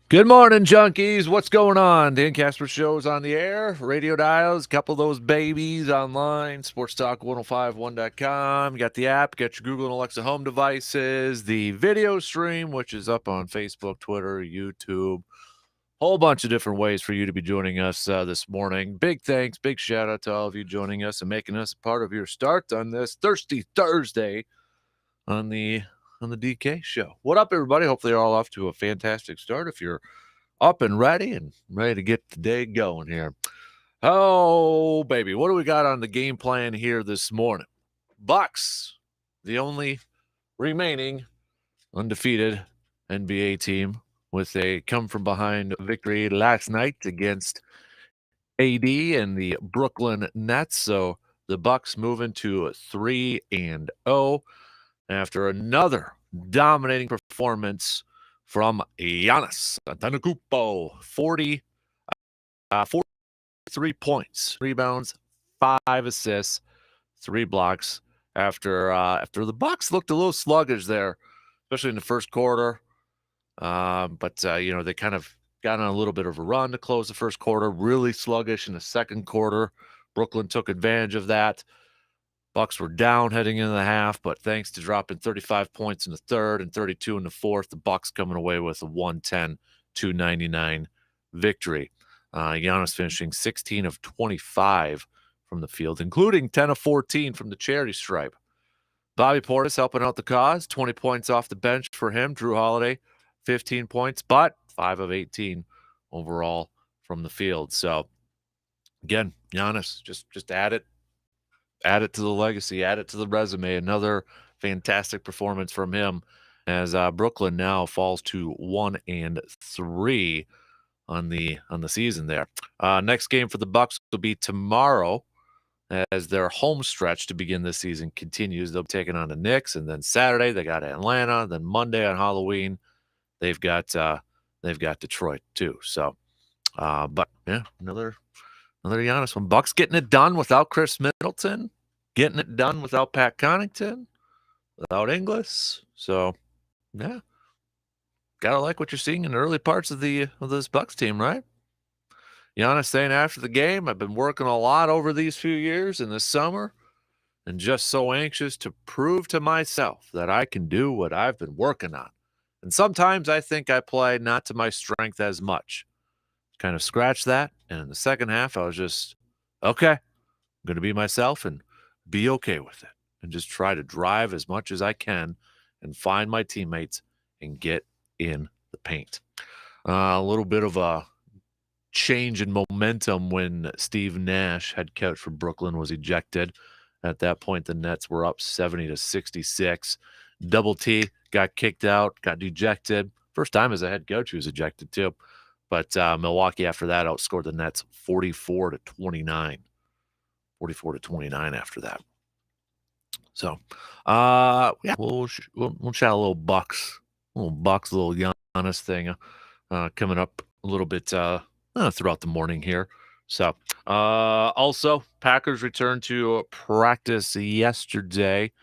Good morning, junkies. What's going on? Dan Kasper Show is on the air. Radio dials, a couple of those babies online. SportsTalk1051.com. You got the app, got your Google and Alexa home devices, the video stream, which is up on Facebook, Twitter, YouTube. Whole bunch of different ways for you to be joining us this morning. Big thanks, big shout out to all of you joining us and making us a part of your start on this Thirsty Thursday on the DK show. What up, everybody? Hopefully you're all off to a fantastic start. If you're up and ready to get the day going here. Oh, baby, what do we got on the game plan here this morning? Bucks, the only remaining undefeated NBA team with a come-from-behind victory last night against AD and the Brooklyn Nets. So the Bucks moving to 3-0 after another dominating performance from Giannis Antetokounmpo. 43 points, rebounds, 5 assists, 3 blocks. After the Bucks looked a little sluggish there, especially in the first quarter. But they kind of got on a little bit of a run to close the first quarter. Really sluggish in the second quarter. Brooklyn took advantage of that. Bucks were down heading into the half, but thanks to dropping 35 points in the third and 32 in the fourth, the Bucks coming away with a 110-299 victory. Giannis finishing 16 of 25 from the field, including 10 of 14 from the charity stripe. Bobby Portis helping out the cause, 20 points off the bench for him. Drew Holiday, 15 points, but 5 of 18 overall from the field. So, again, Giannis, just add it to the legacy, add it to the resume. Another fantastic performance from him as Brooklyn now falls to 1-3 on the season there. Next game for the Bucks will be tomorrow as their home stretch to begin this season continues. They'll be taking on the Knicks, and then Saturday they got Atlanta. Then Monday on Halloween they've got Detroit too. So, but yeah, another Giannis one. Bucks getting it done without Chris Middleton, getting it done without Pat Connaughton, without Ingles. So, yeah, gotta like what you're seeing in the early parts of this Bucks team, right? Giannis saying after the game, I've been working a lot over these few years in the summer and just so anxious to prove to myself that I can do what I've been working on. And sometimes I think I play not to my strength as much. Kind of scratched that. And in the second half, I was just, okay, I'm going to be myself and be okay with it. And just try to drive as much as I can and find my teammates and get in the paint. A little bit of a change in momentum when Steve Nash, head coach for Brooklyn, was ejected. At that point, the Nets were up 70-66. Double T got kicked out, got ejected. First time as a head coach he was ejected too. But Milwaukee after that outscored the Nets 44-29. 44-29 after that. So, yeah, we'll chat a little Bucks, little Giannis thing coming up a little bit throughout the morning here. So, also, Packers returned to practice yesterday.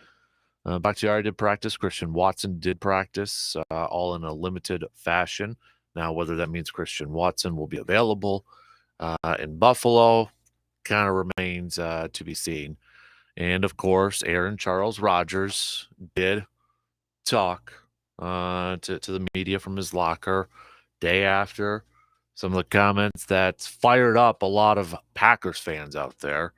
Bakhtiari did practice. Christian Watson did practice, all in a limited fashion. Now, whether that means Christian Watson will be available in Buffalo kind of remains to be seen. And, of course, Aaron Charles Rodgers did talk to the media from his locker day after some of the comments that fired up a lot of Packers fans out there.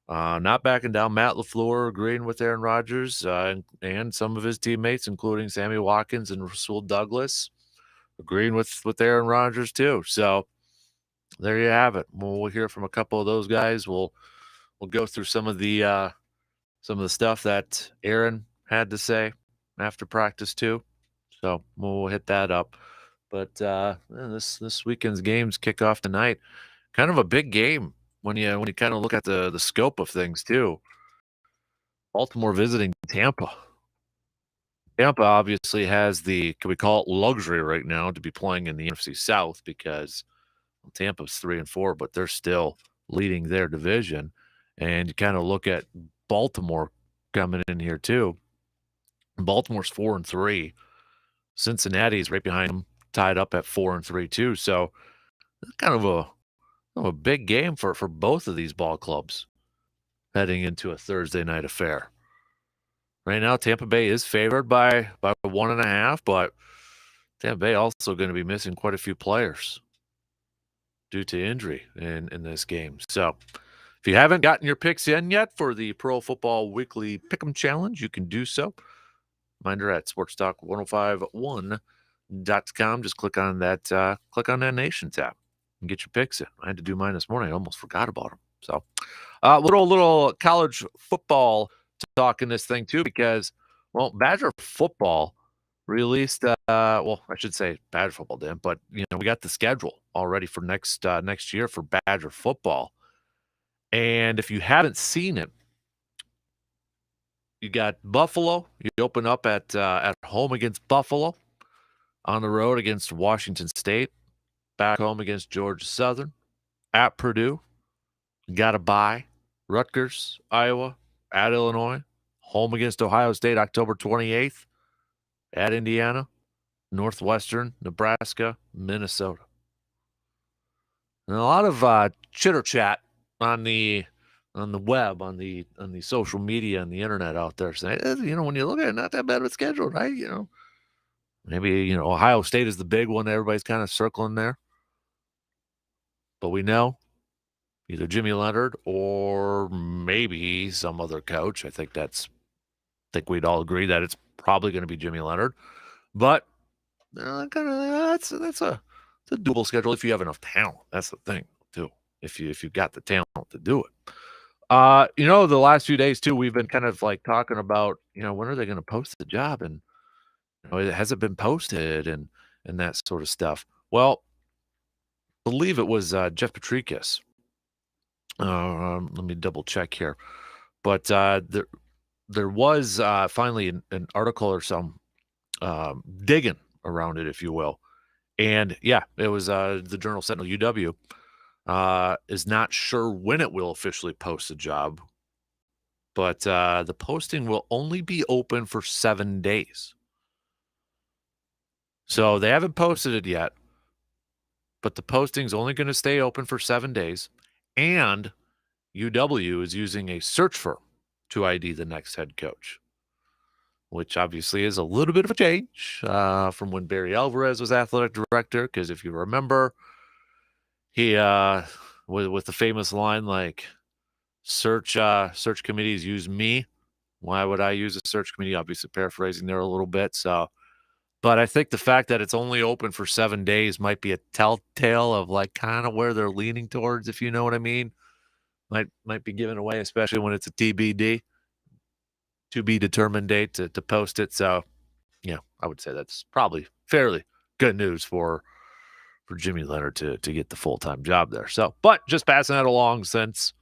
Not backing down. Matt LaFleur agreeing with Aaron Rodgers and some of his teammates, including Sammy Watkins and Rasul Douglas, agreeing with Aaron Rodgers too. So there you have it. We'll hear from a couple of those guys. We'll go through some of the stuff that Aaron had to say after practice too. So we'll hit that up. But this weekend's games kick off tonight. Kind of a big game when you kind of look at the scope of things too. Baltimore visiting Tampa. Tampa obviously has the, can we call it luxury right now, to be playing in the NFC South because Tampa's 3-4, but they're still leading their division. And you kind of look at Baltimore coming in here too. Baltimore's 4-3. Cincinnati's right behind them, tied up at 4-3 too. So kind of a big game for both of these ball clubs heading into a Thursday night affair. Right now, Tampa Bay is favored by 1.5, but Tampa Bay also going to be missing quite a few players due to injury in this game. So if you haven't gotten your picks in yet for the Pro Football Weekly Pick'em Challenge, you can do so. Reminder at sportstalk1051.com. Just click on that Nation tab and get your picks in. I had to do mine this morning. I almost forgot about them. So little college football talk in this thing too, because, well, Badger football released, I should say Badger football didn't, but, we got the schedule already for next year for Badger football. And if you haven't seen it, you got Buffalo. You open up at home against Buffalo, on the road against Washington State, back home against Georgia Southern, at Purdue. You got a bye. Rutgers, Iowa, at Illinois, home against Ohio State October 28th, at Indiana, Northwestern, Nebraska, Minnesota. And a lot of chitter chat on the web, on the social media and the internet out there saying, when you look at it, not that bad of a schedule, right? Maybe, Ohio State is the big one that everybody's kind of circling there. But we know either Jimmy Leonard or maybe some other coach. I think we'd all agree that it's probably going to be Jimmy Leonard. But that's a doable schedule if you have enough talent. That's the thing too. If you've got the talent to do it. The last few days too, we've been kind of like talking about, when are they going to post the job, and it hasn't been posted and that sort of stuff. Well, I believe it was Jeff Patricus. Let me double check here, but there was finally an article or some digging around it, if you will, and yeah, it was the Journal Sentinel UW is not sure when it will officially post the job, but the posting will only be open for 7 days. So they haven't posted it yet, but the posting's only going to stay open for 7 days, and UW is using a search firm to ID the next head coach, which obviously is a little bit of a change from when Barry Alvarez was athletic director, because if you remember, he with the famous line like, search committees use me. Why would I use a search committee? Obviously paraphrasing there a little bit. So, but I think the fact that it's only open for 7 days might be a telltale of like kind of where they're leaning towards, if you know what I mean. Might be given away, especially when it's a TBD, to be determined date to post it. So, I would say that's probably fairly good news for Jimmy Leonard to get the full-time job there. So, but just passing that along, since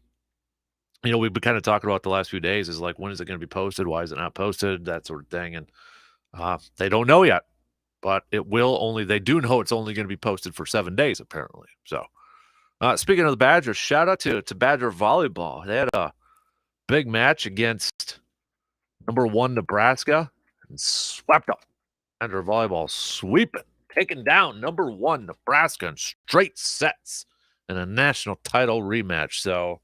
we've been kind of talking about the last few days, is like, when is it going to be posted? Why is it not posted? That sort of thing. And they don't know yet, but they do know it's only going to be posted for 7 days, apparently. So speaking of the Badgers, shout out to Badger volleyball. They had a big match against number 1 Nebraska and swept up. Badger volleyball sweeping, taking down number 1 Nebraska in straight sets in a national title rematch. So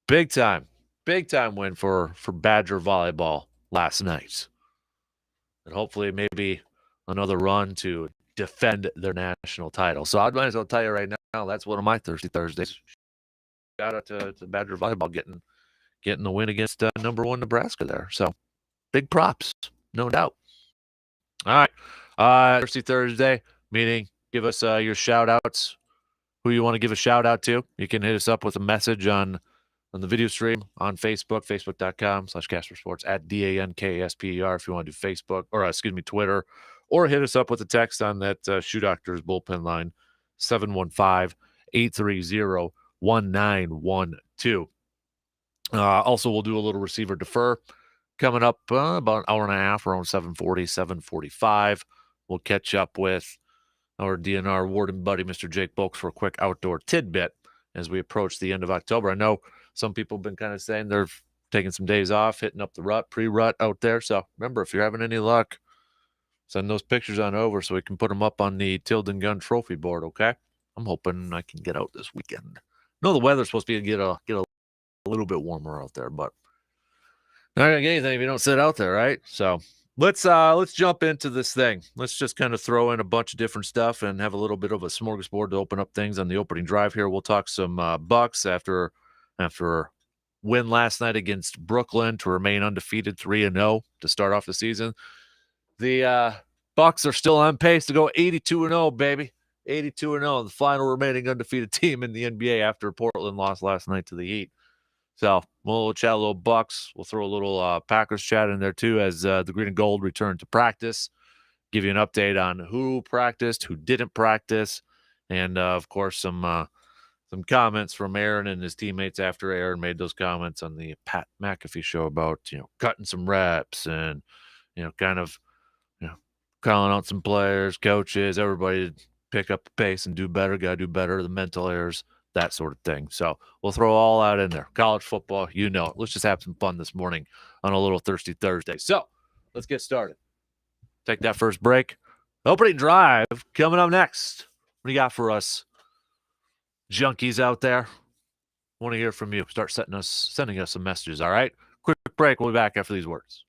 big time win for Badger volleyball last night. And hopefully maybe another run to defend their national title. So I might as well tell you right now, that's one of my Thirsty Thursdays. Shout out to Badger volleyball getting the win against number 1 Nebraska there. So big props, no doubt. All right. Thirsty Thursday, meaning give us your shout outs, who you want to give a shout out to. You can hit us up with a message on the video stream on Facebook, facebook.com/KasperSports, at DANKSPER if you want to do Facebook, or Twitter, or hit us up with a text on that Shoe Doctors bullpen line, 715-830-1912. Also, we'll do a little receiver defer coming up about an hour and a half, around 7:40, 7:45. We'll catch up with our DNR warden buddy, Mr. Jake Bolks, for a quick outdoor tidbit as we approach the end of October. I know some people have been kind of saying they're taking some days off, hitting up the pre-rut out there. So remember, if you're having any luck, Send those pictures on over so we can put them up on the Tilden Gun Trophy board, okay? I'm hoping I can get out this weekend. No, the weather's supposed to get a little bit warmer out there, but not gonna get anything if you don't sit out there, right? So let's jump into this thing. Let's just kind of throw in a bunch of different stuff and have a little bit of a smorgasbord to open up things on the opening drive here. We'll talk some Bucks after win last night against Brooklyn to remain undefeated 3-0 to start off the season. The Bucks are still on pace to go 82-0, baby. 82-0, the final remaining undefeated team in the NBA after Portland lost last night to the Heat. So we'll chat a little Bucks. We'll throw a little Packers chat in there too as the Green and Gold return to practice. Give you an update on who practiced, who didn't practice, and of course some comments from Aaron and his teammates after Aaron made those comments on the Pat McAfee show about cutting some reps and kind of calling out some players, coaches, everybody to pick up the pace and do better, got to do better, the mental errors, that sort of thing. So we'll throw all that in there. College football, Let's just have some fun this morning on a little Thirsty Thursday. So let's get started. Take that first break. Opening drive coming up next. What do you got for us, junkies out there? Want to hear from you. Start sending us some messages, all right? Quick break. We'll be back after these words.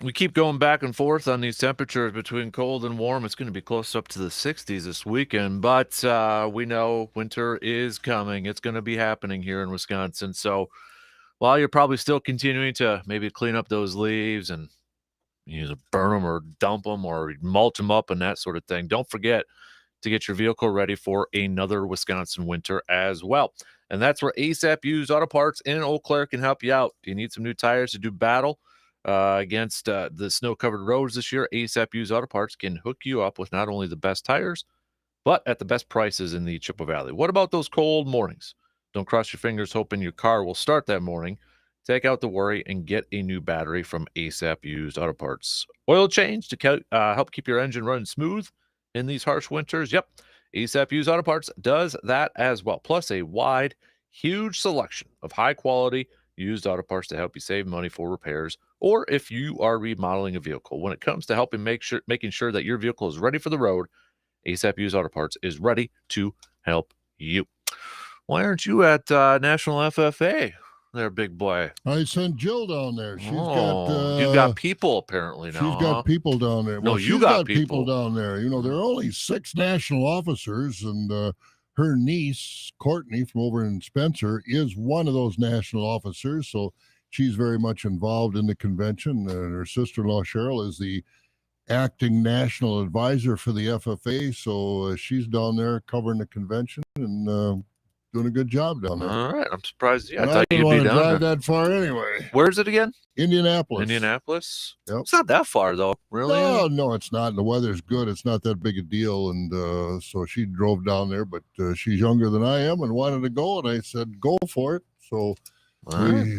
we keep going back and forth on these temperatures between cold and warm. It's going to be close up to the 60s this weekend, but we know winter is coming. It's going to be happening here in Wisconsin. So while you're probably still continuing to maybe clean up those leaves and either burn them or dump them or mulch them up and that sort of thing, don't forget to get your vehicle ready for another Wisconsin winter as well. And that's where ASAP Used Auto Parts in Eau Claire can help you out. Do you need some new tires to do battle against the snow-covered roads this year? ASAP Used Auto Parts can hook you up with not only the best tires, but at the best prices in the Chippewa Valley. What about those cold mornings? Don't cross your fingers hoping your car will start that morning. Take out the worry and get a new battery from ASAP Used Auto Parts. Oil change to help keep your engine running smooth in these harsh winters. Yep, ASAP Used Auto Parts does that as well. Plus a wide, huge selection of high-quality used auto parts to help you save money for repairs or if you are remodeling a vehicle. When it comes to helping making sure that your vehicle is ready for the road, ASAP Used Auto Parts is ready to help you. Why aren't you at National FFA there, big boy? I sent Jill down there. She's you got people apparently now. She's got people down there. No, well, you she's got people down there. You know, there are only 6 national officers, and her niece, Courtney, from over in Spencer, is one of those national officers. So she's very much involved in the convention. And her sister-in-law, Cheryl, is the acting national advisor for the FFA. So she's down there covering the convention and doing a good job down there. All right. I'm surprised. Yeah, I thought you'd be down drive there that far anyway. Where is it again? Indianapolis. Indianapolis? Yep. It's not that far, though. Really? No, it's not. The weather's good. It's not that big a deal. And so she drove down there, but she's younger than I am and wanted to go. And I said, go for it. So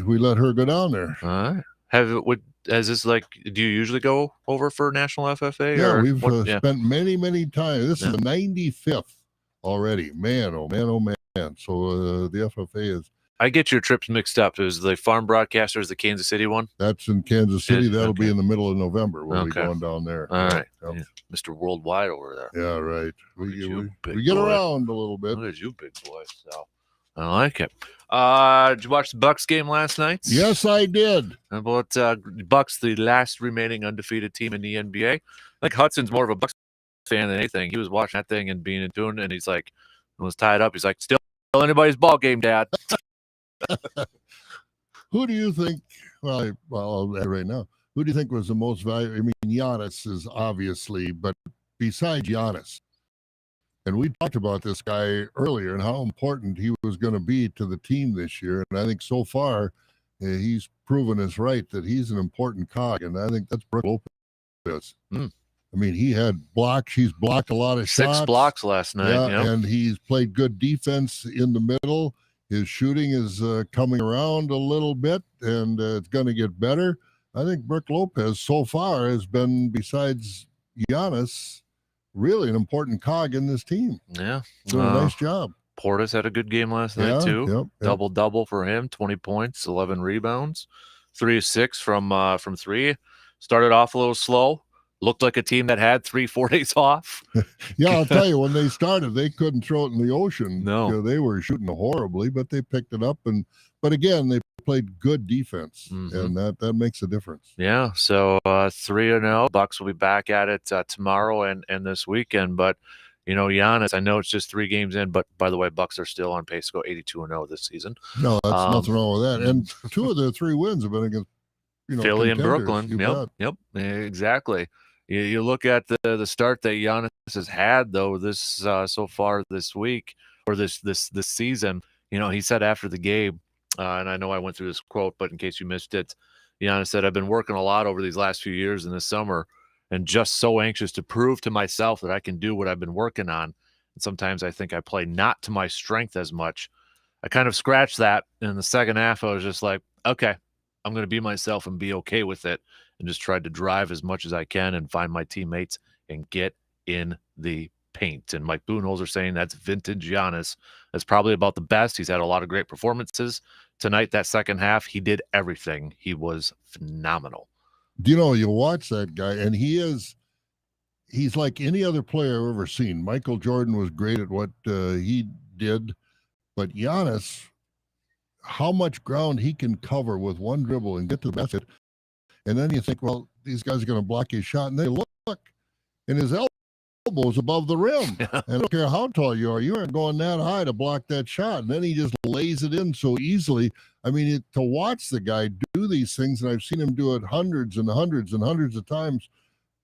we let her go down there. All right. As this like, do you usually go over for National FFA? Yeah, we've spent many, many times. This is the 95th already. Man, oh man, oh man. So the FFA is. I get your trips mixed up. Is the farm broadcaster is the Kansas City one? That's in Kansas City. That'll be in the middle of November. We'll be going down there. All right. Yep. Yeah. Mr. Worldwide over there. Yeah, right. We get around a little bit. Look at you, big boy. So I like it. Did you watch the Bucks game last night? Yes, I did. How about Bucks, the last remaining undefeated team in the NBA? I think Hudson's more of a Bucks fan than anything. He was watching that thing and being in tune, and he's like, was tied up. He's like, still anybody's ball game, Dad. Who do you think? Well, I'll add right now. Who do you think was the most valuable? I mean, Giannis is obviously, but besides Giannis, and we talked about this guy earlier and how important he was going to be to the team this year. And I think so far he's proven us right that he's an important cog. And I think that's Brook Lopez. I mean, he had blocks. He's blocked a lot of shots. 6 blocks last night. Yeah, and he's played good defense in the middle. His shooting is coming around a little bit, and it's going to get better. I think Brook Lopez so far has been, besides Giannis, really an important cog in this team. Yeah. Doing a nice job. Portis had a good game last night, too. Yep. Double-double for him, 20 points, 11 rebounds, 3 of 6 from 3. Started off a little slow. Looked like a team that had 3-4 days off. Yeah, I'll tell you, when they started, they couldn't throw it in the ocean. No. You know, they were shooting horribly, but they picked it up. But again, they played good defense, and that makes a difference. Yeah, so 3-0. Bucks will be back at it tomorrow and this weekend. But, you know, Giannis, I know it's just 3 games in, but by the way, Bucks are still on pace to go 82-0 this season. No, that's nothing wrong with that. And 2 of their 3 wins have been against, Philly and Brooklyn. Yep, exactly. You look at the start that Giannis has had, though, this so far this week or this season. You know, he said after the game, and I know I went through this quote, but in case you missed it, Giannis said, "I've been working a lot over these last few years in the summer and just so anxious to prove to myself that I can do what I've been working on. And sometimes I think I play not to my strength as much." I kind of scratched that. In the second half, I was just like, okay, I'm going to be myself and be okay with it, and just tried to drive as much as I can and find my teammates and get in the paint. And Mike Budenholzer saying that's vintage Giannis. That's probably about the best. He's had a lot of great performances. Tonight, that second half, he did everything. He was phenomenal. Do you know, you watch that guy, and he's like any other player I've ever seen. Michael Jordan was great at what he did, but Giannis, how much ground he can cover with one dribble and get to the basket. And then you think, well, these guys are going to block his shot. And they look, and his elbow's above the rim. And I don't care how tall you aren't going that high to block that shot. And then he just lays it in so easily. I mean, to watch the guy do these things, and I've seen him do it hundreds and hundreds and hundreds of times,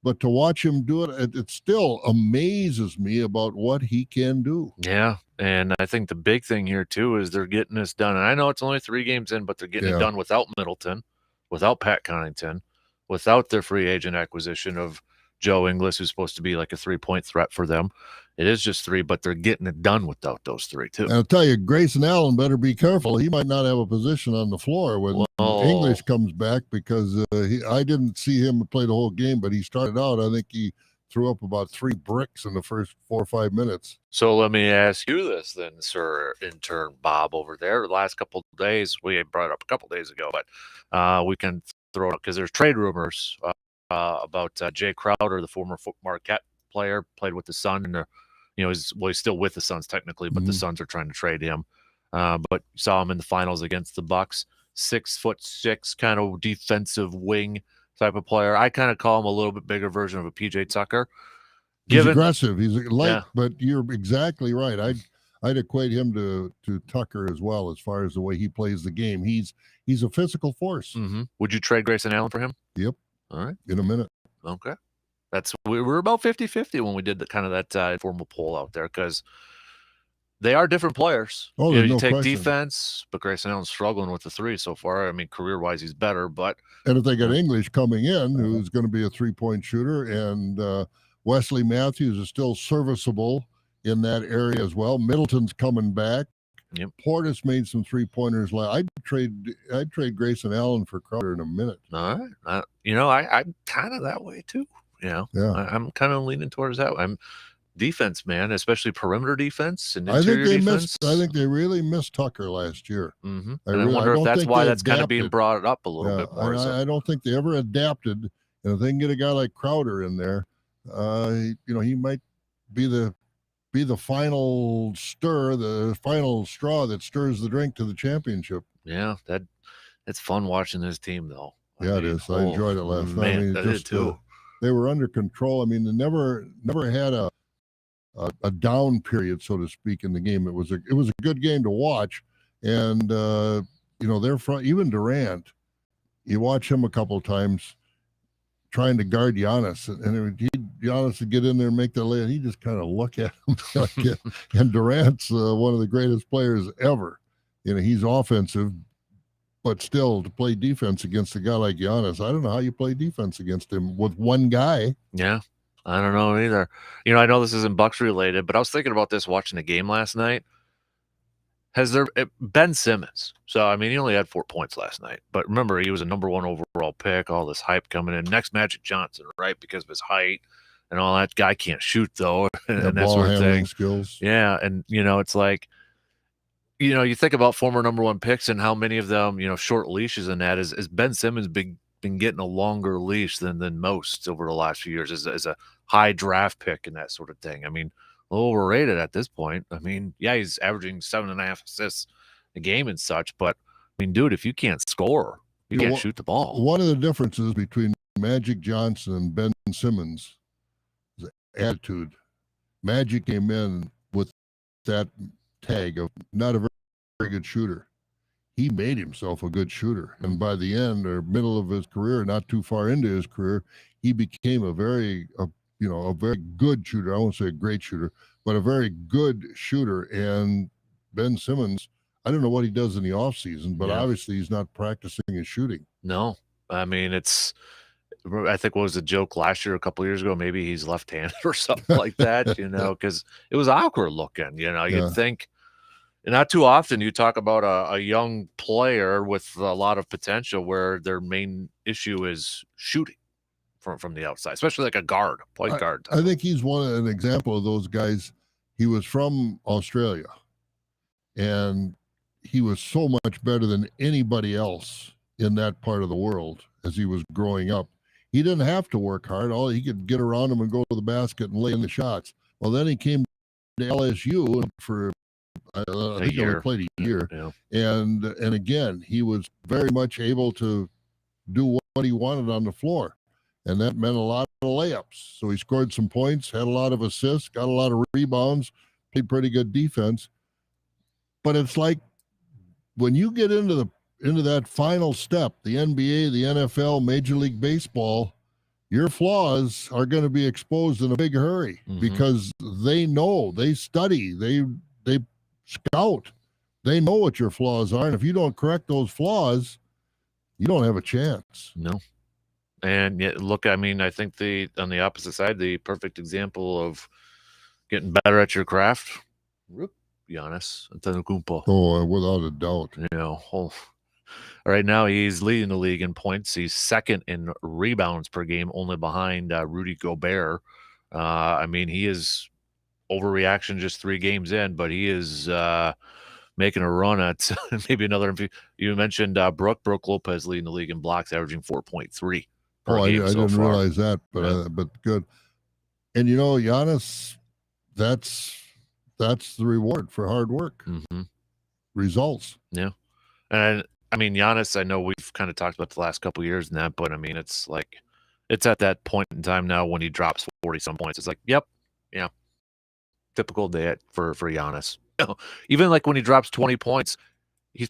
but to watch him do it, it still amazes me about what he can do. Yeah, and I think the big thing here, too, is they're getting this done. And I know it's only 3 games in, but they're getting it done without Middleton, without Pat Connaughton, without their free agent acquisition of Joe Ingles, who's supposed to be like a 3-point threat for them. It is just 3, but they're getting it done without those 3, too. And I'll tell you, Grayson Allen better be careful. He might not have a position on the floor when English comes back, because I didn't see him play the whole game, but he started out. I think he threw up about 3 bricks in the first 4 or 5 minutes. So let me ask you this then, Sir Intern Bob over there. The last couple of days, we brought it up a couple of days ago, but we can throw it up because there's trade rumors about Jay Crowder, the former Marquette player, played with the Sun, and he's still with the Suns technically, but the Suns are trying to trade him. But you saw him in the finals against the Bucks. 6'6", kind of defensive wing type of player. I kind of call him a little bit bigger version of a PJ Tucker. He's aggressive. He's light, but you're exactly right. I'd equate him to Tucker as well, as far as the way he plays the game. He's a physical force. Mm-hmm. Would you trade Grayson Allen for him? Yep. All right. In a minute. Okay. We were about 50-50 when we did that informal poll out there, because they are different players. Oh, you take question. Defense, but Grayson Allen's struggling with the 3 so far. I mean, career-wise, he's better, but and if they get English coming in, who's going to be a 3-point shooter, and Wesley Matthews is still serviceable in that area as well. Middleton's coming back. Yep. Portis made some 3-pointers. I'd trade Grayson Allen for Crowder in a minute. All right. I'm kind of that way too. I'm kind of leaning towards that. I'm defense, man, especially perimeter defense and interior defense. I think they really missed Tucker last year. Mm-hmm. I wonder if that's why that's kind of being brought up a little bit more. I don't think they ever adapted. And if they can get a guy like Crowder in there, he might be the final the final straw that stirs the drink to the championship. Yeah, it's fun watching this team, though. It is. I enjoyed it last night. I did too. They were under control. I mean, they never had a down period, so to speak, in the game. It was a good game to watch, and they're front. Even Durant, you watch him a couple of times trying to guard Giannis, and Giannis would get in there and make the lay, and he just kind of look at him. And Durant's one of the greatest players ever. He's offensive, but still, to play defense against a guy like Giannis, I don't know how you play defense against him with one guy. Yeah, I don't know either. I know this isn't Bucks related, but I was thinking about this watching the game last night. Has there Ben Simmons? So, I mean, he only had 4 points last night. But remember, he was a number 1 overall pick, all this hype coming in. Next, Magic Johnson, right, because of his height and all that. Guy can't shoot, though, and that sort of thing. Skills. Yeah, and, it's like, you think about former number 1 picks and how many of them, short leashes and that. Is Ben Simmons been getting a longer leash than most over the last few years as a high draft pick and that sort of thing. I mean, a little overrated at this point. I mean, yeah, he's averaging 7.5 assists a game and such, but I mean, dude, if you can't score, you can't shoot the ball. One of the differences between Magic Johnson and Ben Simmons is attitude. Magic came in with that tag of not a very good shooter. He made himself a good shooter, and by the end or middle of his career, not too far into his career, he became a very good shooter. I won't say a great shooter, but a very good shooter. And Ben Simmons, I don't know what he does in the offseason, but obviously he's not practicing his shooting. No. I mean, I think what was the joke last year, a couple of years ago, maybe he's left-handed or something like that, because it was awkward looking, you'd think. And not too often you talk about a young player with a lot of potential where their main issue is shooting from the outside, especially like a point guard. I think he's an example of those guys. He was from Australia, and he was so much better than anybody else in that part of the world as he was growing up. He didn't have to work hard. All he could get around him and go to the basket and lay in the shots. Well, then he came to LSU and for I think he only played a year. Yeah. And again, he was very much able to do what he wanted on the floor. and that meant a lot of layups. So he scored some points, had a lot of assists, got a lot of rebounds, played pretty good defense. But it's like when you get into that final step, the NBA, the NFL, Major League Baseball, your flaws are going to be exposed in a big hurry because they know, they study, they scout, they know what your flaws are, and if you don't correct those flaws, you don't have a chance. No. And yet, look, I mean, I think on the opposite side, the perfect example of getting better at your craft, Giannis Antetokounmpo. Oh, without a doubt. You know, right now he's leading the league in points. He's second in rebounds per game, only behind Rudy Gobert. I mean, he is overreaction just 3 games in, but he is making a run at maybe another. You mentioned Brook Lopez leading the league in blocks, averaging 4.3 per game I so didn't far. realize that, but but good. And Giannis, that's the reward for hard work. Results. Yeah. And I mean, Giannis, I know we've kind of talked about the last couple of years and that, but I mean, it's like, it's at that point in time now when he drops 40-some points. It's like, yep, yeah, typical day for Giannis. Even like when he drops 20 points, he's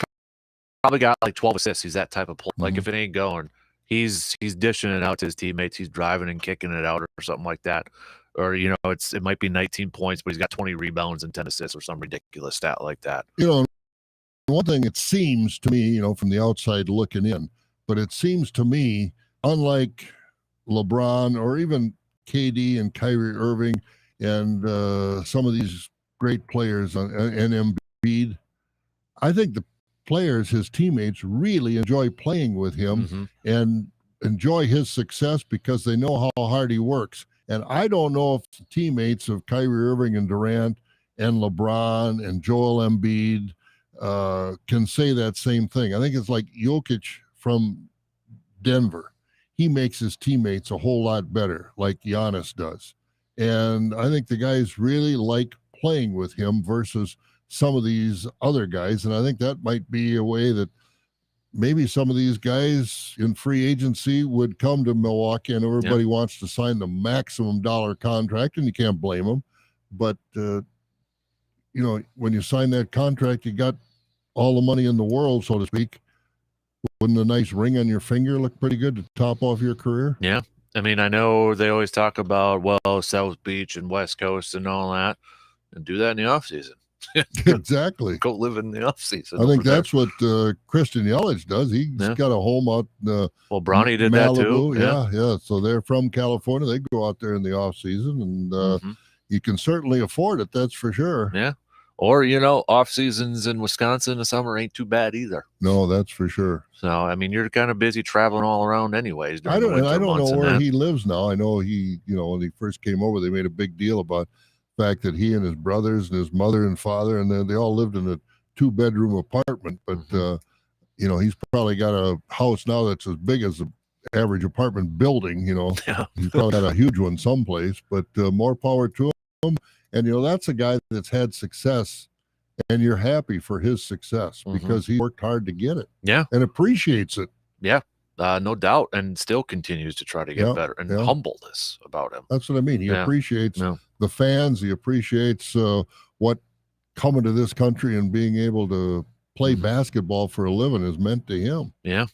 probably got like 12 assists. He's that type of player. Like if it ain't going, he's dishing it out to his teammates. He's driving and kicking it out or something like that. Or, it might be 19 points, but he's got 20 rebounds and 10 assists or some ridiculous stat like that. One thing it seems to me, from the outside looking in, but it seems to me, unlike LeBron or even KD and Kyrie Irving and some of these great players and Embiid, I think the players, his teammates, really enjoy playing with him and enjoy his success because they know how hard he works. And I don't know if the teammates of Kyrie Irving and Durant and LeBron and Joel Embiid can say that same thing. I think it's like Jokic from Denver. He makes his teammates a whole lot better, like Giannis does. And I think the guys really like playing with him versus some of these other guys. And I think that might be a way that maybe some of these guys in free agency would come to Milwaukee, and everybody wants to sign the maximum dollar contract, and you can't blame them. But, when you sign that contract, you got all the money in the world, so to speak. Wouldn't a nice ring on your finger look pretty good to top off your career? Yeah. I mean, I know they always talk about, South Beach and West Coast and all that, and do that in the offseason. Exactly. Go live in the offseason. I think that's what Christian Yelich does. He's got a home out Bronny did Malibu. that too. Yeah. So they're from California. They go out there in the offseason, and you can certainly afford it, that's for sure. Yeah. Or, off seasons in Wisconsin in the summer ain't too bad either. No, that's for sure. So, I mean, you're kind of busy traveling all around anyways. I don't know where he lives now. I know he, when he first came over, they made a big deal about the fact that he and his brothers and his mother and father, and then they all lived in a 2-bedroom apartment. But, he's probably got a house now that's as big as the average apartment building, Yeah. He's probably got a huge one someplace, but more power to him. And, that's a guy that's had success, and you're happy for his success because he worked hard to get it. Yeah. And appreciates it. Yeah. No doubt. And still continues to try to get better and humbleness about him. That's what I mean. He appreciates the fans. He appreciates what coming to this country and being able to play basketball for a living has meant to him. Yeah.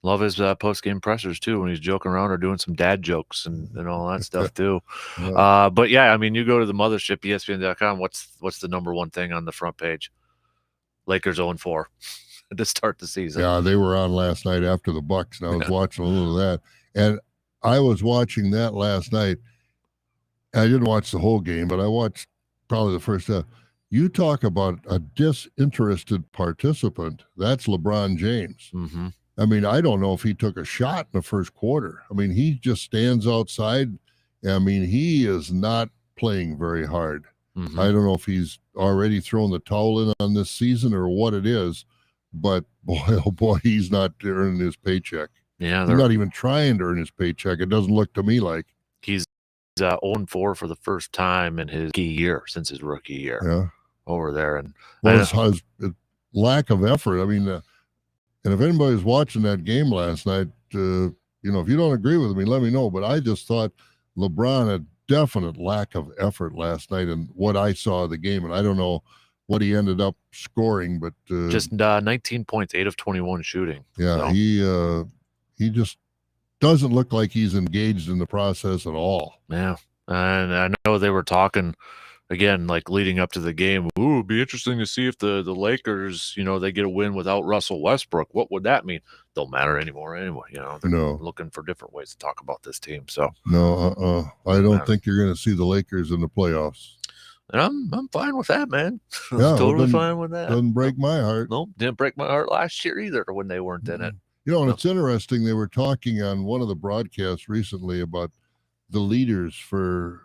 Love his post-game pressers, too, when he's joking around or doing some dad jokes and all that stuff, too. But, yeah, I mean, you go to the mothership, ESPN.com, what's the number one thing on the front page? Lakers 0-4 to start the season. Yeah, they were on last night after the Bucks, and I was watching a little of that. And I was watching that last night. I didn't watch the whole game, but I watched probably the first half. You talk about a disinterested participant. That's LeBron James. I mean, I don't know if he took a shot in the first quarter. I mean, he just stands outside. I mean, he is not playing very hard. I don't know if he's already thrown the towel in on this season or what it is, but boy, oh boy, he's not earning his paycheck. Yeah, he's not even trying to earn his paycheck. It doesn't look to me like. He's 0-4 for the first time in his since his rookie year over there. And his lack of effort. I mean, and if anybody was watching that game last night, if you don't agree with me, let me know. But I just thought LeBron a definite lack of effort last night in what I saw of the game, and I don't know what he ended up scoring, but just 19 points, 8 of 21 shooting. Yeah, so. He just doesn't look like he's engaged in the process at all. Yeah, and I know they were talking again, like leading up to the game. Ooh, it'd be interesting to see if the Lakers, they get a win without Russell Westbrook. What would that mean? Don't matter anymore anyway. They're looking for different ways to talk about this team. So I don't think you're going to see the Lakers in the playoffs. And I'm fine with that, man. I'm totally fine with that. Doesn't break my heart. Nope, didn't break my heart last year either when they weren't in it. And it's interesting. They were talking on one of the broadcasts recently about the leaders for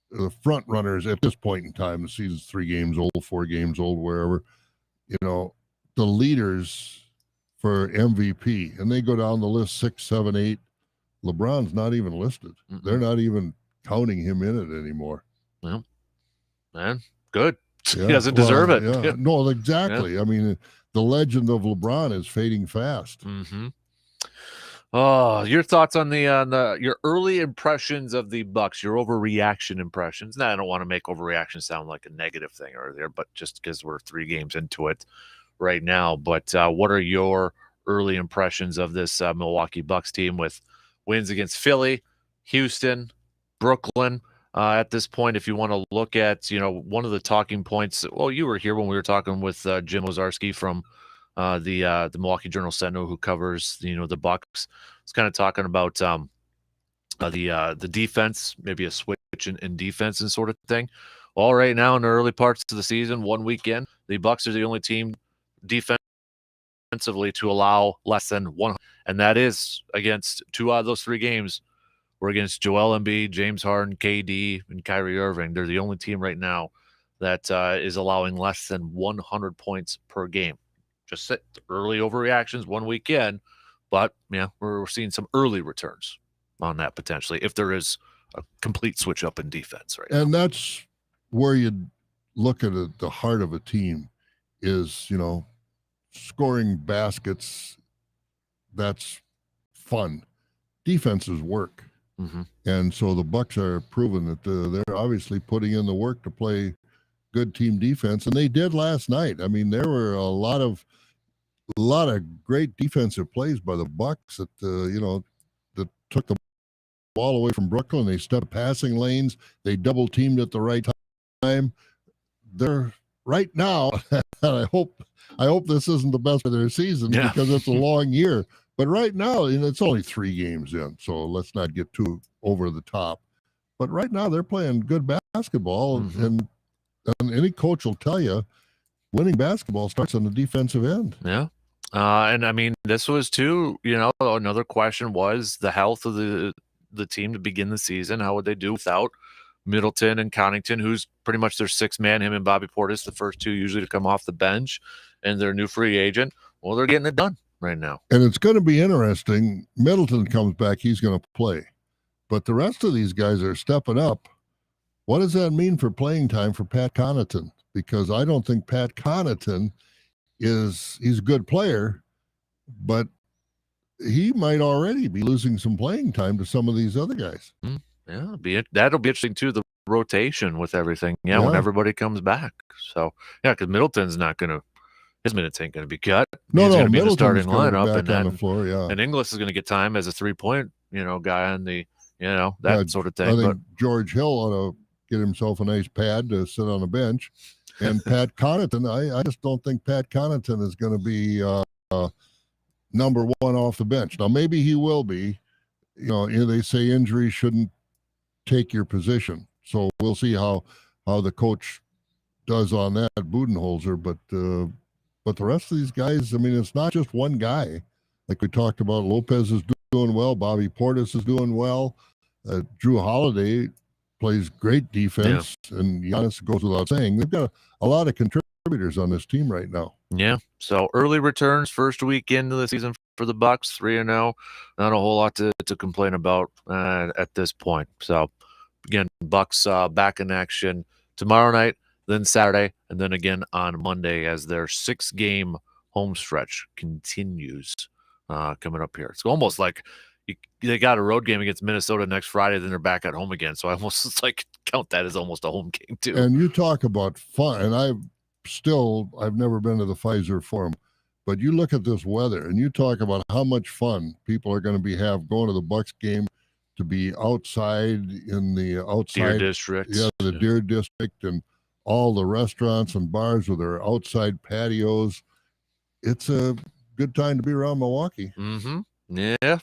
the front runners at this point in time. The season's 3 games old, 4 games old, wherever. The leaders for MVP, and they go down the list 6, 7, 8. LeBron's not even listed. Mm-hmm. They're not even counting him in it anymore. Well, man, good. Yeah. He doesn't deserve it. Yeah. No, exactly. Yeah. I mean, the legend of LeBron is fading fast. Mm-hmm. Oh, your thoughts on your early impressions of the Bucks, your overreaction impressions. Now, I don't want to make overreaction sound like a negative thing earlier, but just because we're 3 games into it right now. But what are your early impressions of this Milwaukee Bucks team with wins against Philly, Houston, Brooklyn? At this point, if you want to look at, one of the talking points, well, you were here when we were talking with Jim Ozarski from the Milwaukee Journal-Sentinel, who covers, the Bucks. It's kind of talking about the defense, maybe a switch in defense and sort of thing. Well, right now in the early parts of the season, 1 weekend, the Bucks are the only team defensively to allow less than 100, and that is against 2 out of those 3 games. We're against Joel Embiid, James Harden, KD, and Kyrie Irving. They're the only team right now that is allowing less than 100 points per game. Just early overreactions 1 weekend, but we're seeing some early returns on that potentially if there is a complete switch up in defense right now. And that's where you look at the heart of a team is, scoring baskets. That's fun. Defense is work. Mm-hmm. And so the Bucks are proving that they're obviously putting in the work to play good team defense, and they did last night. I mean, there were a lot of great defensive plays by the Bucks that that took the ball away from Brooklyn. They stepped passing lanes. They double teamed at the right time. They're right now, and I hope this isn't the best of their season because it's a long year. But right now, it's only 3 games in, so let's not get too over the top. But right now, they're playing good basketball, mm-hmm. and any coach will tell you, winning basketball starts on the defensive end. Yeah, and I mean, this was too. Another question was the health of the team to begin the season. How would they do without Middleton and Connaughton, who's pretty much their 6th man? Him and Bobby Portis, the first 2 usually to come off the bench, and their new free agent. Well, they're getting it done right now. And it's going to be interesting. Middleton comes back, he's going to play. But the rest of these guys are stepping up. What does that mean for playing time for Pat Connaughton? Because I don't think Pat Connaughton he's a good player, but he might already be losing some playing time to some of these other guys. Yeah, that'll be interesting too, the rotation with everything. Yeah, when everybody comes back. So, because Middleton's not going to, his minutes ain't going to be cut. He's going to be in the Middleton's starting lineup, back on the floor, and Inglis is going to get time as a 3-point, guy on the, that sort of thing. I think George Hill ought to get himself a nice pad to sit on a bench. And Pat Connaughton, I just don't think Pat Connaughton is going to be number 1 off the bench. Now, maybe he will be. They say injury shouldn't take your position. So we'll see how the coach does on that, Budenholzer. But the rest of these guys, I mean, it's not just one guy. Like we talked about, Lopez is doing well. Bobby Portis is doing well. Drew Holiday plays great defense, and Giannis goes without saying. They've got a lot of contributors on this team right now. Yeah, so early returns, first week into the season for the Bucks, 3-0. Not a whole lot to complain about at this point. So, again, Bucks back in action tomorrow night, then Saturday, and then again on Monday as their 6-game home stretch continues coming up here. It's almost like They got a road game against Minnesota next Friday, then they're back at home again. So I almost like count that as almost a home game too. And you talk about fun, and I've never been to the Pfizer Forum, but you look at this weather and you talk about how much fun people are going to have going to the Bucks game, to be outside in the Deer District. the Deer District, and all the restaurants and bars with their outside patios. It's a good time to be around Milwaukee. Mm-hmm. Yeah.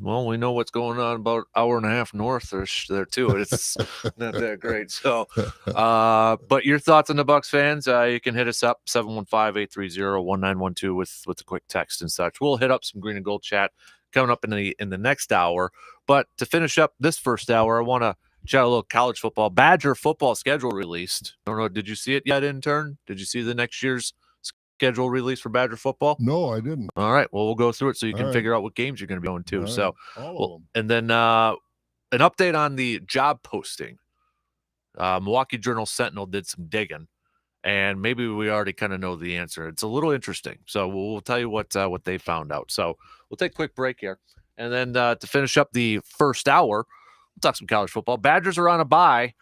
Well, we know what's going on about hour and a half north there too. It's not that great. So, but your thoughts on the Bucks fans, you can hit us up 715-830-1912 with a quick text and such. We'll hit up some green and gold chat coming up in the next hour. But to finish up this first hour, I want to chat a little college football. Badger football schedule released. I don't know. Did you see it yet, intern? Did you see the next year's schedule release for Badger football? No, I didn't. All right. Well, we'll go through it so you can figure out what games you're going to be going to. So, all of them. and then an update on the job posting. Milwaukee Journal Sentinel did some digging, and maybe we already kind of know the answer. It's a little interesting. So we'll tell you what they found out. So we'll take a quick break here. And then to finish up the first hour, we'll talk some college football. Badgers are on a bye,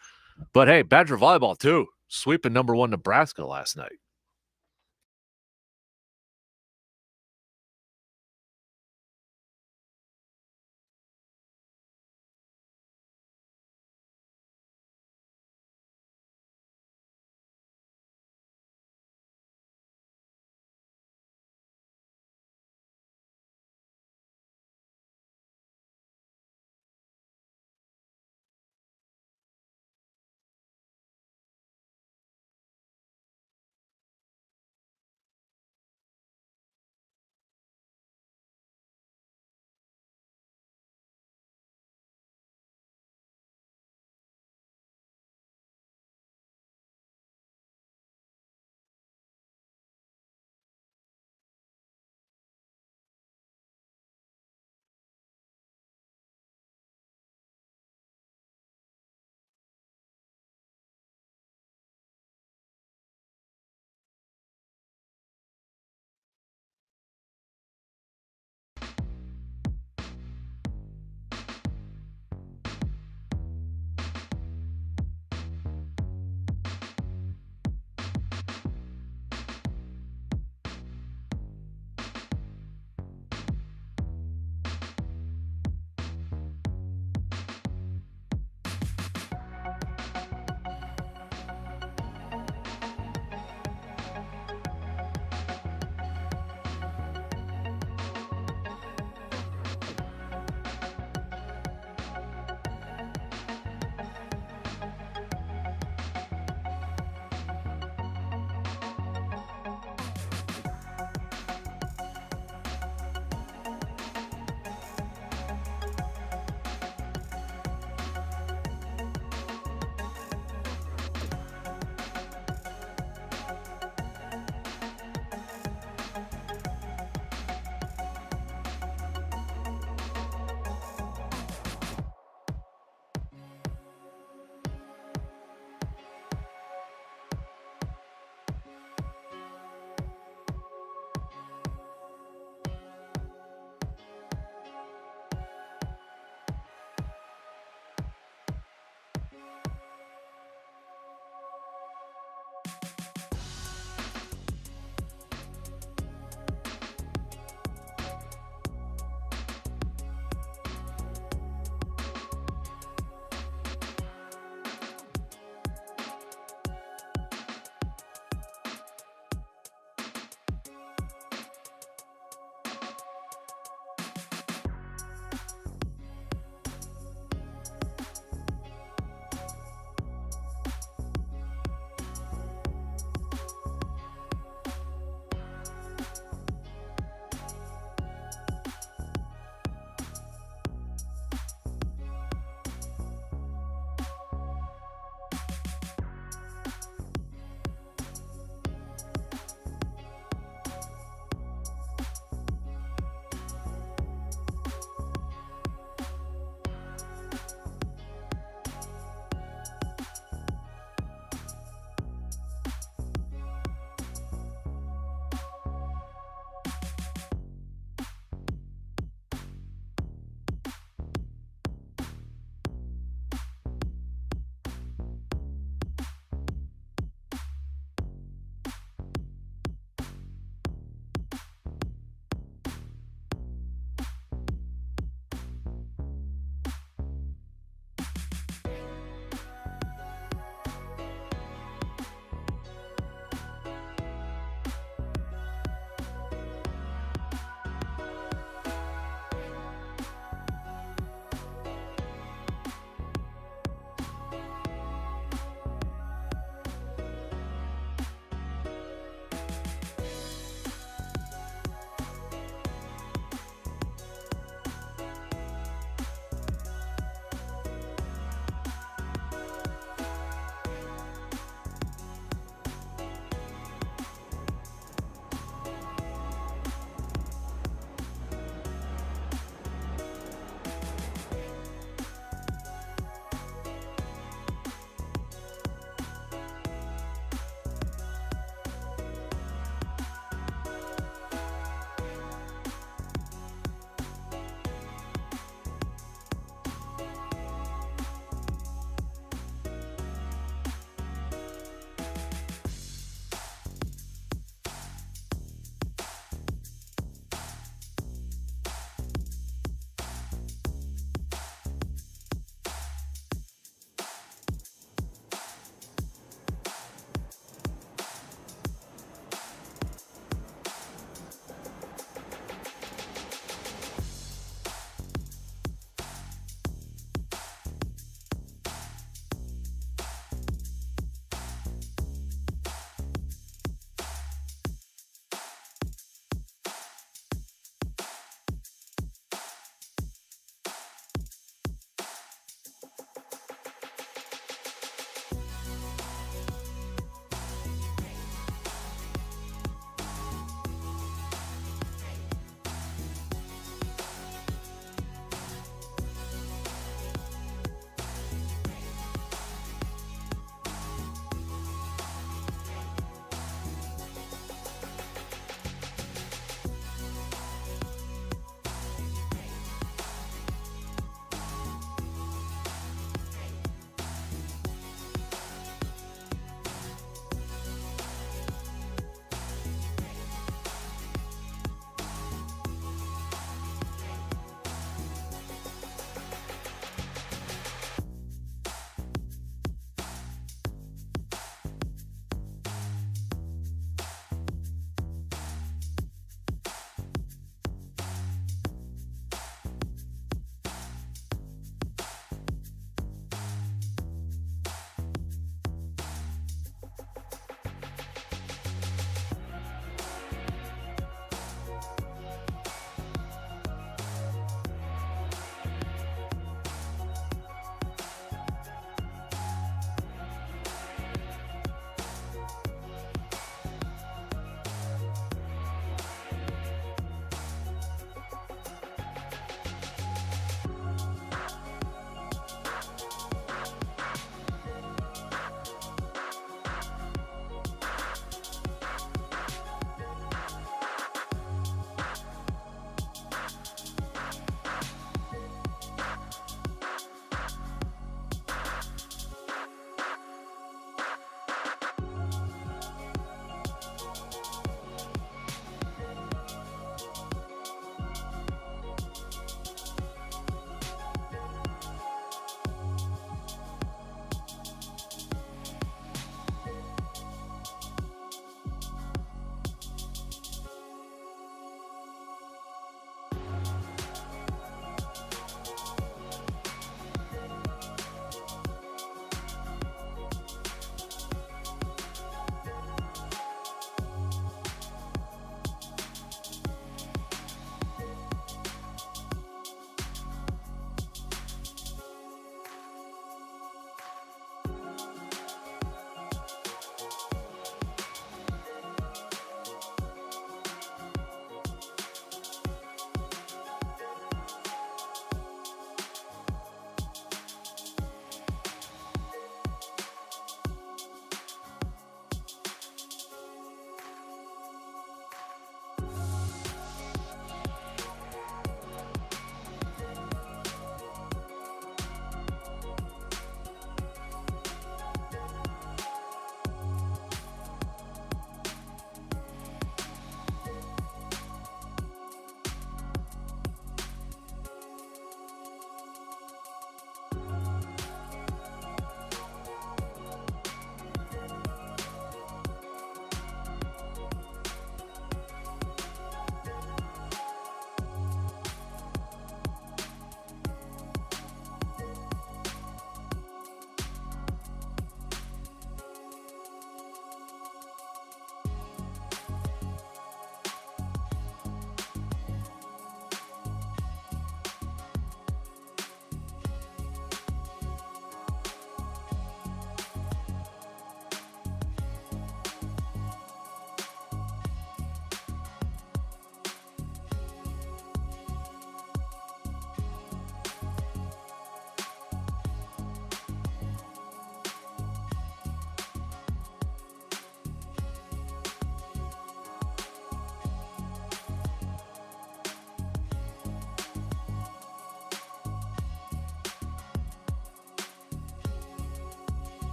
but hey, Badger volleyball too. Sweeping number 1 Nebraska last night.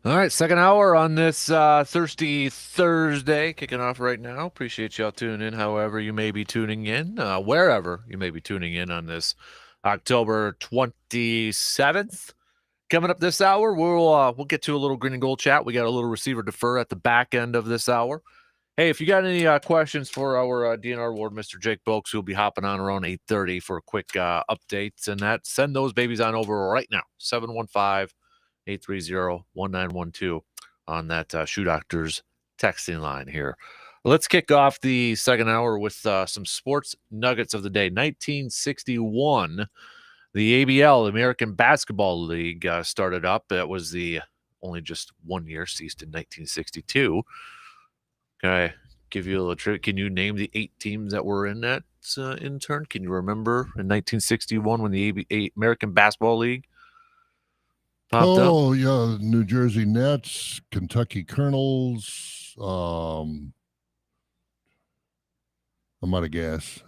All right, second hour on this Thirsty Thursday, kicking off right now. Appreciate y'all tuning in, however you may be tuning in, wherever you may be tuning in on this October 27th. Coming up this hour, we'll get to a little green and gold chat. We got a little receiver defer at the back end of this hour. Hey, if you got any questions for our DNR Ward, Mr. Jake Bolks, who'll be hopping on around 8:30 for a quick updates and that, send those babies on over right now. 715-830-1912 on that Shoe Doctors texting line here. Let's kick off the second hour with some sports nuggets of the day. 1961, the ABL, American Basketball League, started up. That was the only just 1 year, ceased in 1962. Can I give you a little trick? Can you name the 8 teams that were in that intern? Can you remember in 1961 when the American Basketball League popped up? Oh, yeah. New Jersey Nets, Kentucky Colonels. I'm out of gas.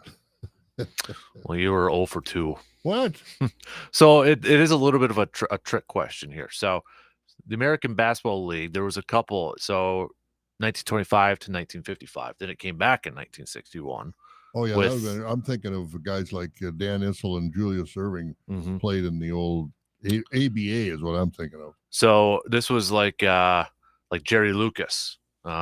Well, you were 0 for 2. What? So it is a little bit of a trick question here. So the American Basketball League, there was a couple. So 1925 to 1955. Then it came back in 1961. Oh, yeah. With, I'm thinking of guys like Dan Issel and Julius Erving played in the old ABA is what I'm thinking of. So this was like Jerry Lucas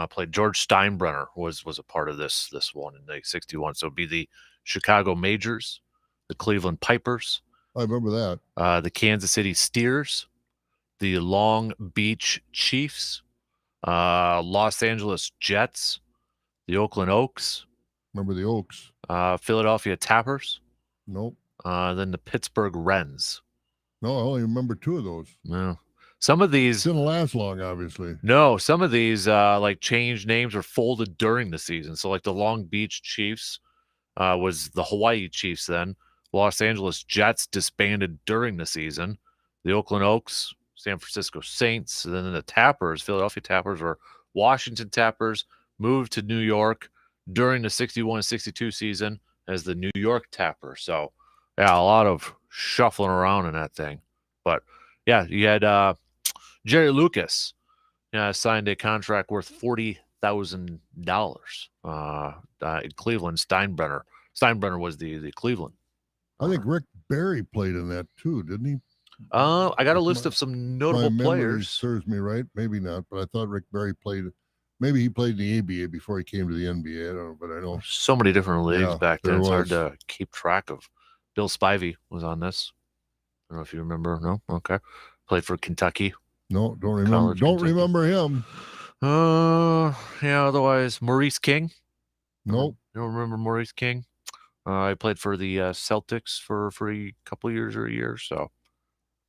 played. George Steinbrenner was a part of this one in 1961. So it'd be the Chicago Majors, the Cleveland Pipers. I remember that. The Kansas City Steers, the Long Beach Chiefs, Los Angeles Jets, the Oakland Oaks. Remember the Oaks? Philadelphia Tappers. Nope. Then the Pittsburgh Wrens. No, I only remember 2 of those. No. Some of these didn't last long, obviously. No, some of these like changed names or folded during the season. So like the Long Beach Chiefs was the Hawaii Chiefs then. Los Angeles Jets disbanded during the season. The Oakland Oaks, San Francisco Saints, and then the Tappers, Philadelphia Tappers, or Washington Tappers, moved to New York during the 61-62 season as the New York Tappers. So, yeah, a lot of shuffling around in that thing. But, yeah, you had Jerry Lucas signed a contract worth $40,000 in Cleveland. Steinbrenner was the Cleveland. I think Rick Barry played in that too, didn't he? I got a list of some notable players. Serves me right, maybe not, but I thought Rick Barry played. Maybe he played in the ABA before he came to the NBA. I don't know, but I know so many different leagues back then. It's hard to keep track of. Bill Spivey was on this. I don't know if you remember. No, okay. Played for Kentucky. No, don't remember. Don't remember him. Yeah. Otherwise, Maurice King. Nope. You don't remember Maurice King? I played for the Celtics for a couple years or a year. So,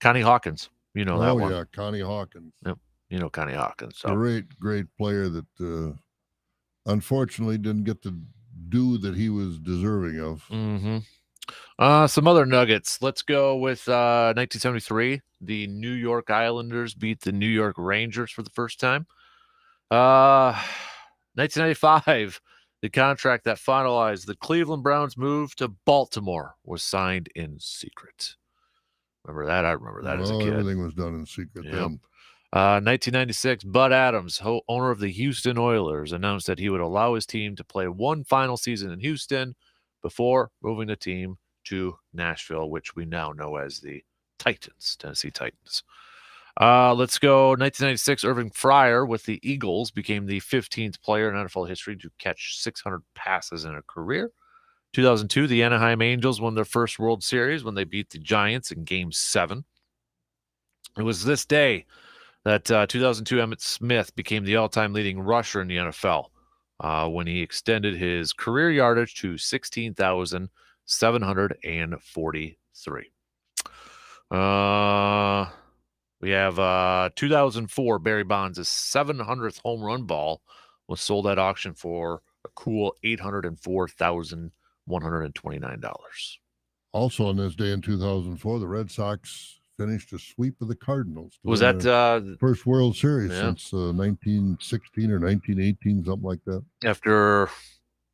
Connie Hawkins, that one. Oh yeah, Connie Hawkins. Yep, Connie Hawkins. So. Great player that unfortunately didn't get to do that he was deserving of. Some other nuggets. Let's go with 1973. The New York Islanders beat the New York Rangers for the first time. 1995. The contract that finalized the Cleveland Browns' move to Baltimore was signed in secret. Remember that? I remember that as a kid. Everything was done in secret then. 1996, Bud Adams, owner of the Houston Oilers, announced that he would allow his team to play one final season in Houston before moving the team to Nashville, which we now know as the Tennessee Titans. Let's go 1996. Irving Fryer with the Eagles became the 15th player in NFL history to catch 600 passes in a career. 2002, the Anaheim Angels won their first World Series when they beat the Giants in Game 7. It was this day that 2002 Emmitt Smith became the all-time leading rusher in the NFL when he extended his career yardage to 16,743. We have 2004, Barry Bonds' 700th home run ball was sold at auction for a cool $804,129. Also on this day in 2004, the Red Sox finished a sweep of the Cardinals. Was that first World Series since 1916 or 1918, something like that? After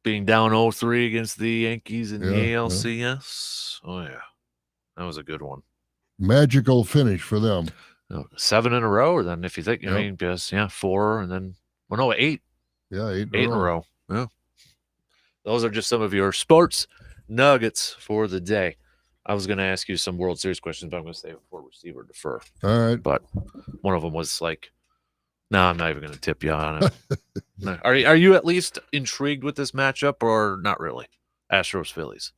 being down 0-3 against the Yankees in the ALCS? Oh, yeah. That was a good one. Magical finish for them. 7 in a row, or then if you think, I Yep. mean, because 4 and then 8. Yeah, 8 in a row. Yeah. Those are just some of your sports nuggets for the day. I was going to ask you some World Series questions, but I'm going to save it for receiver defer. All right. But one of them was like, no, I'm not even going to tip you on it. No. Are you at least intrigued with this matchup or not really? Astros Phillies.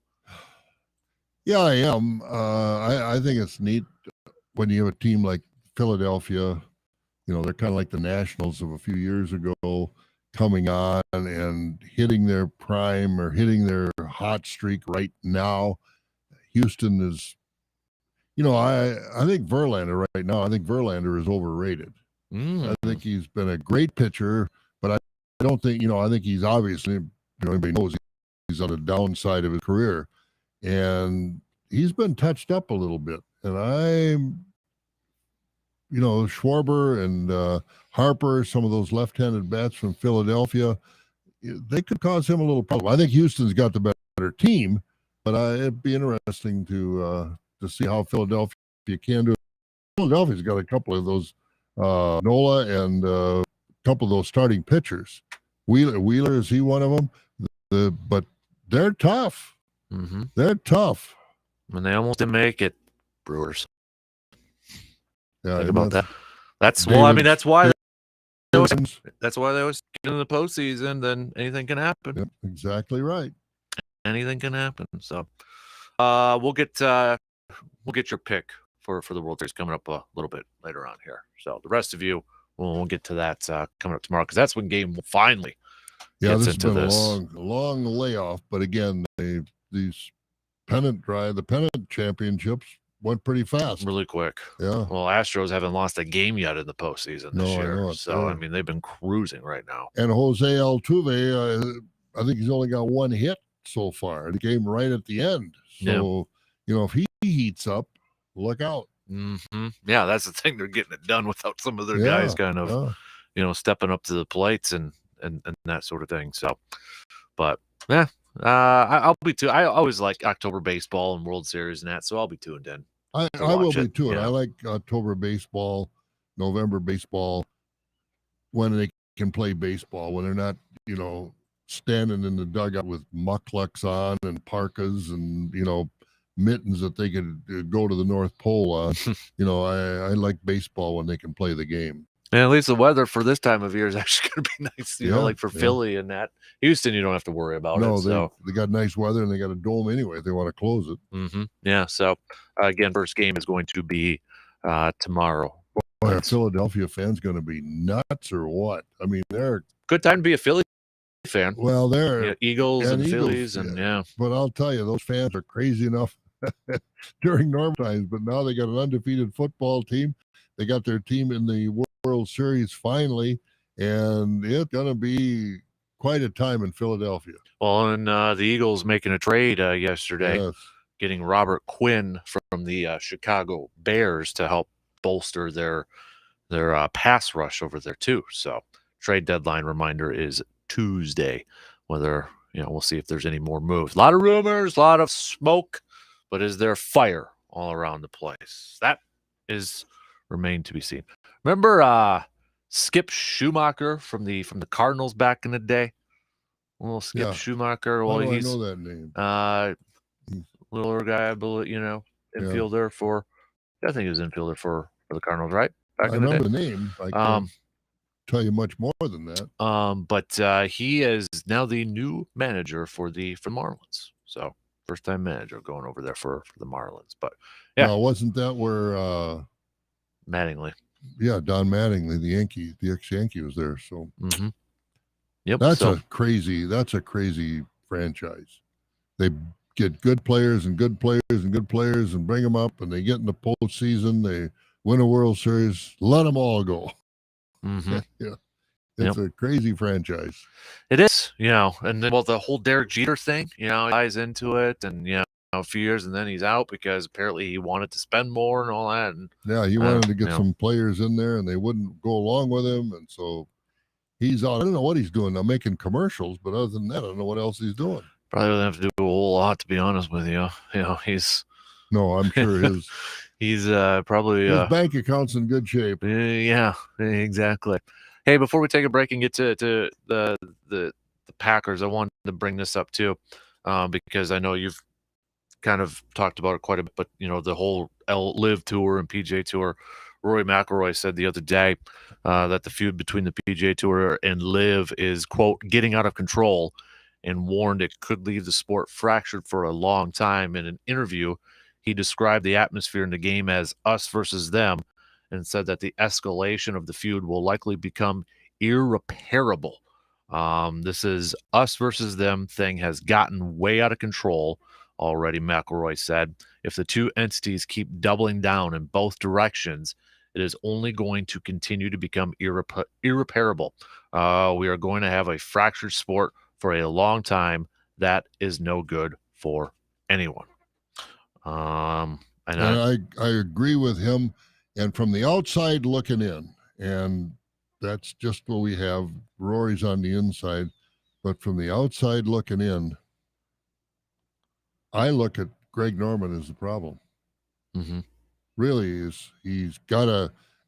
Yeah, I am. I think it's neat when you have a team like Philadelphia. They're kind of like the Nationals of a few years ago, coming on and hitting their prime or hitting their hot streak right now. Houston is, I think Verlander right now, I think Verlander is overrated. I think he's been a great pitcher, but I don't think, I think he's obviously, everybody knows he's on the downside of his career. And he's been touched up a little bit. And Schwarber and Harper, some of those left-handed bats from Philadelphia, they could cause him a little problem. I think Houston's got the better team, but it'd be interesting to see how Philadelphia can do it. Philadelphia's got a couple of those Nola and a couple of those starting pitchers. Wheeler, is he one of them? But they're tough. Mm-hmm. They're tough. And they almost didn't make it, Brewers. Yeah, think about that. That's David, well, I mean, that's why they always get in the postseason. Then anything can happen. Yep, exactly right. Anything can happen. So, we'll get your pick for the World Series coming up a little bit later on here. So the rest of you, we'll get to that coming up tomorrow, because that's when game finally. Yeah, this has been a long layoff, but again, these the pennant championships went pretty fast, really quick. Yeah. Well, Astros haven't lost a game yet in the postseason this year, so I mean they've been cruising right now. And Jose Altuve, I think he's only got one hit so far. The game right at the end. So if he heats up, look out. Mm-hmm. Yeah, that's the thing. They're getting it done without some of their guys kind of, stepping up to the plates and that sort of thing. So, but yeah, I'll be too. I always like October baseball and World Series and that, so I'll be tuned in. I will be too. I like October baseball, November baseball, when they can play baseball, when they're not, standing in the dugout with mucklucks on and parkas and, mittens that they could go to the North Pole on. I like baseball when they can play the game. And at least the weather for this time of year is actually going to be nice, like for Philly and that. Houston, you don't have to worry about it. No, they got nice weather and they got a dome anyway if they want to close it. Mm-hmm. Yeah, so again, first game is going to be tomorrow. Boy, are Philadelphia fans going to be nuts or what? I mean, they're good time to be a Philly fan. Well, they're Eagles and Phillies, and But I'll tell you, those fans are crazy enough during normal times. But now they got an undefeated football team. They got their team in the World Series finally, and it's going to be quite a time in Philadelphia. Well, and the Eagles making a trade yesterday, getting Robert Quinn from the Chicago Bears to help bolster their pass rush over there too. So trade deadline reminder is Tuesday. Whether we'll see if there's any more moves. A lot of rumors, a lot of smoke, but is there fire all around the place? That is remained to be seen. Remember Skip Schumacher from the Cardinals back in the day? Little Skip Schumacher. Well, I know that name. Littler guy, I believe, infielder for. I think he was infielder for the Cardinals, right? I remember the name. I can't tell you much more than that. But he is now the new manager for Marlins. So first time manager going over there for the Marlins. But now, wasn't that where Mattingly? Yeah, Don Mattingly, the ex-Yankee was there. So yep, that's a crazy franchise. They get good players and good players and good players and bring them up, and they get in the postseason. They win a World Series. Let them all go. Mm-hmm. It's a crazy franchise. It is, and then the whole Derek Jeter thing, he ties into it, and a few years, and then he's out because apparently he wanted to spend more and all that. And he wanted to get some players in there, and they wouldn't go along with him, and so he's out. I don't know what he's doing now, making commercials, but other than that, I don't know what else he's doing. Probably doesn't have to do a whole lot, to be honest with you. He's no, I'm sure He's probably his bank account's in good shape. yeah, exactly. Hey, before we take a break and get to the Packers, I wanted to bring this up too, because I know you've kind of talked about it quite a bit, but the whole Live Tour and PGA Tour. Rory McIlroy said the other day that the feud between the PGA Tour and Live is, quote, getting out of control, and warned it could leave the sport fractured for a long time. In an interview, he described the atmosphere in the game as us versus them, and said that the escalation of the feud will likely become irreparable. This is us versus them thing has gotten way out of control already, McElroy said. If the two entities keep doubling down in both directions, it is only going to continue to become irreparable. We are going to have a fractured sport for a long time. That is no good for anyone. And I agree with him. And from the outside looking in, and that's just what we have. Rory's on the inside, but from the outside looking in, I look at Greg Norman as the problem. Mm-hmm. Really he's got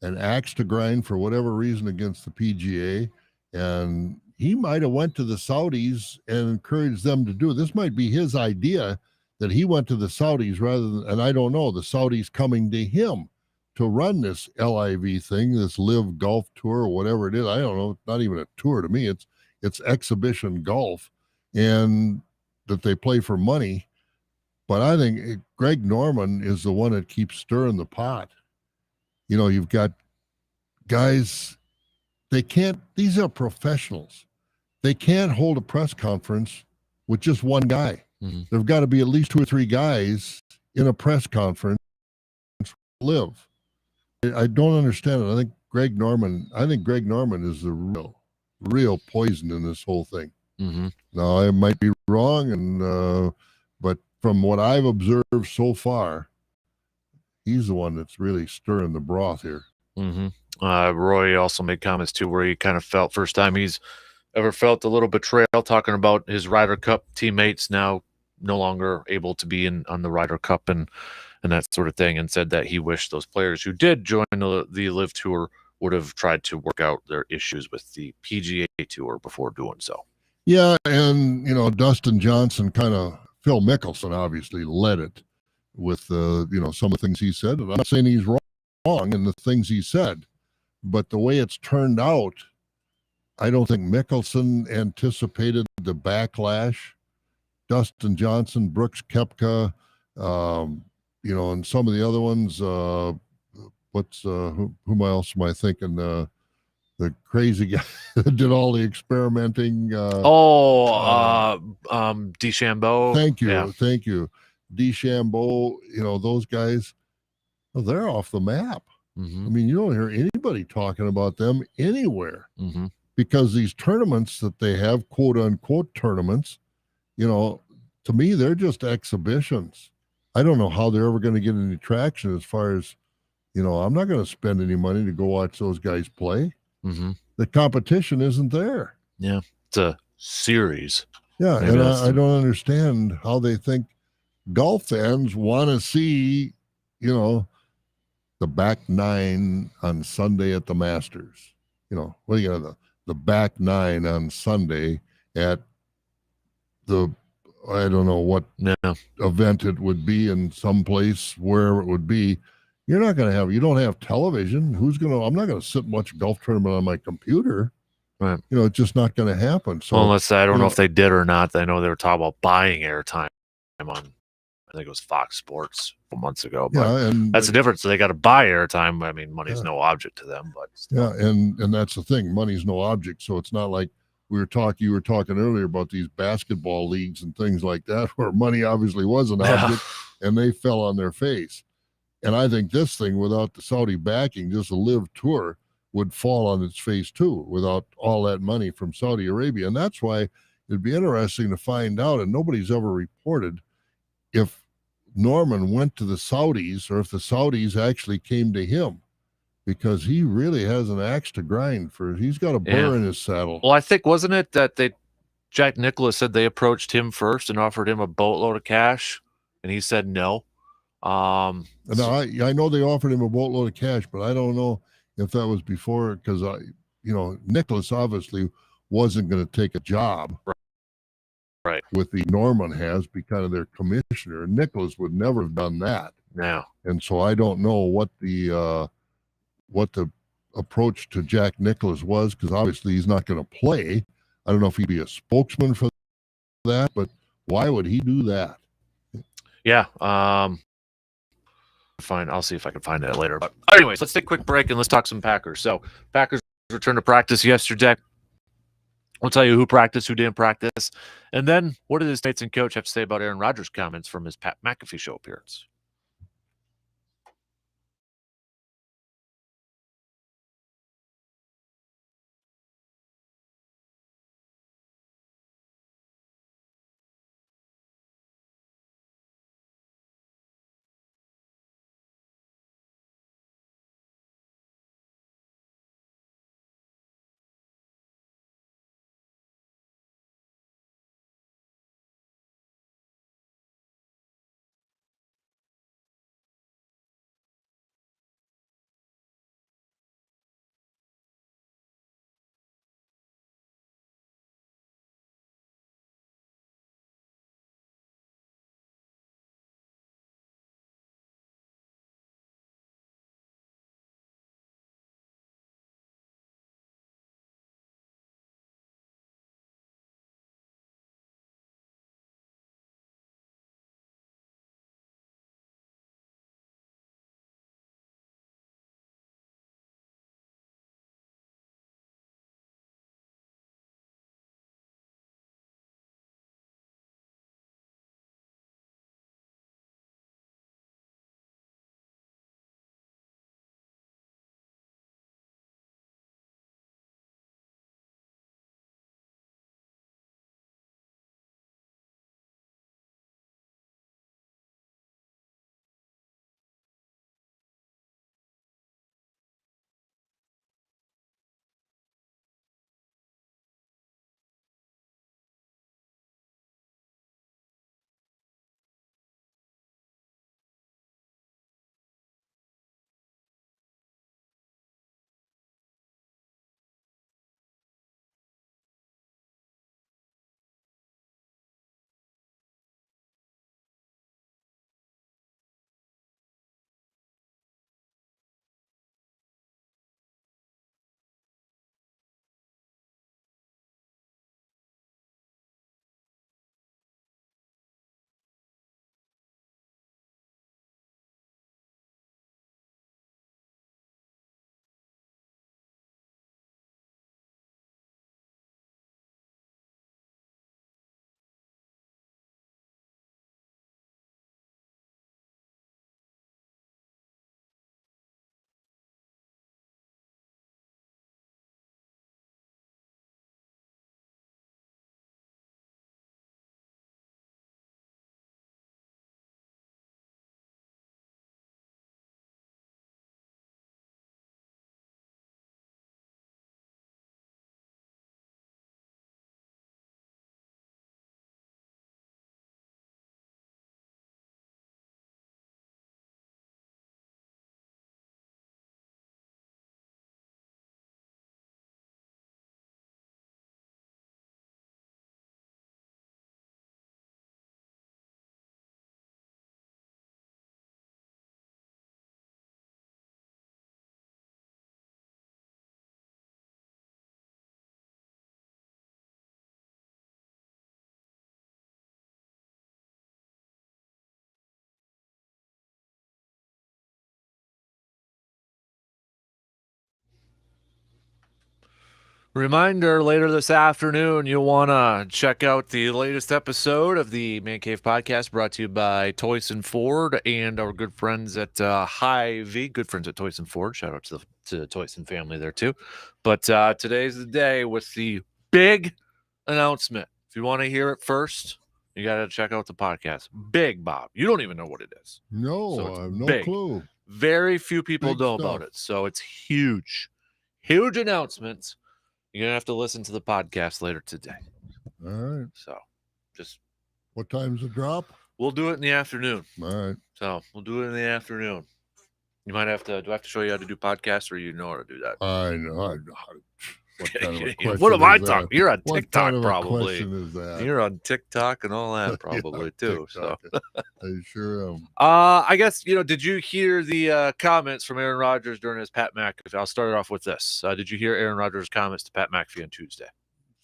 an axe to grind for whatever reason against the PGA, and he might have went to the Saudis and encouraged them to do it. This might be his idea, that he went to the Saudis rather than, and I don't know, the Saudis coming to him to run this LIV thing, this Live Golf Tour or whatever it is. I don't know. It's not even a tour to me. It's exhibition golf, and that they play for money. But I think Greg Norman is the one that keeps stirring the pot. You've got guys, these are professionals. They can't hold a press conference with just one guy. Mm-hmm. There've got to be at least 2 or 3 guys in a press conference. Live. I don't understand it. I think Greg Norman is the real poison in this whole thing. Mm-hmm. Now, I might be wrong, but from what I've observed so far, he's the one that's really stirring the broth here. Mm-hmm. Roy also made comments too, where he kind of felt, first time he's ever felt a little betrayal, talking about his Ryder Cup teammates now no longer able to be on the Ryder Cup and that sort of thing, and said that he wished those players who did join the Live Tour would have tried to work out their issues with the PGA Tour before doing so. Yeah, and Dustin Johnson, Phil Mickelson obviously led it with some of the things he said. And I'm not saying he's wrong in the things he said, but the way it's turned out, I don't think Mickelson anticipated the backlash. Dustin Johnson, Brooks Koepka, and some of the other ones. Whom else am I thinking? The crazy guy that did all the experimenting. DeChambeau. Thank you. Yeah. Thank you. DeChambeau, those guys, well, they're off the map. Mm-hmm. I mean, you don't hear anybody talking about them anywhere, mm-hmm. because these tournaments that they have, quote unquote tournaments, to me, they're just exhibitions. I don't know how they're ever going to get any traction as far as, I'm not going to spend any money to go watch those guys play. Mm-hmm. The competition isn't there. Yeah. It's a series. Yeah. Maybe and I don't understand how they think golf fans want to see, the back nine on Sunday at the Masters. What do you got? The back nine on Sunday at the, I don't know what event it would be, in some place where it would be. You don't have television. I'm not going to sit and watch a golf tournament on my computer. Right. It's just not going to happen. So, unless I don't know if they did or not. I know they were talking about buying airtime on, I think it was Fox Sports months ago. But and that's the difference. So they got to buy airtime. I mean, money's no object to them. But yeah, and that's the thing. Money's no object. So it's not like you were talking earlier about these basketball leagues and things like that, where money obviously was an object, and they fell on their face. And I think this thing, without the Saudi backing, just a Live Tour, would fall on its face too, without all that money from Saudi Arabia. And that's why it'd be interesting to find out, and nobody's ever reported, if Norman went to the Saudis or if the Saudis actually came to him, because he really has an axe to grind he's got a burr in his saddle. Well, I think, wasn't it that Jack Nicklaus said they approached him first and offered him a boatload of cash, and he said no. Now, I know they offered him a boatload of cash, but I don't know if that was before, because Nicholas obviously wasn't going to take a job right with the Norman has because of their commissioner. Nicholas would never have done that. now. And so I don't know what the approach to Jack Nicklaus was, because obviously he's not going to play. I don't know if he'd be a spokesman for that, but why would he do that? Yeah. Fine. I'll see if I can find it later. But anyways, let's take a quick break and let's talk some Packers. So Packers returned to practice yesterday. We'll tell you who practiced, who didn't practice. And then what did his mates and coach have to say about Aaron Rodgers' comments from his Pat McAfee show appearance? Reminder, later this afternoon, you'll want to check out the latest episode of the Man Cave Podcast, brought to you by Toyson Ford and our good friends at Hy-Vee, good friends at Toyson Ford. Shout out to the Toyson family there, too. But today's the day with the big announcement. If you want to hear it first, you got to check out the podcast. Big, Bob. You don't even know what it is. No, So I have no big. clue. Very few people Big know stuff. about it. So it's huge. Huge announcements. You're going to have to listen to the podcast later today. All right. So just What time's the drop? We'll do it in the afternoon. All right. So we'll do it in the afternoon. You might have to. Do I have to show you how to do podcasts, or you know how to do that? I know how to. What kind of a question What am I is that? talking? You're on What TikTok, kind of a probably. question is that? You're on TikTok and all that, probably Yeah, too. TikTok. So I sure am. I guess did you hear the comments from Aaron Rodgers during his Pat McAfee? I'll start it off with this. Did you hear Aaron Rodgers' comments to Pat McAfee on Tuesday?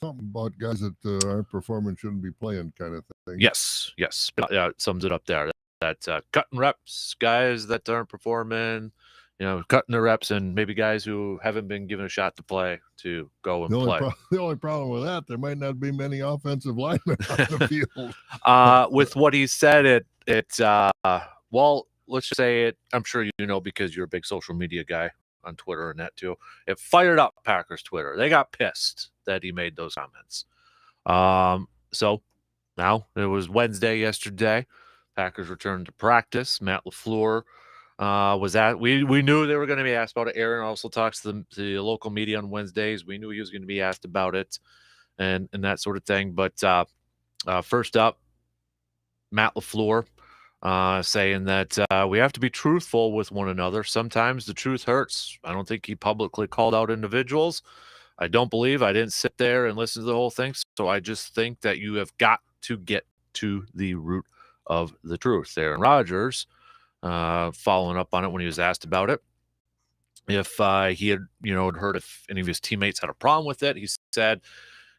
Something about guys that aren't performing shouldn't be playing, kind of thing. Yes. Yeah, it sums it up there. That cutting reps, guys that aren't performing, cutting the reps, and maybe guys who haven't been given a shot to play to go and play. The only problem with that, there might not be many offensive linemen on the field. With what he said, well, let's just say it. I'm sure you know because you're a big social media guy on Twitter and that too. It fired up Packers Twitter. They got pissed that he made those comments. So now it was Wednesday yesterday. Packers returned to practice. Matt LaFleur was at. We knew they were going to be asked about it. Aaron also talks to the local media on Wednesdays. We knew he was going to be asked about it, and that sort of thing. But first up, Matt LaFleur saying that we have to be truthful with one another. Sometimes the truth hurts. I don't think he publicly called out individuals. I didn't sit there and listen to the whole thing. So I just think that you have got to get to the root of the truth. Aaron Rodgers, following up on it when he was asked about it, if he had, heard if any of his teammates had a problem with it, he said,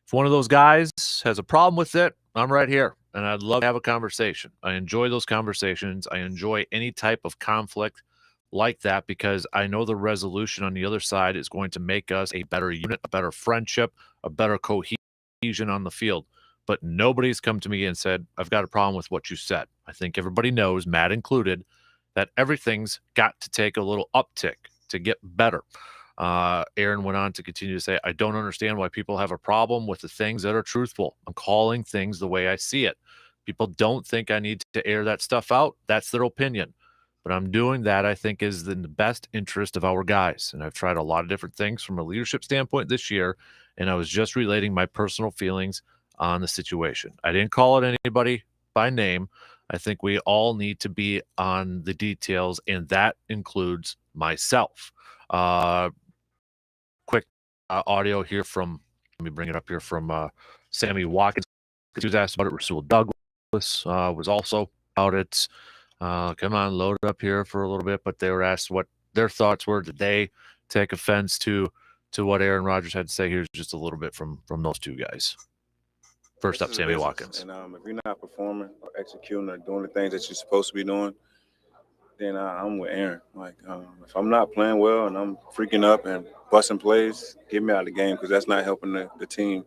if one of those guys has a problem with it, I'm right here, and I'd love to have a conversation. I enjoy those conversations. I enjoy any type of conflict like that because I know the resolution on the other side is going to make us a better unit, a better friendship, a better cohesion on the field. But nobody's come to me and said, I've got a problem with what you said. I think everybody knows, Matt included, that everything's got to take a little uptick to get better. Aaron went on to continue to say, I don't understand why people have a problem with the things that are truthful. I'm calling things the way I see it. People don't think I need to air that stuff out. That's their opinion. But I'm doing that, I think, is in the best interest of our guys. And I've tried a lot of different things from a leadership standpoint this year, and I was just relating my personal feelings on the situation. I didn't call it anybody by name. I think we all need to be on the details, and that includes myself. Quick audio here from, let me bring it up here, from Sammy Watkins. He was asked about it. Rasul Douglas was also about it. Come on, load it up here for a little bit. But they were asked what their thoughts were. Did they take offense to what Aaron Rodgers had to say? Here's just a little bit from those two guys. First up, Sammy Watkins. And if you're not performing or executing or doing the things that you're supposed to be doing, then I'm with Aaron. Like, if I'm not playing well and I'm freaking up and busting plays, get me out of the game because that's not helping the team.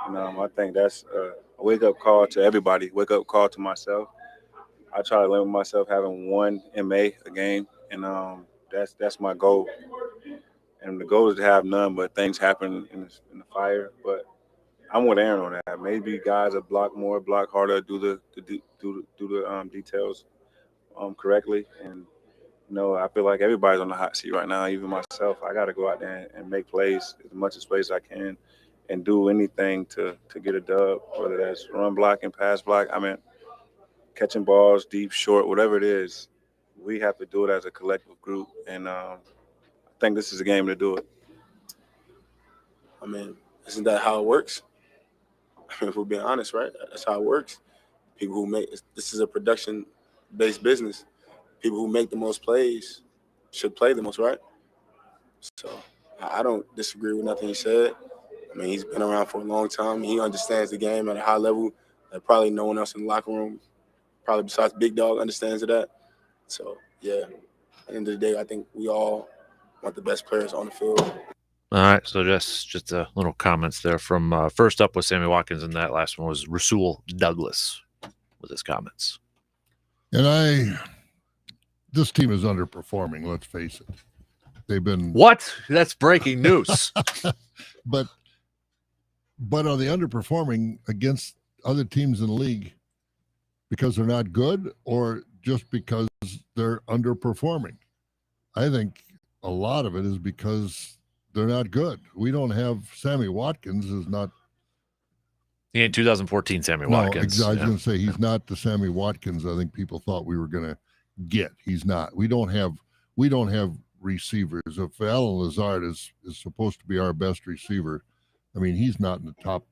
And I think that's a wake-up call to everybody, wake-up call to myself. I try to limit myself having one MA a game, and that's my goal. And the goal is to have none, but things happen in the fire. But I'm with Aaron on that. Maybe guys that block more, block harder, do the details correctly. And I feel like everybody's on the hot seat right now, even myself. I got to go out there and make plays as much as plays I can, and do anything to get a dub, whether that's run blocking, pass block. I mean, catching balls deep, short, whatever it is. We have to do it as a collective group, and I think this is a game to do it. I mean, isn't that how it works? If we're being honest, right? That's how it works. People who this is a production-based business. People who make the most plays should play the most, right? So I don't disagree with nothing he said. I mean, he's been around for a long time. He understands the game at a high level that probably no one else in the locker room, probably besides Big Dog, understands of that. So, yeah, at the end of the day, I think we all want the best players on the field. All right, so just a little comments there from first up was Sammy Watkins, and that last one was Rasul Douglas with his comments. And this team is underperforming, let's face it. They've been what? That's breaking news. but are they underperforming against other teams in the league because they're not good, or just because they're underperforming? I think a lot of it is because they're not good. We don't have Sammy Watkins is not He ain't 2014 Sammy Watkins. I was Yeah. going to say he's not the Sammy Watkins I think people thought we were going to get. He's not. We don't have receivers. If Alan Lazard is supposed to be our best receiver, I mean, he's not in the top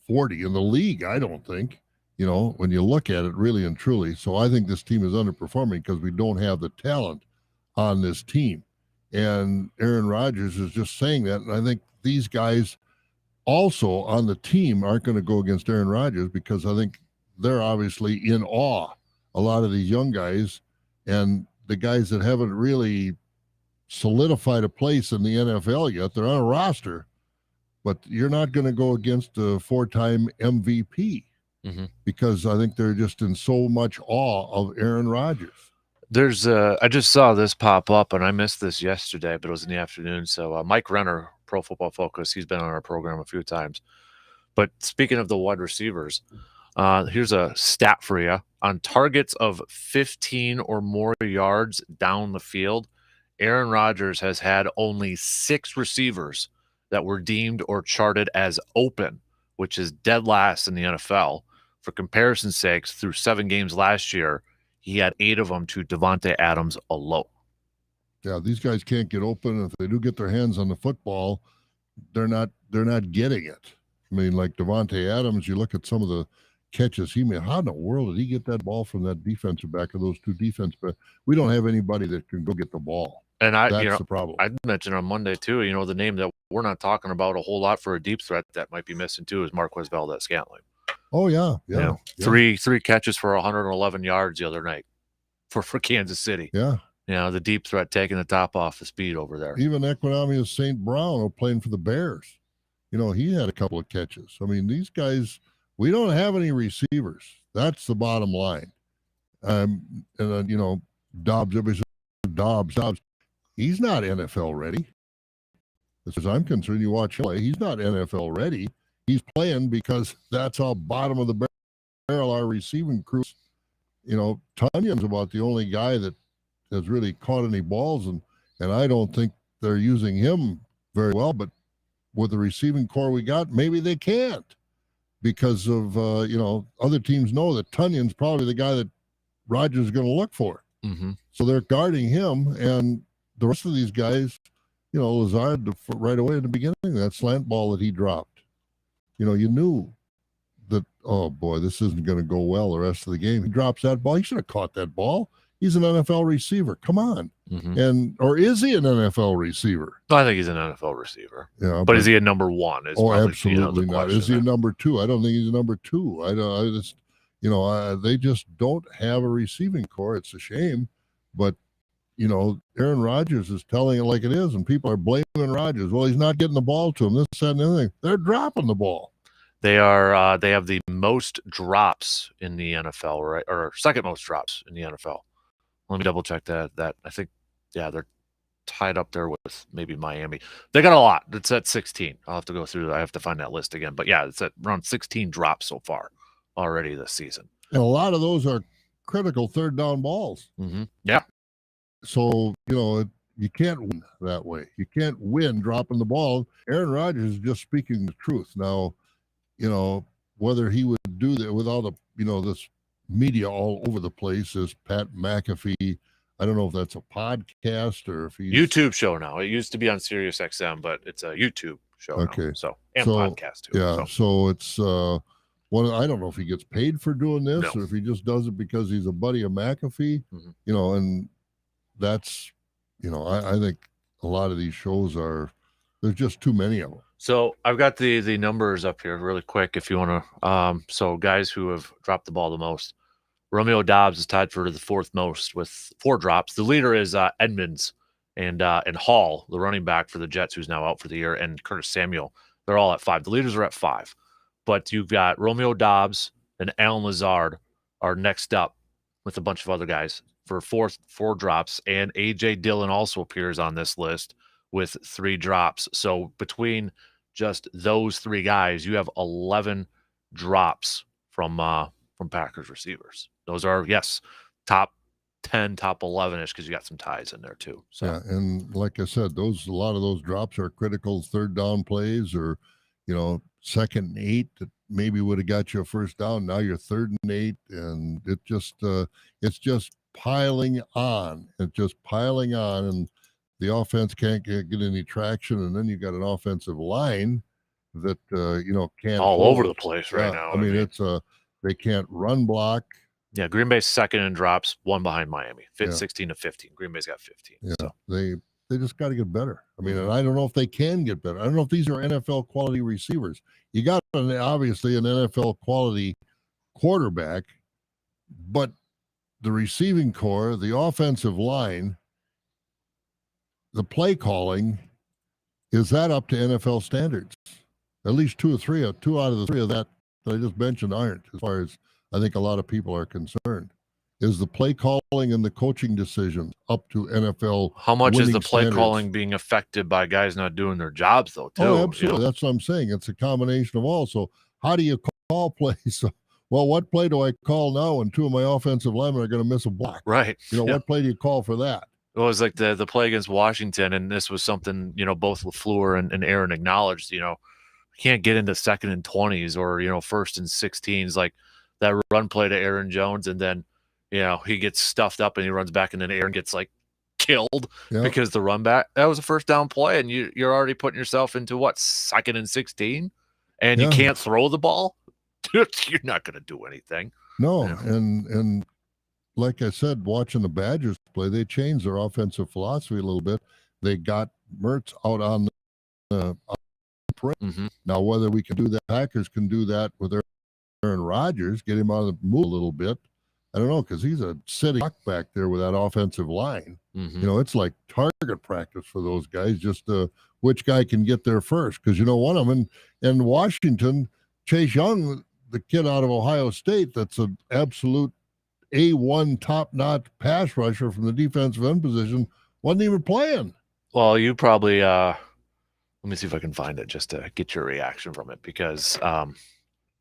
40 in the league, I don't think, when you look at it really and truly. So I think this team is underperforming because we don't have the talent on this team. And Aaron Rodgers is just saying that. And I think these guys also on the team aren't going to go against Aaron Rodgers because I think they're obviously in awe, a lot of these young guys, and the guys that haven't really solidified a place in the NFL yet. They're on a roster, but you're not going to go against a 4-time MVP because I think they're just in so much awe of Aaron Rodgers. I just saw this pop up, and I missed this yesterday, but it was in the afternoon. So Mike Renner, Pro Football Focus, he's been on our program a few times. But speaking of the wide receivers, here's a stat for you. On targets of 15 or more yards down the field, Aaron Rodgers has had only 6 receivers that were deemed or charted as open, which is dead last in the NFL. For comparison's sakes, through 7 games last year, he had 8 of them to Devontae Adams alone. Yeah, these guys can't get open. If they do get their hands on the football, they're not getting it. I mean, like Devontae Adams, you look at some of the catches he made. How in the world did he get that ball from that defensive back of those 2 defense backs? We don't have anybody that can go get the ball. And that's the problem. I mentioned on Monday too, the name that we're not talking about a whole lot for a deep threat that might be missing too is Marquez Valdez-Scantling. Oh yeah. 3 catches for 111 yards the other night for Kansas City. Yeah. The deep threat taking the top off the speed over there. Even Equinemius St. Brown playing for the Bears. He had a couple of catches. I mean, these guys, we don't have any receivers. That's the bottom line. And then, Dobbs, everybody says Dobbs. He's not NFL ready. As far as I'm concerned, you watch him play, he's not NFL ready. He's playing because that's how bottom of the barrel our receiving crew. Tunyon's about the only guy that has really caught any balls, and I don't think they're using him very well. But with the receiving core we got, maybe they can't because of other teams know that Tunyon's probably the guy that Rodgers is going to look for. So they're guarding him, and the rest of these guys, Lazard right away at the beginning, that slant ball that he dropped. You knew that, oh boy, this isn't going to go well the rest of the game. He drops that ball. He should have caught that ball. He's an NFL receiver. Come on. Or is he an NFL receiver? I think he's an NFL receiver. Yeah, but is he a number 1? Absolutely not. Is he a number 2? I don't think he's a number 2. They just don't have a receiving core. It's a shame. But, Aaron Rodgers is telling it like it is, and people are blaming Rodgers. Well, he's not getting the ball to him. This, that, and the other thing. They're dropping the ball. They are. They have the most drops in the NFL, right? Or second most drops in the NFL. Let me double check that. I think, they're tied up there with maybe Miami. They got a lot. It's at 16. I'll have to go through. I have to find that list again. But it's at around 16 drops so far already this season. And a lot of those are critical third down balls. Yeah. So, you can't win that way. You can't win dropping the ball. Aaron Rodgers is just speaking the truth. Now, whether he would do that with all the, this media all over the place is Pat McAfee. I don't know if that's a podcast or if he's YouTube show now. It used to be on Sirius XM, but it's a YouTube show now. And podcast too. Yeah. So it's I don't know if he gets paid for doing this or if he just does it because he's a buddy of McAfee, and that's, I think a lot of these shows there's just too many of them. So I've got the numbers up here really quick if you want to. So guys who have dropped the ball the most. Romeo Dobbs is tied for the 4th most with 4 drops. The leader is Edmonds and Hall, the running back for the Jets, who's now out for the year, and Curtis Samuel. They're all at 5. The leaders are at 5. But you've got Romeo Dobbs and Alan Lazard are next up with a bunch of other guys for 4 drops. And A.J. Dillon also appears on this list with 3 drops. So between just those 3 guys, you have 11 drops from Packers receivers. Those are, top 10, top 11-ish because you got some ties in there too. So yeah, and like I said, a lot of those drops are critical third down plays or, 2nd and 8 that maybe would have got you a first down. Now you're 3rd and 8, and it's just piling on. It's just piling on, and the offense can't get any traction. And then you got an offensive line that can't all hold. over the place right now. I mean, it's they can't run block. Yeah, Green Bay's 2nd in drops, 1 behind Miami, 16-15. Green Bay's got 15. Yeah, so. they just got to get better. I mean, and I don't know if they can get better. I don't know if these are NFL quality receivers. You got obviously an NFL quality quarterback, but the receiving core, the offensive line, the play calling, is that up to NFL standards? At least 2 out of the 3 of that I just mentioned aren't, as far as I think a lot of people are concerned. Is the play calling and the coaching decisions up to NFL? How much is the play standards? calling being affected by guys not doing their jobs, though, too? Oh, absolutely. That's what I'm saying. It's a combination of all. So how do you call plays? Well, what play do I call now when 2 of my offensive linemen are going to miss a block? Right. What play do you call for that? It was like the play against Washington, and this was something, both LaFleur and Aaron acknowledged, can't get into 2nd and 20s or, 1st and 16s, like that run play to Aaron Jones, and then, he gets stuffed up and he runs back, and then Aaron gets killed because the run back, that was a first down play, and you're already putting yourself into 2nd and 16, and you can't throw the ball. You're not going to do anything. No, and like I said, watching the Badgers play, they changed their offensive philosophy a little bit. They got Mertz out on the print. Mm-hmm. Now, whether we can do that, Packers can do that with Aaron Rodgers, get him out of the move a little bit. I don't know, because he's a sitting back there with that offensive line. Mm-hmm. It's like target practice for those guys, just which guy can get there first. Because, one of them in Washington, Chase Young, the kid out of Ohio State, that's an absolute A1 top-notch pass rusher from the defensive end position, wasn't even playing. Well, you probably let me see if I can find it just to get your reaction from it, because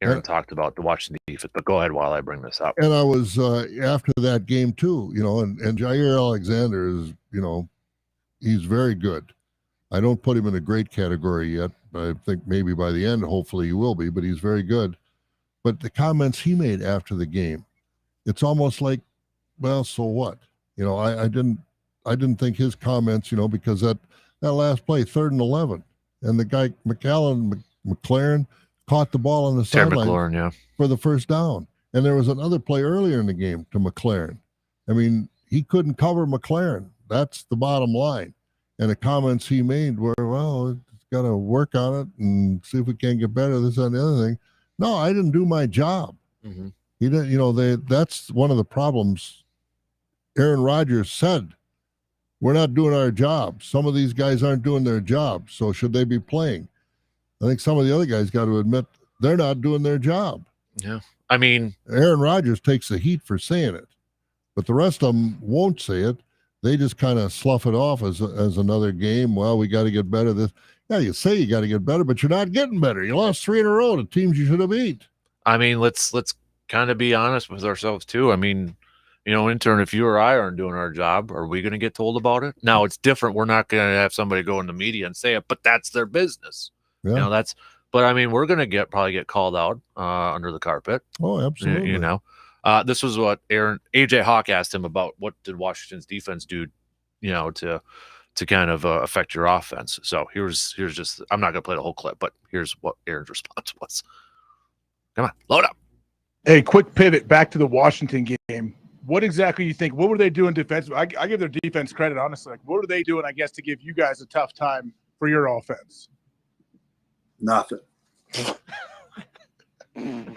Aaron talked about the Washington defense, but go ahead while I bring this up. And I was after that game too, and Jair Alexander is, he's very good. I don't put him in a great category yet. I think maybe by the end, hopefully he will be, but he's very good. But the comments he made after the game, it's almost like, well, so what? I didn't think his comments, because that last play, 3rd and 11, and the guy McLaren caught the ball on the sideline for the first down. And there was another play earlier in the game to McLaren. I mean, he couldn't cover McLaren. That's the bottom line. And the comments he made were, well, it's got to work on it and see if we can get better, this and the other thing. No, I didn't do my job. Mm-hmm. He didn't, that's one of the problems. Aaron Rodgers said, we're not doing our job. Some of these guys aren't doing their job. So should they be playing? I think some of the other guys got to admit they're not doing their job. Yeah. I mean, Aaron Rodgers takes the heat for saying it, but the rest of them won't say it. They just kind of slough it off as another game. Well, we got to get better. Yeah, you say you got to get better, but you're not getting better. You lost 3 in a row to teams you should have beat. I mean, let's kind of be honest with ourselves too. I mean, intern, if you or I aren't doing our job, are we going to get told about it? Now, it's different. We're not going to have somebody go in the media and say it, but that's their business. Yeah. But I mean, we're going to probably get called out under the carpet. Oh, absolutely. This was what AJ Hawk asked him about. What did Washington's defense do, to kind of affect your offense? So here's just, I'm not going to play the whole clip, but here's what Aaron's response was. Come on, load up. Hey, quick pivot back to the Washington game. What exactly you think? What were they doing defensively? I give their defense credit, honestly. What are they doing, I guess, to give you guys a tough time for your offense? Nothing. Then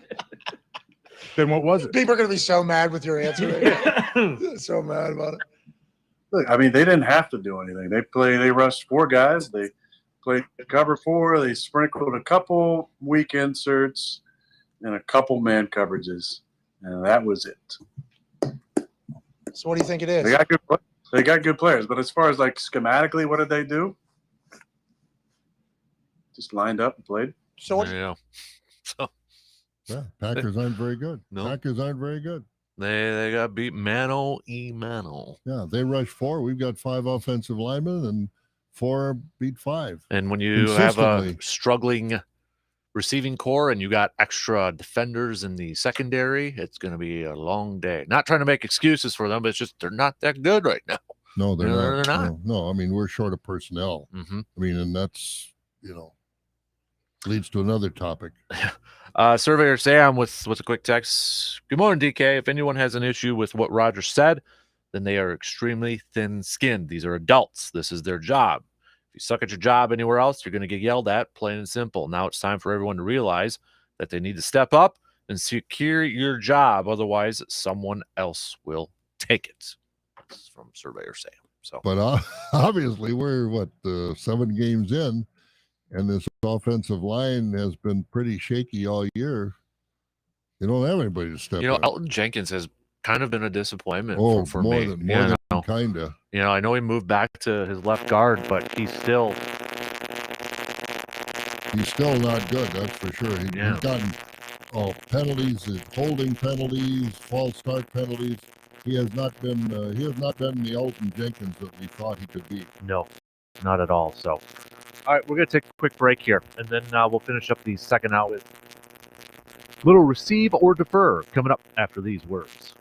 what was it? People are going to be so mad with your answer. Right? So mad about it. Look, I mean, they didn't have to do anything. They rushed 4 guys. They played cover 4. They sprinkled a couple weak inserts and a couple man coverages, and that was it. So what do you think it is? They got good players, but as far as schematically, what did they do? Just lined up and played. So what? So yeah, Packers aren't very good. No. Packers aren't very good. They got beat mano-a-mano. Yeah, they rushed 4. We've got 5 offensive linemen, and 4 beat 5. And when you have a struggling receiving core and you got extra defenders in the secondary, it's going to be a long day. Not trying to make excuses for them, but it's just they're not that good right now. No, they're No, not. they're not. No, I mean, we're short of personnel. Mm-hmm. I mean, and that's, leads to another topic. Surveyor Sam with a quick text. Good morning, DK. If anyone has an issue with what Roger said, then they are extremely thin-skinned. These are adults. This is their job. If you suck at your job anywhere else, you're going to get yelled at, plain and simple. Now it's time for everyone to realize that they need to step up and secure your job. Otherwise, someone else will take it. That's from Surveyor Sam. So, But obviously, we're 7 games in, and this offensive line has been pretty shaky all year. You don't have anybody to step in. Elton Jenkins has kind of been a disappointment for more me. than kind of. I know he moved back to his left guard, but he's still not good. That's for sure. He's gotten penalties, holding penalties, false start penalties. He has not been. He has not been the Elton Jenkins that we thought he could be. No, not at all. So, all right, we're gonna take a quick break here, and then we'll finish up the second out with little receive or defer coming up after these words.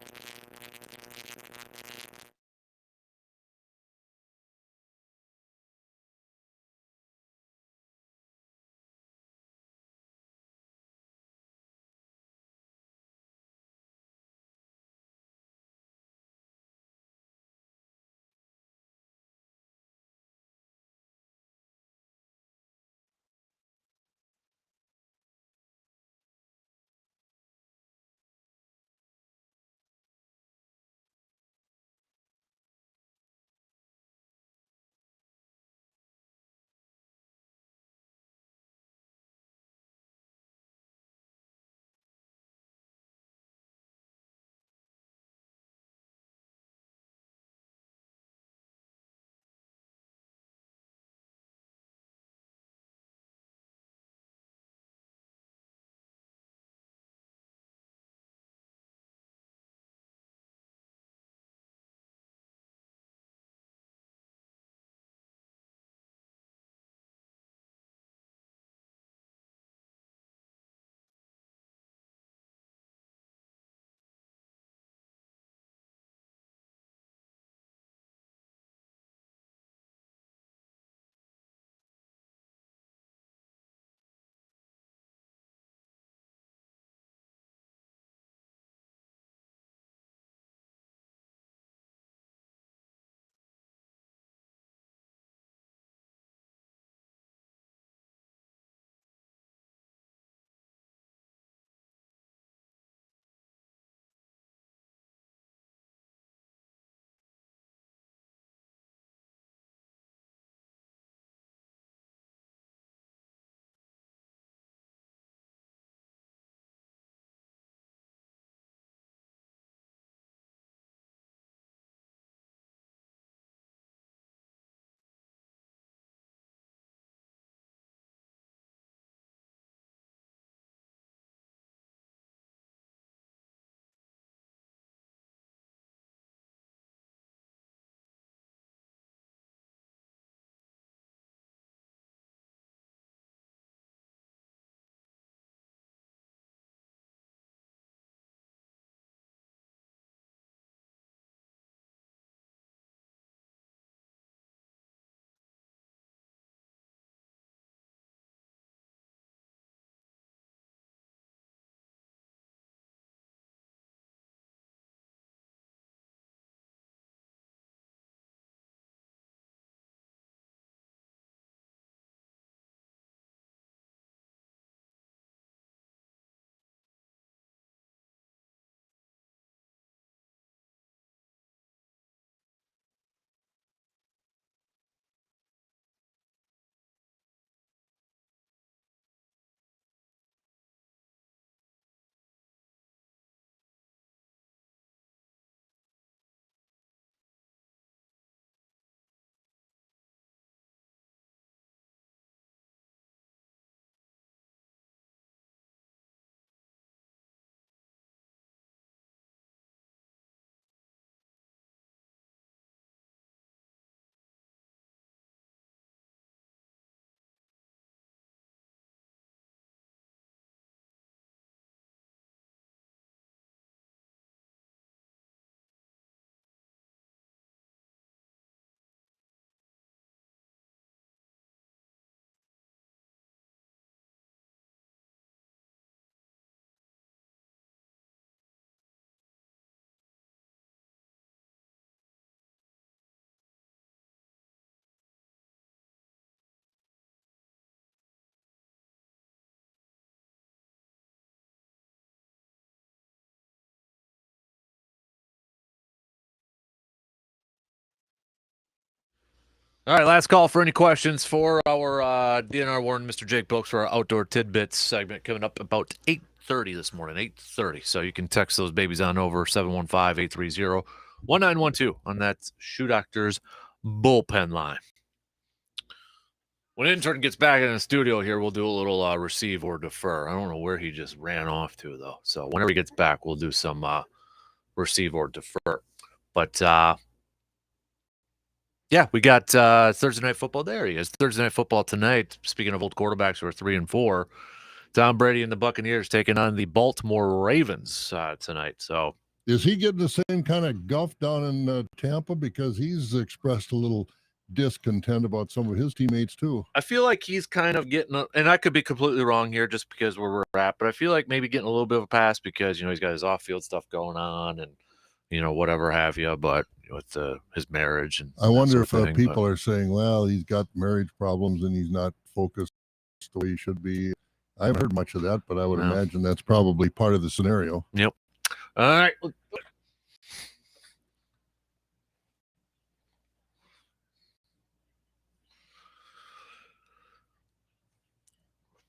All right, last call for any questions for our DNR Warden, Mr. Jake Bilks, for our Outdoor Tidbits segment coming up about 8:30 this morning, 8:30. So you can text those babies on over 715-830-1912 on that Shoe Doctors bullpen line. When intern gets back in the studio here, we'll do a little receive or defer. I don't know where he just ran off to, though. So whenever he gets back, we'll do some receive or defer. But yeah, we got Thursday Night Football. There he is. Thursday Night Football tonight. Speaking of old quarterbacks who are 3-4, Tom Brady and the Buccaneers taking on the Baltimore Ravens tonight. So is he getting the same kind of guff down in Tampa? Because he's expressed a little discontent about some of his teammates too. I feel like he's kind of getting, and I could be completely wrong here just because where we're at, but I feel like maybe getting a little bit of a pass because, he's got his off-field stuff going on and, whatever have you, but with his marriage. And I wonder if people are saying, well, he's got marriage problems and he's not focused the way he should be. I haven't heard much of that, but I would imagine that's probably part of the scenario. Yep. All right.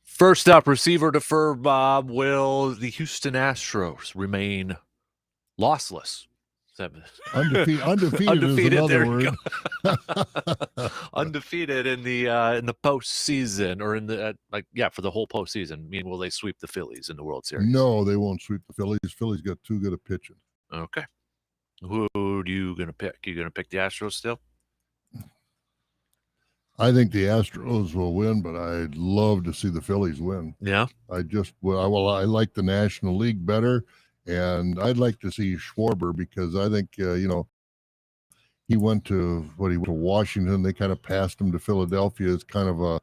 First up, receiver defer, Bob. Will the Houston Astros remain lossless? Undefeated is another word. Undefeated in the postseason, or in the for the whole postseason. Meaning, will they sweep the Phillies in the World Series? No, they won't sweep the Phillies. Phillies got too good a pitching. Okay. Who are you gonna pick? You gonna pick the Astros still? I think the Astros will win, but I'd love to see the Phillies win. Yeah. I like the National League better, and I'd like to see Schwarber because I think he went to Washington. They kind of passed him to Philadelphia. It's kind of a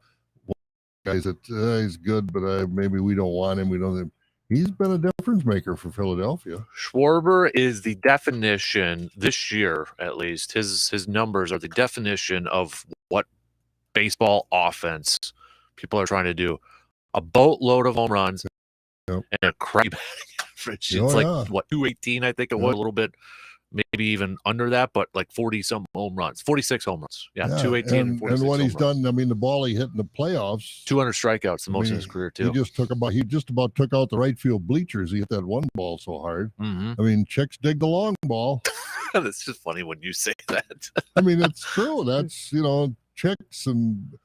guy that he's good, but maybe we don't want him. We don't. He's been a difference maker for Philadelphia. Schwarber is the definition this year, at least. His numbers are the definition of what baseball offense people are trying to do. A boatload of home runs and a crappy batting average. It's 218, I think it was, a little bit, maybe even under that, but like 40-some home runs, 46 home runs. Yeah, 218 and 46 and what he's home runs. done, I mean, the ball he hit in the playoffs. 200 strikeouts, the most in his career, too. He just about took out the right field bleachers. He hit that one ball so hard. Mm-hmm. I mean, chicks dig the long ball. That's just funny when you say that. I mean, it's true. That's, chicks and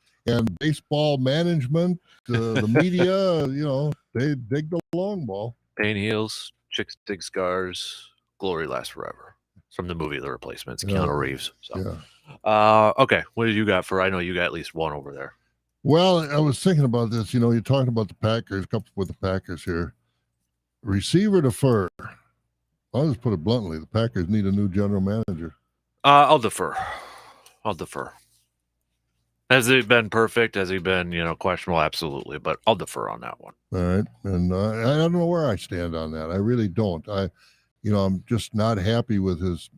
baseball management, the media, they dig the long ball. Pain heals, chicks dig scars, glory lasts forever. It's from the movie The Replacements, Keanu Reeves. So. Yeah. Okay, what do you got I know you got at least one over there. Well, I was thinking about this. You're talking about the Packers, a couple with the Packers here. Receiver defer. I'll just put it bluntly. The Packers need a new general manager. I'll defer. Has he been perfect? Has he been, questionable? Absolutely. But I'll defer on that one. All right. And I don't know where I stand on that. I really don't. I'm just not happy with his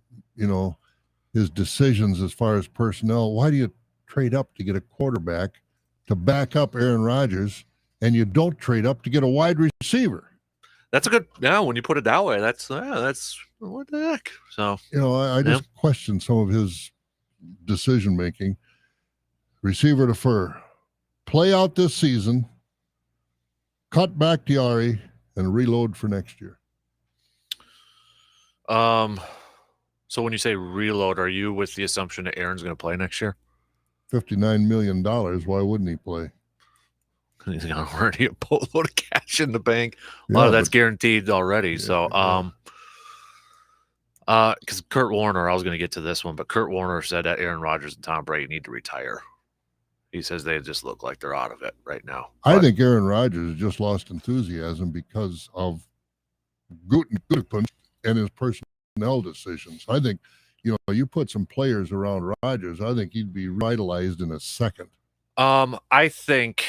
decisions as far as personnel. Why do you trade up to get a quarterback to back up Aaron Rodgers, and you don't trade up to get a wide receiver? That's a good, when you put it that way, that's what the heck? So, I just question some of his decision-making. Receiver defer. Play out this season, cut back Diari, and reload for next year. So when you say reload, are you with the assumption that Aaron's going to play next year? $59 million. Why wouldn't he play? He's got already a boatload of cash in the bank. A lot of that's guaranteed already. Because Kurt Warner, I was going to get to this one, but Kurt Warner said that Aaron Rodgers and Tom Brady need to retire. He says they just look like they're out of it right now. I think Aaron Rodgers just lost enthusiasm because of Gutekunst and his personnel decisions. I think, you put some players around Rodgers, I think he'd be revitalized in a second. I think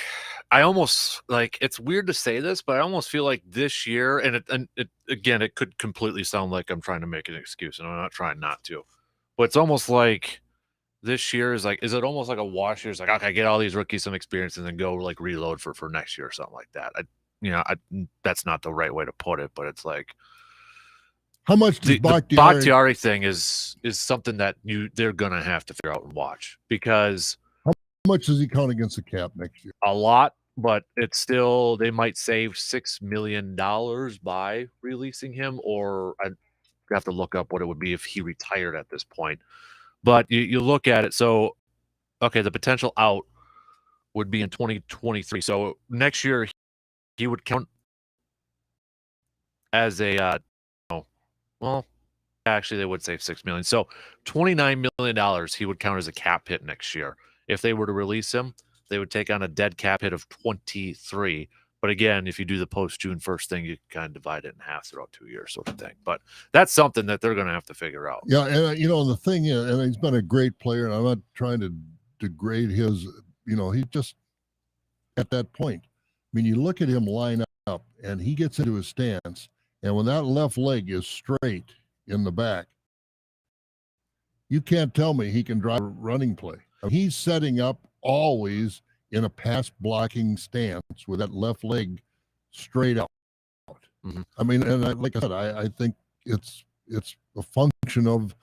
I almost it's weird to say this, but I almost feel like this year, and it could completely sound like I'm trying to make an excuse, and I'm not trying not to, but it's almost like this year is it almost like a wash year? It's like, okay, get all these rookies some experience and then go reload for next year or something like that. That's not the right way to put it, but it's like How much does The Bakhtiari? Bakhtiari thing is something that they're gonna have to figure out and watch, because How much does he count against the cap next year? a lot, but it's still, they might save $6 million by releasing him, or I have to look up what it would be if he retired at this point. But you look at it, so okay, the potential out would be in 2023. So next year he would count as a well, actually they would save $6 million. So $29 million he would count as a cap hit next year. If they were to release him, they would take on a dead cap hit of 23. But again, if you do the post-June 1st thing, you kind of divide it in half throughout 2 years, sort of thing. But that's something that they're going to have to figure out. Yeah, and the thing is, and he's been a great player, and I'm not trying to degrade his, he's just at that point. I mean, you look at him line up, and he gets into his stance, and when that left leg is straight in the back, you can't tell me he can drive a running play. I mean, he's setting up always in a pass blocking stance with that left leg straight out. Mm-hmm. I mean, and like I said, I think it's a function of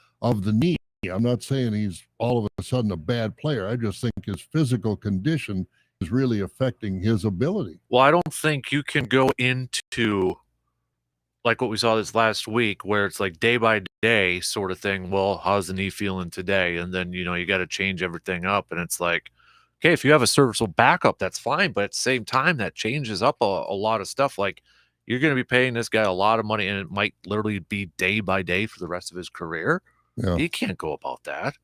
the knee. I'm not saying he's all of a sudden a bad player. I just think his physical condition is really affecting his ability. Well, I don't think you can go into like what we saw this last week, where it's like day by day sort of thing. Well, how's the knee feeling today? And then, you got to change everything up. And it's like, okay, if you have a serviceable backup, that's fine. But at the same time, that changes up a lot of stuff. Like, you're going to be paying this guy a lot of money, and it might literally be day by day for the rest of his career. Yeah. He can't go about that.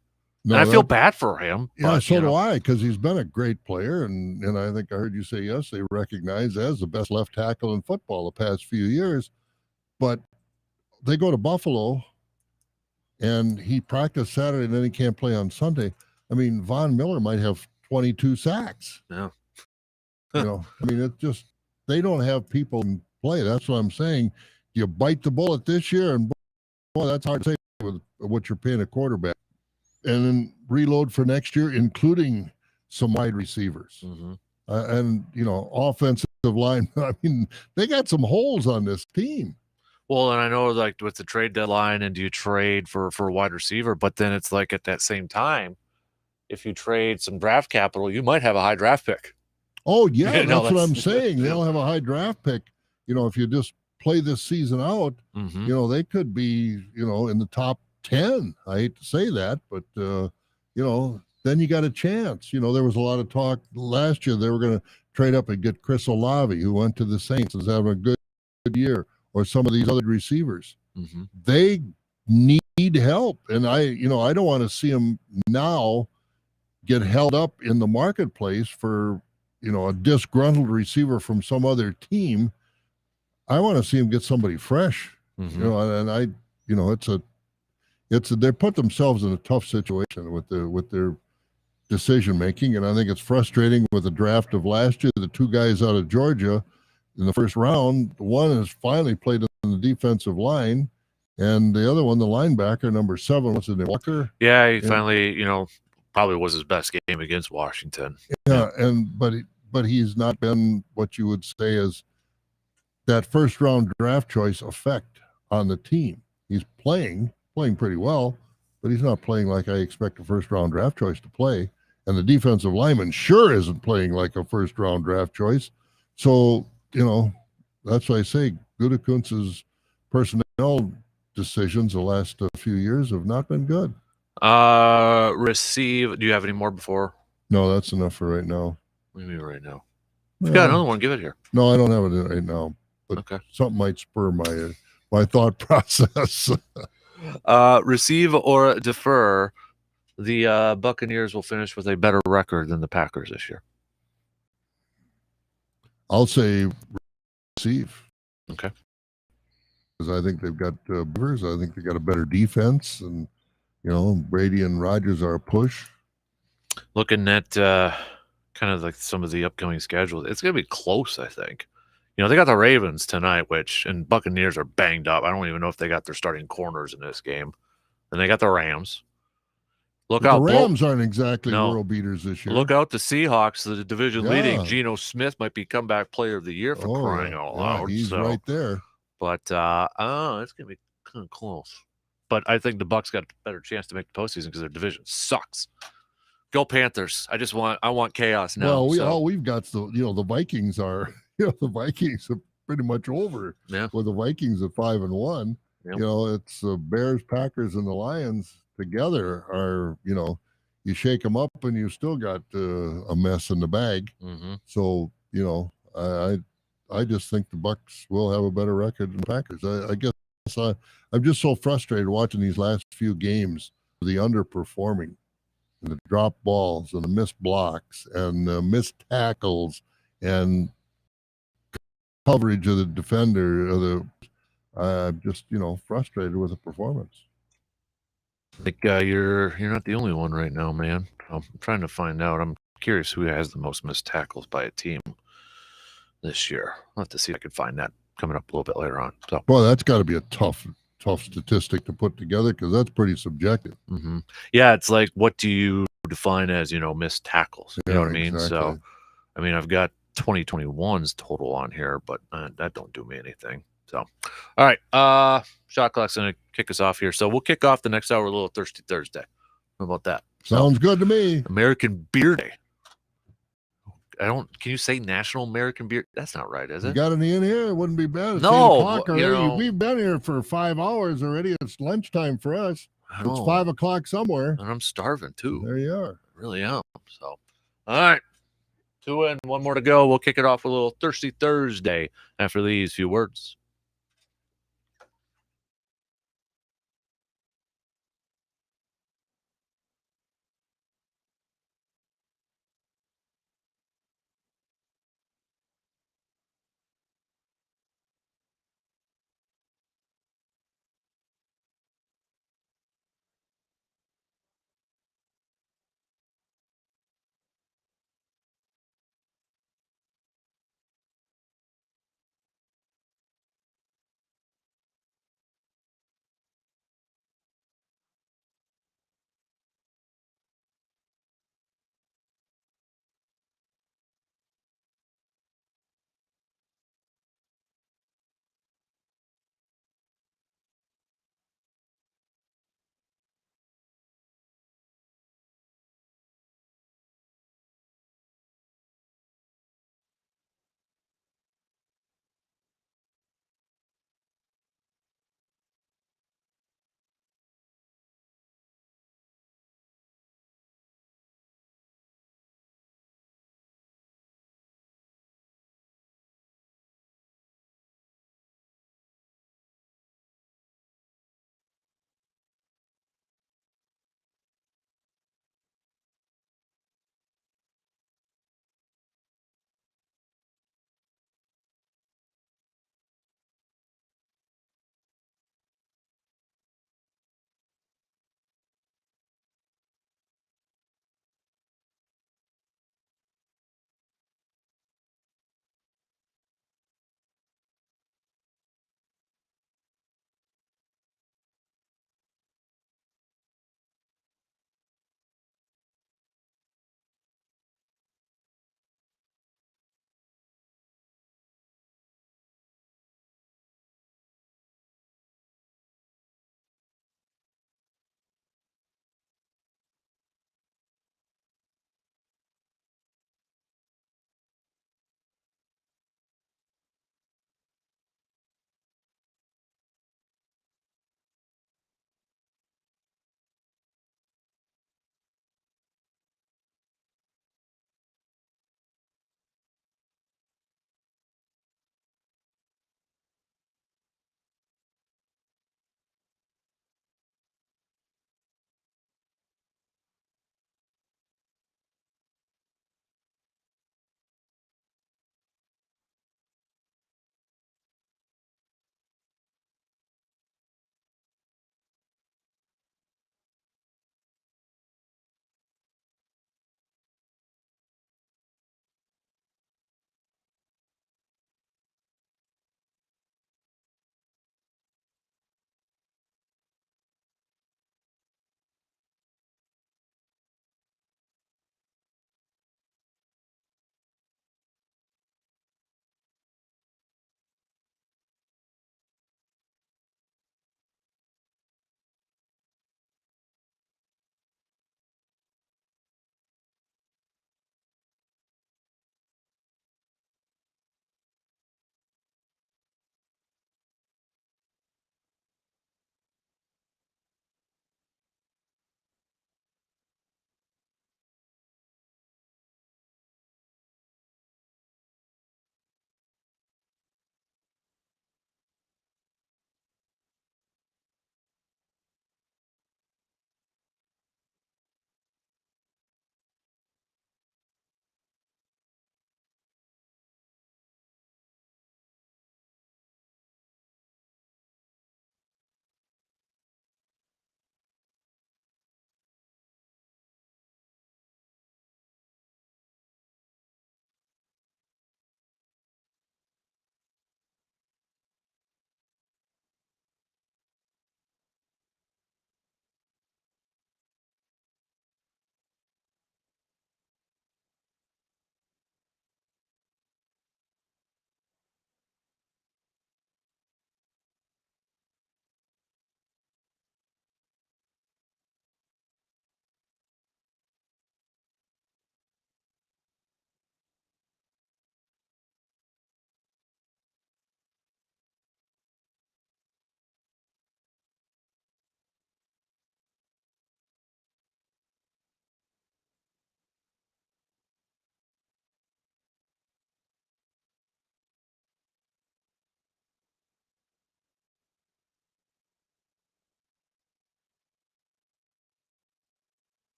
No, and I feel bad for him. Yeah, but, so do I, because he's been a great player. And I think I heard you say yesterday, recognized as the best left tackle in football the past few years. But they go to Buffalo, and he practiced Saturday, and then he can't play on Sunday. I mean, Von Miller might have 22 sacks. Yeah. I mean, it's just, they don't have people in play. That's what I'm saying. You bite the bullet this year, and boy, that's hard to say with what you're paying a quarterback. And then reload for next year, including some wide receivers. Mm-hmm. And, offensive line. I mean, they got some holes on this team. Well, and I know, like, with the trade deadline, and do you trade for a wide receiver? But then it's like, at that same time, if you trade some draft capital, you might have a high draft pick. Oh, yeah, that's what I'm saying. They'll have a high draft pick. If you just play this season out, Mm-hmm. They could be, in the top 10. I hate to say that, but, then you got a chance. There was a lot of talk last year. They were going to trade up and get Chris Olave, who went to the Saints, is having a good year, or some of these other receivers. Mm-hmm. They need help. And I don't want to see them now get held up in the marketplace for, a disgruntled receiver from some other team. I want to see them get somebody fresh, Mm-hmm. they put themselves in a tough situation with their decision making. And I think it's frustrating with the draft of last year, the two guys out of Georgia in the first round. One has finally played in the defensive line, and the other one, the linebacker, number 7, what's his name, Walker? Yeah, he finally, probably was his best game against Washington. Yeah, but he's not been what you would say is that first round draft choice effect on the team. He's playing pretty well, but he's not playing like I expect a first round draft choice to play. And the defensive lineman sure isn't playing like a first round draft choice. So, that's why I say Gutekunst's personnel decisions the last few years have not been good. Receive. Do you have any more before? No, that's enough for right now. What do you mean right now? If you got another one, give it here. No, I don't have it right now. But Okay. Something might spur my thought process. Receive or defer. The Buccaneers will finish with a better record than the Packers this year. I'll say receive. Okay. Because I think they've got Beavers. I think they got a better defense, and Brady and Rodgers are a push. Looking at kind of like some of the upcoming schedules, it's going to be close, I think. They got the Ravens tonight, and Buccaneers are banged up. I don't even know if they got their starting corners in this game. Then they got the Rams. Look out. The Rams aren't exactly world beaters this year. Look out, the Seahawks, the division leading. Geno Smith might be comeback player of the year for crying out loud. He's right there. But it's going to be close. But I think the Bucks got a better chance to make the postseason because their division sucks. Go Panthers! I want chaos now. Well, so. all we've got the Vikings are the Vikings are pretty much over. Yeah. With the Vikings at 5-1. Yep. It's the Bears, Packers, and the Lions together are you shake them up and you still got a mess in the bag. Mm-hmm. So I just think the Bucks will have a better record than the Packers. I guess I'm just so frustrated watching these last few games, the underperforming, and the drop balls and the missed blocks and the missed tackles and coverage of the defender. I'm just frustrated with the performance. I think you're not the only one right now, man. I'm trying to find out. I'm curious who has the most missed tackles by a team this year. I'll have to see if I can find that coming up a little bit later on. So, well, that's got to be a tough statistic to put together because that's pretty subjective. Mm-hmm. Yeah, it's like, what do you define as missed tackles? You know what I mean? Exactly. So, I mean, I've got 2021's total on here, but that don't do me anything. So, all right, shot clock's gonna kick us off here. So we'll kick off the next hour a little Thirsty Thursday. How about that? Sounds good to me. American Beer Day. Can you say National American Beer? That's not right, is it? You got any in here? It wouldn't be bad. It's No, 8 o'clock already. We've been here for 5 hours already. It's lunchtime for us. It's 5 o'clock somewhere. And I'm starving too. There you are. I really am. So, all right. 2 in, 1 more to go. We'll kick it off with a little Thirsty Thursday after these few words.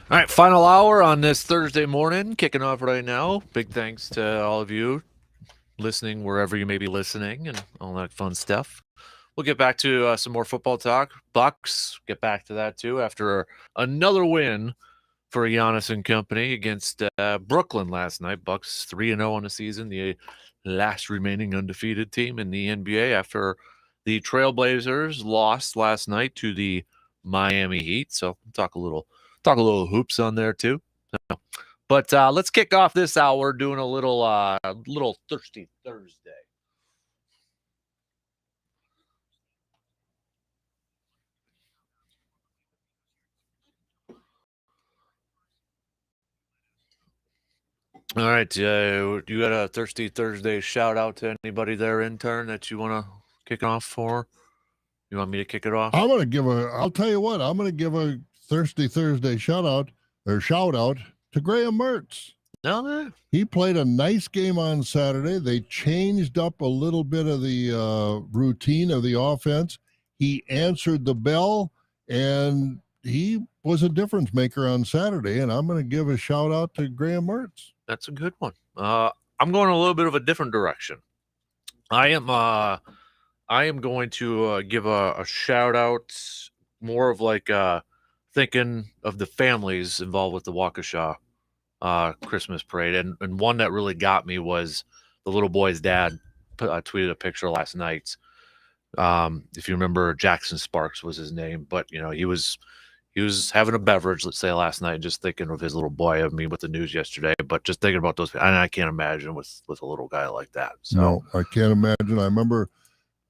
All right, final hour on this Thursday morning, kicking off right now. Big thanks to all of you listening wherever you may be listening and all that fun stuff. We'll get back to some more football talk. Bucks, get back to that too after another win for Giannis and company against Brooklyn last night. Bucks 3-0 on the season, the last remaining undefeated team in the NBA after the Trailblazers lost last night to the Miami Heat. So we'll talk a little hoops on there too. But let's kick off this hour doing a little Thirsty Thursday. All right, you got a Thirsty Thursday shout out to anybody there, intern, that you want to kick it off for? You want me to kick it off? I'll tell you what, I'm going to give a Thirsty Thursday shout out to Graham Mertz. No, He played a nice game on Saturday. They changed up a little bit of the routine of the offense. He answered the bell, and he was a difference maker on Saturday, and I'm going to give a shout out to Graham Mertz. that's a good one. I'm going a little bit of a different direction. I am going to give a shout out, more of like thinking of the families involved with the Waukesha Christmas parade, and one that really got me was the little boy's dad tweeted a picture last night. If you remember, Jackson Sparks was his name, but he was having a beverage, let's say, last night, just thinking of his little boy. I mean, with the news yesterday, but just thinking about those, and I can't imagine with a little guy like that. So No, I can't imagine. I remember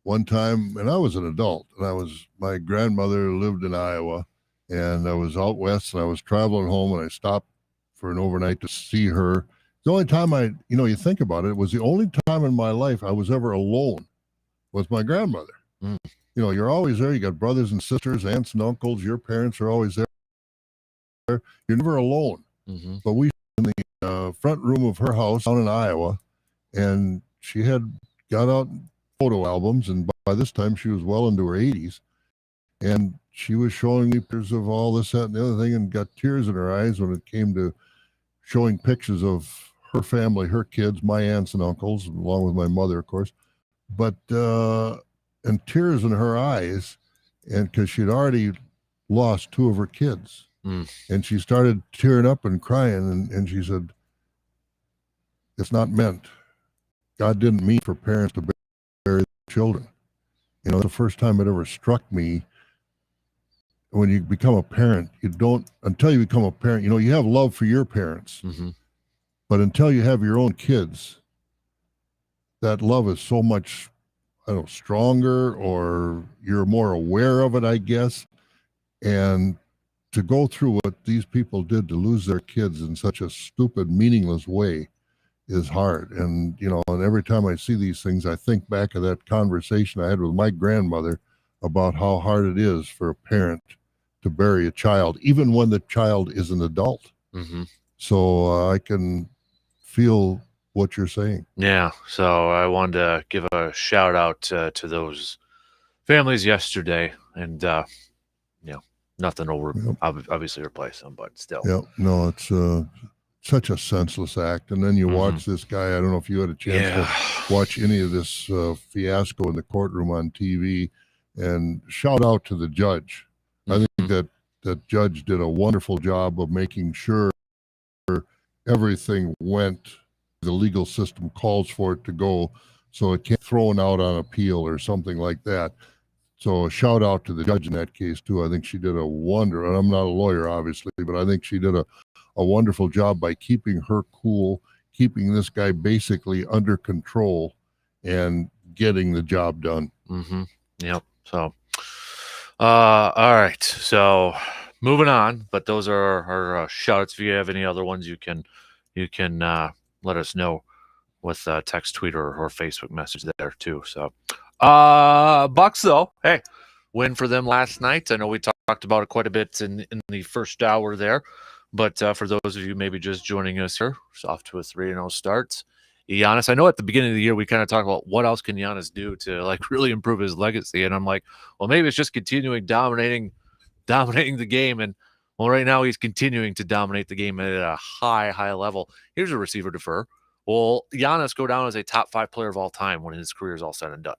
one time, and I was an adult, and my grandmother lived in Iowa, and I was out west, and I was traveling home, and I stopped for an overnight to see her. The only time you think about it, it was the only time in my life I was ever alone with my grandmother. Mm. You're always there. You got brothers and sisters, aunts and uncles. Your parents are always there. You're never alone. Mm-hmm. But we in the front room of her house down in Iowa, and she had got out photo albums, and by this time she was well into her 80s, and she was showing me pictures of all this, that, and the other thing, and got tears in her eyes when it came to showing pictures of her family, her kids, my aunts and uncles, along with my mother, of course, but and tears in her eyes, and because she'd already lost two of her kids. And she started tearing up and crying, and she said, it's not meant. God didn't mean for parents to bury their children. The first time it ever struck me, when you become a parent, until you become a parent, you have love for your parents. Mm-hmm. But until you have your own kids, that love is so much, stronger, or you're more aware of it, I guess. And to go through what these people did to lose their kids in such a stupid, meaningless way is hard. And, and every time I see these things, I think back of that conversation I had with my grandmother about how hard it is for a parent to bury a child, even when the child is an adult. Mm-hmm. So I can feel what you're saying. Yeah. So I wanted to give a shout out to those families yesterday, and nothing will obviously replace them, but still. Yeah, no, it's such a senseless act. And then you watch this guy. I don't know if you had a chance to watch any of this fiasco in the courtroom on TV. And shout out to the judge. I think that judge did a wonderful job of making sure everything went the legal system calls for it to go, so it can't thrown out on appeal or something like that. So a shout out to the judge in that case too. I think she did a wonder, and I'm not a lawyer obviously, but I think she did a wonderful job by keeping her cool, keeping this guy basically under control, and getting the job done. Mm-hmm. Yep. So, all right. So moving on, but those are our shout outs. If you have any other ones, you can let us know with text, tweet, or Facebook message there too. So, Bucks though, hey, win for them last night. I know we talked about it quite a bit in the first hour there, but for those of you maybe just joining us here, it's off to a 3-0 start. Giannis, I know at the beginning of the year we kind of talked about what else can Giannis do to really improve his legacy, and I'm like, well, maybe it's just continuing dominating the game. And Well, right now he's continuing to dominate the game at a high level. Here's a receiver defer. Will Giannis go down as a top 5 player of all time when his career is all said and done?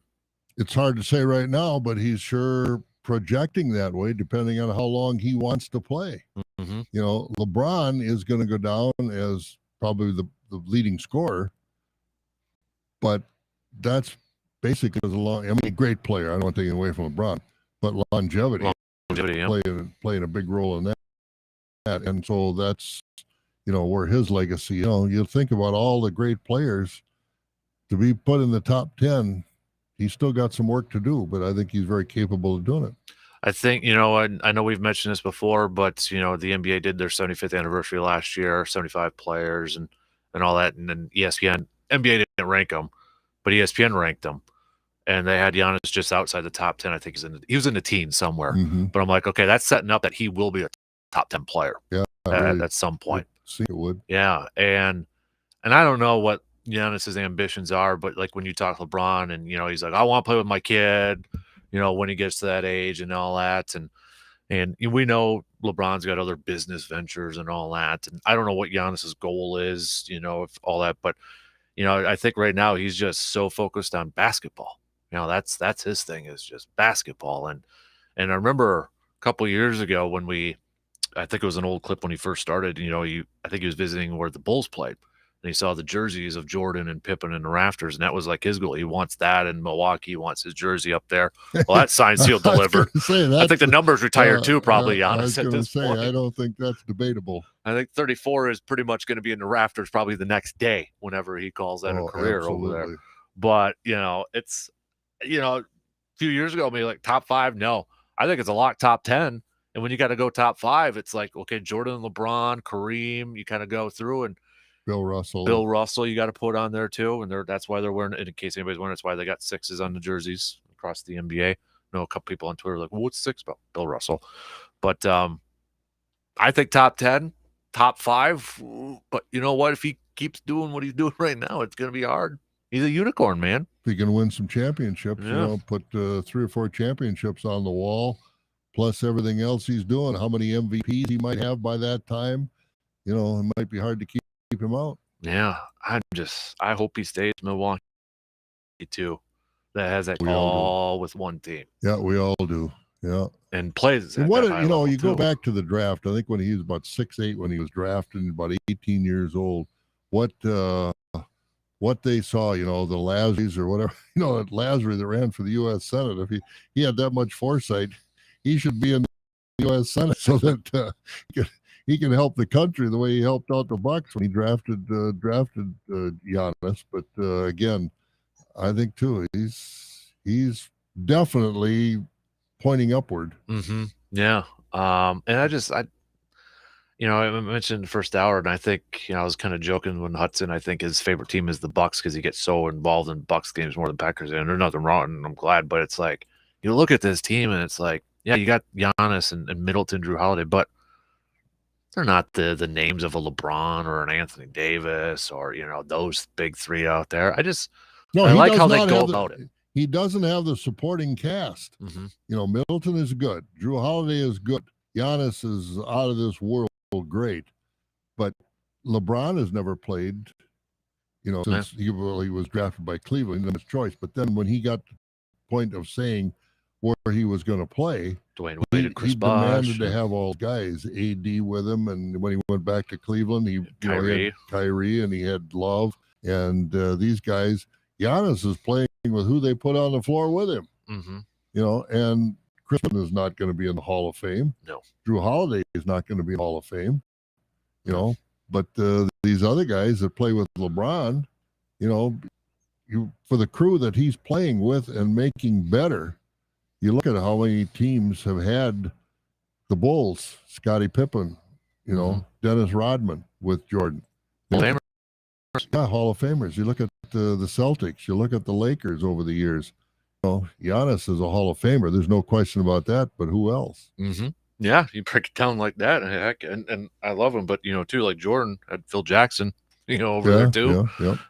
It's hard to say right now, but he's sure projecting that way depending on how long he wants to play. Mm-hmm. You know, LeBron is going to go down as probably the leading scorer, but that's basically a great player. I don't want to take it away from LeBron, but longevity Yeah. playing a big role in that. And so that's, where his legacy, you think about all the great players to be put in the top 10. He's still got some work to do, but I think he's very capable of doing it. I think, I know we've mentioned this before, but, the NBA did their 75th anniversary last year, 75 players and all that. And then NBA didn't rank them, but ESPN ranked them. And they had Giannis just outside the top 10. I think he was in the teens somewhere. Mm-hmm. But I'm like, okay, that's setting up that he will be a top 10 player at some point. See, it would. Yeah. And I don't know what Giannis's ambitions are, but like when you talk LeBron and, he's like, I want to play with my kid, when he gets to that age and all that. And we know LeBron's got other business ventures and all that. And I don't know what Giannis's goal is, if all that, but, I think right now he's just so focused on basketball. That's his thing, is just basketball. And I remember a couple of years ago when I think it was an old clip when he first started, I think he was visiting where the Bulls played. And he saw the jerseys of Jordan and Pippen in the rafters, and that was like his goal. He wants that in Milwaukee. He wants his jersey up there. Well, that signed, sealed, delivered. I think the number's retired too, probably, Giannis, at this point. I don't think that's debatable. I think 34 is pretty much going to be in the rafters probably the next day whenever he calls that a career over there. But, it's, a few years ago, maybe like top 5. No, I think it's a lock top 10. And when you got to go top 5, it's like, okay, Jordan, LeBron, Kareem, you kind of go through, and Bill Russell, you got to put on there too. And that's why they're wearing it. In case anybody's wondering, that's why they got 6s on the jerseys across the NBA. I know a couple people on Twitter are like, well, what's 6 about? Bill Russell. But I think top 10, top 5. But you know what? If he keeps doing what he's doing right now, it's going to be hard. He's a unicorn, man. If he can win some championships, put 3 or 4 championships on the wall, plus everything else he's doing, how many MVPs he might have by that time, it might be hard to keep him out. Yeah, I hope he stays in Milwaukee too. That has that all with one team. Yeah, we all do. Yeah, and plays. And you go back to the draft. I think when he was about 6'8", when he was drafted, about 18 years old. What they saw, the Lazarys or whatever, that Lazary that ran for the U.S. Senate. If he had that much foresight, he should be in the U.S. Senate so that he can help the country the way he helped out the Bucks when he drafted Giannis. But again, I think too he's definitely pointing upward. Mm-hmm. Yeah. And I mentioned the first hour, and I think I was kind of joking when Hudson. I think his favorite team is the Bucks because he gets so involved in Bucks games more than Packers, and there's nothing wrong. And I'm glad, but it's like you look at this team, and it's like, yeah, you got Giannis and Middleton, Drew Holiday, but they're not the names of a LeBron or an Anthony Davis or those big 3 out there. I like how they go about it. He doesn't have the supporting cast. Mm-hmm. Middleton is good. Drew Holiday is good. Giannis is out of this world great. But LeBron has never played, since he was drafted by Cleveland, his choice. But then when he got to the point of saying where he was going to play, Dwayne Wade, he demanded to have all guys, AD with him. And when he went back to Cleveland, he had Kyrie and he had Love. And these guys, Giannis is playing with who they put on the floor with him. Mm-hmm. And Crispin is not going to be in the Hall of Fame. No. Drew Holiday is not going to be in the Hall of Fame. But these other guys that play with LeBron, for the crew that he's playing with and making better, you look at how many teams have had the Bulls, Scottie Pippen, Dennis Rodman with Jordan. Hall of Famers. You look at the Celtics, you look at the Lakers over the years. Giannis is a Hall of Famer. There's no question about that, but who else? Mm-hmm. Yeah, you break it down like that, heck, and I love him, but too, like Jordan had Phil Jackson, over there too,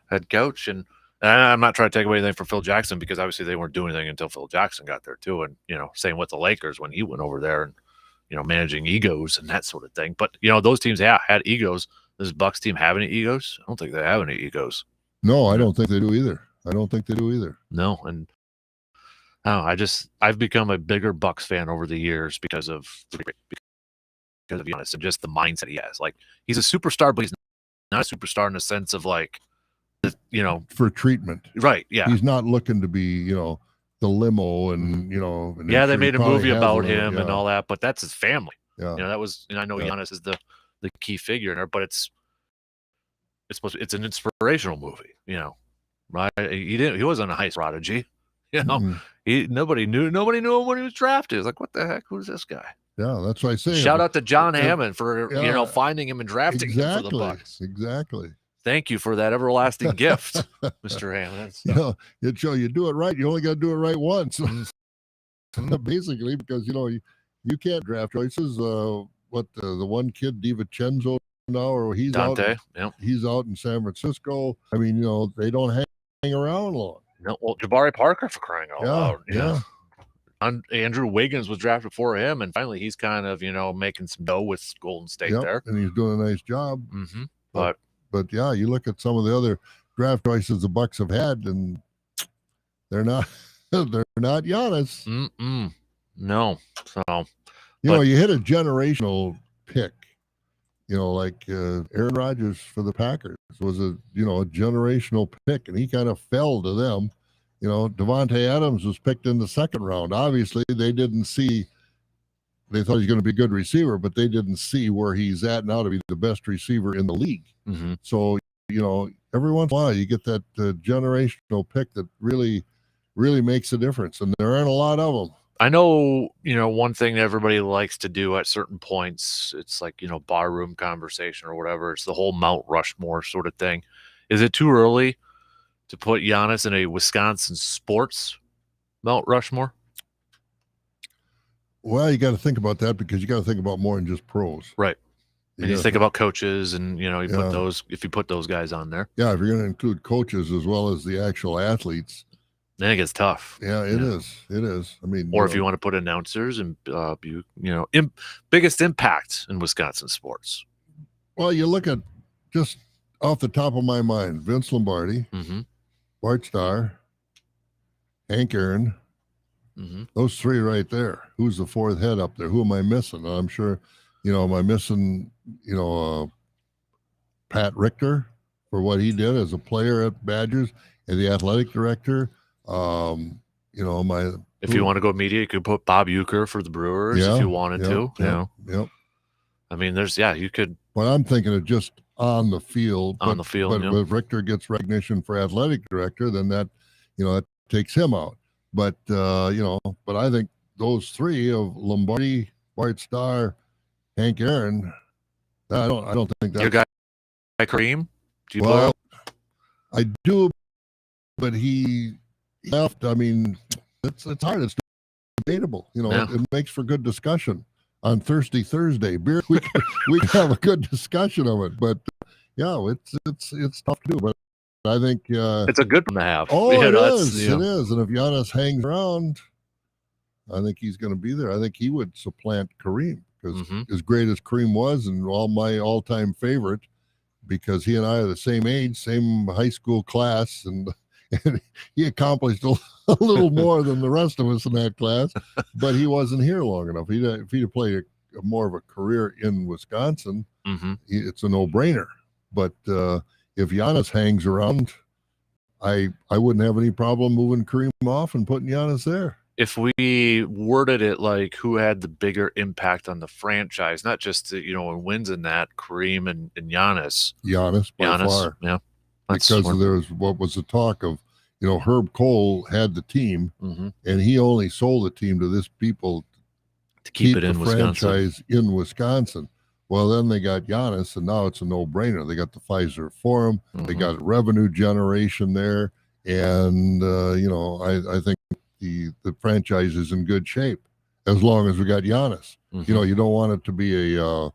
head coach, and I'm not trying to take away anything from Phil Jackson because obviously they weren't doing anything until Phil Jackson got there too, and same with the Lakers when he went over there, and managing egos and that sort of thing. But those teams, had egos. Does Bucks team have any egos? I don't think they have any egos. No, I don't think they do either. No, and I've become a bigger Bucks fan over the years because of Giannis and just the mindset he has. Like, he's a superstar, but he's not a superstar in the sense of like, for treatment. Right. Yeah. He's not looking to be, the limo and, and yeah, I'm they sure made he a movie probably has about a little- him and all that, but that's his family. Yeah. That was, and I know Giannis is the key figure in there, but it's an inspirational movie, right? He wasn't a heist prodigy, Mhm. Nobody knew him when he was drafted. It's like, what the heck? Who's this guy? Yeah, that's what I say. Shout out to John if- Hammond for yeah, finding him and drafting him for the Bucks. Exactly. Thank you for that everlasting gift, Mr. Hammond. You do it right. You only got to do it right once. Mm-hmm. Basically, because you can't draft choices. The one kid DiVincenzo now, or he's Dante. out. Yeah. He's out in San Francisco. I mean, they don't hang around long. No, well, Jabari Parker, for crying out loud. Yeah. Andrew Wiggins was drafted before him, and finally he's kind of making some dough with Golden State there, and he's doing a nice job. Mm-hmm. But yeah, you look at some of the other draft choices the Bucks have had, and they're not Giannis. No. So you hit a generational pick. Like Aaron Rodgers for the Packers was a generational pick, and he kind of fell to them. Devontae Adams was picked in the second round. Obviously, they didn't see. They thought he was going to be a good receiver, but they didn't see where he's at now to be the best receiver in the league. Mm-hmm. So, every once in a while you get that generational pick that really, really makes a difference. And there aren't a lot of them. I know, one thing that everybody likes to do at certain points, it's like, barroom conversation or whatever. It's the whole Mount Rushmore sort of thing. Is it too early to put Giannis in a Wisconsin sports Mount Rushmore? Well, you got to think about that because you got to think about more than just pros. Right. And you think about coaches and, if you put those guys on there. Yeah, if you're going to include coaches as well as the actual athletes. Then it gets tough. Yeah, it is. It is. I mean, or if you want to put announcers and, biggest impact in Wisconsin sports. Well, you look at just off the top of my mind, Vince Lombardi, mm-hmm. Bart Starr, Hank Aaron, mm-hmm. those three right there. Who's the fourth head up there? Who am I missing? I'm sure, am I missing, Pat Richter for what he did as a player at Badgers and the athletic director? If you want to go media, you could put Bob Uecker for the Brewers if you wanted to. Yep. I mean, you could. Well, I'm thinking of just on the field. But if Richter gets recognition for athletic director, then that takes him out. But but I think those three of Lombardi, Bart Starr, Hank Aaron, I don't think that's your guy Kareem. Do you well, I do, but he left. I mean, it's hard. It's debatable. It makes for good discussion on Thursday. Beer, we can have a good discussion of it. But it's tough to do. But I think it's a good one to have. Oh, it is. It is. And if Giannis hangs around, I think he's going to be there. I think he would supplant Kareem because as great as Kareem was, and my all-time favorite, because he and I are the same age, same high school class, and he accomplished a little more than the rest of us in that class, but he wasn't here long enough. If he'd played more of a career in Wisconsin, it's a no-brainer. But if Giannis hangs around, I wouldn't have any problem moving Kareem off and putting Giannis there. If we worded it like who had the bigger impact on the franchise, not just in wins in that, Kareem and Giannis. Giannis by far. Yeah. Because there was what was the talk of, Herb Cole had the team, and he only sold the team to this people to keep it in the Wisconsin. Franchise in Wisconsin. Well, then they got Giannis, and now it's a no-brainer. They got the Pfizer Forum, they got revenue generation there, and I think the franchise is in good shape as long as we got Giannis. You don't want it to be a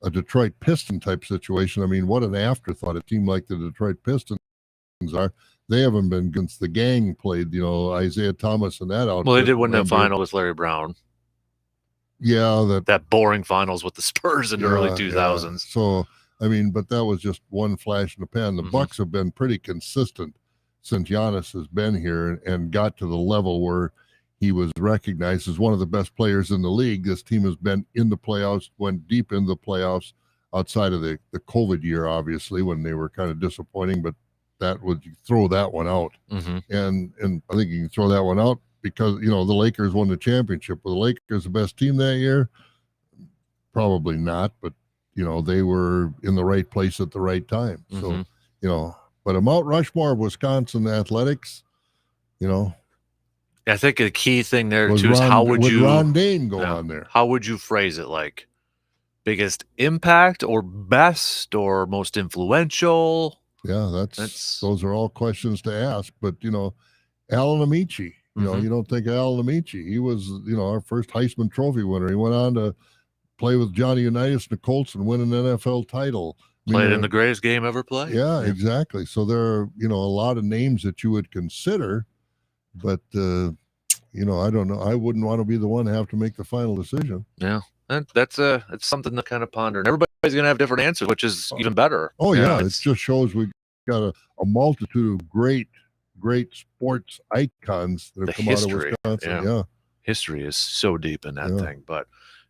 Detroit Piston type situation. I mean, what an afterthought a team like the Detroit Pistons are. They haven't been since the gang played, Isaiah Thomas and that out. Well, they did win that final with Larry Brown. Yeah, that boring finals with the Spurs in the early yeah, 2000s. So I mean, but that was just one flash in the pan. The Mhm. Bucks have been pretty consistent since Giannis has been here and got to the level where he was recognized as one of the best players in the league. This team has been in the playoffs, went deep into the playoffs outside of the COVID year, obviously, when they were kind of disappointing, but that would throw that one out. Mhm. And I think you can throw that one out because, you know, the Lakers won the championship. Were the Lakers the best team that year? Probably not, but you know, they were in the right place at the right time. So, Mhm. you know, but a Mount Rushmore of Wisconsin athletics, you know, I think the key thing there was too is how would you Ron Dane go yeah, on there? how would you phrase it? Like biggest impact or best or most influential? Yeah, those are all questions to ask. But you know, Alan Amici, you know, Mhm. you don't think of Alan Amici. He was, you know, our first Heisman Trophy winner. He went on to play with Johnny Unitas and the Colts and win an NFL title. I mean, Played in the greatest game ever played. Yeah, exactly. So there are, you know, a lot of names that you would consider, but you know, I don't know. I wouldn't want to be the one to have to make the final decision. Yeah. It's something to kind of ponder. And everybody's gonna have different answers, which is even better. Oh yeah, it it's just shows we've got a multitude of great sports icons that the have come out of history. Wisconsin. Yeah. Yeah. History is so deep in that Yeah. thing. But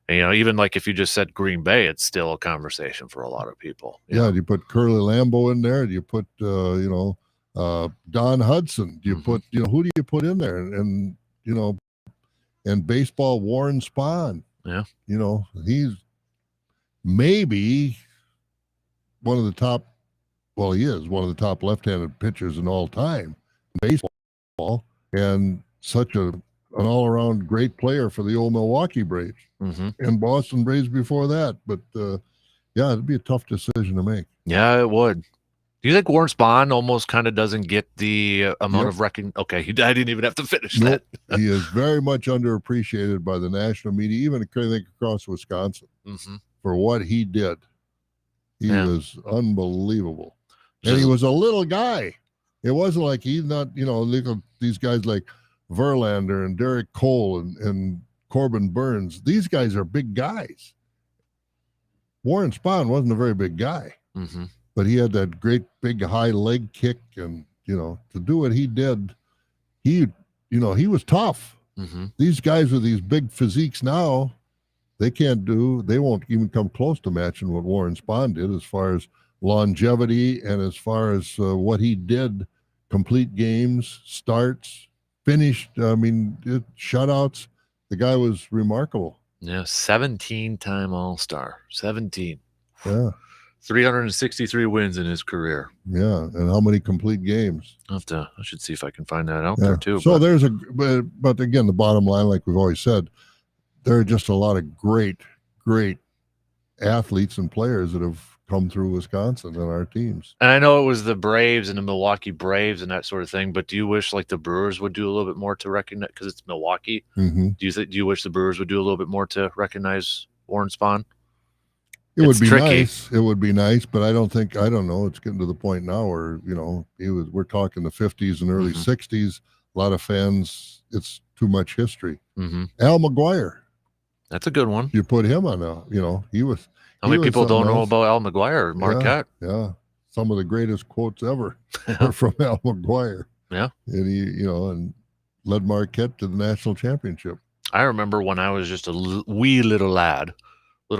you know, even like if you just said Green Bay, it's still a conversation for a lot of people. Yeah. Do you put Curly Lambeau in there? Do you put you know, Don Hudson? Do you put, you know, who do you put in there? And you know, and baseball, Warren Spahn. Yeah. You know, he's maybe one of the top, well, he is one of the top left-handed pitchers in all time in baseball, and such an all-around great player for the old Milwaukee Braves and Boston Braves before that. But yeah, it'd be a tough decision to make. Yeah, it would. Do you think Warren Spahn almost kind of doesn't get the amount of recognition? Okay, I didn't even have to finish that. He is very much underappreciated by the national media, even I think across Wisconsin, for what he did. He was unbelievable. And he was a little guy. It wasn't like he's not, you know, look at these guys like Verlander and Derek Cole and Corbin Burns. These guys are big guys. Warren Spahn wasn't a very big guy, but he had that great big high leg kick, and you know, to do what he did, he was tough. These guys with these big physiques now, they won't even come close to matching what Warren Spahn did as far as longevity and as far as what he did, complete games, starts, finished. I mean, shutouts. The guy was remarkable. Yeah, 17-time All-Star. 17. Yeah. 363 wins in his career. Yeah, and how many complete games? I should see if I can find that out there too. So but again, the bottom line, like we've always said, there are just a lot of great athletes and players that have come through Wisconsin and our teams. And I know it was the Braves and the Milwaukee Braves and that sort of thing, but do you wish like the Brewers would do a little bit more to recognize, because it's Milwaukee? Do you wish the Brewers would do a little bit more to recognize Warren Spahn? It would be nice. It would be nice, but I don't know. It's getting to the point now where, you know, we're talking the 50s and early 60s. A lot of fans, it's too much history. Al McGuire. That's a good one. You put him on a, you know, he was. How many people don't know about Al McGuire, Marquette? Yeah. Some of the greatest quotes ever are from Al McGuire. Yeah. And he, you know, and led Marquette to the national championship. I remember when I was just a wee little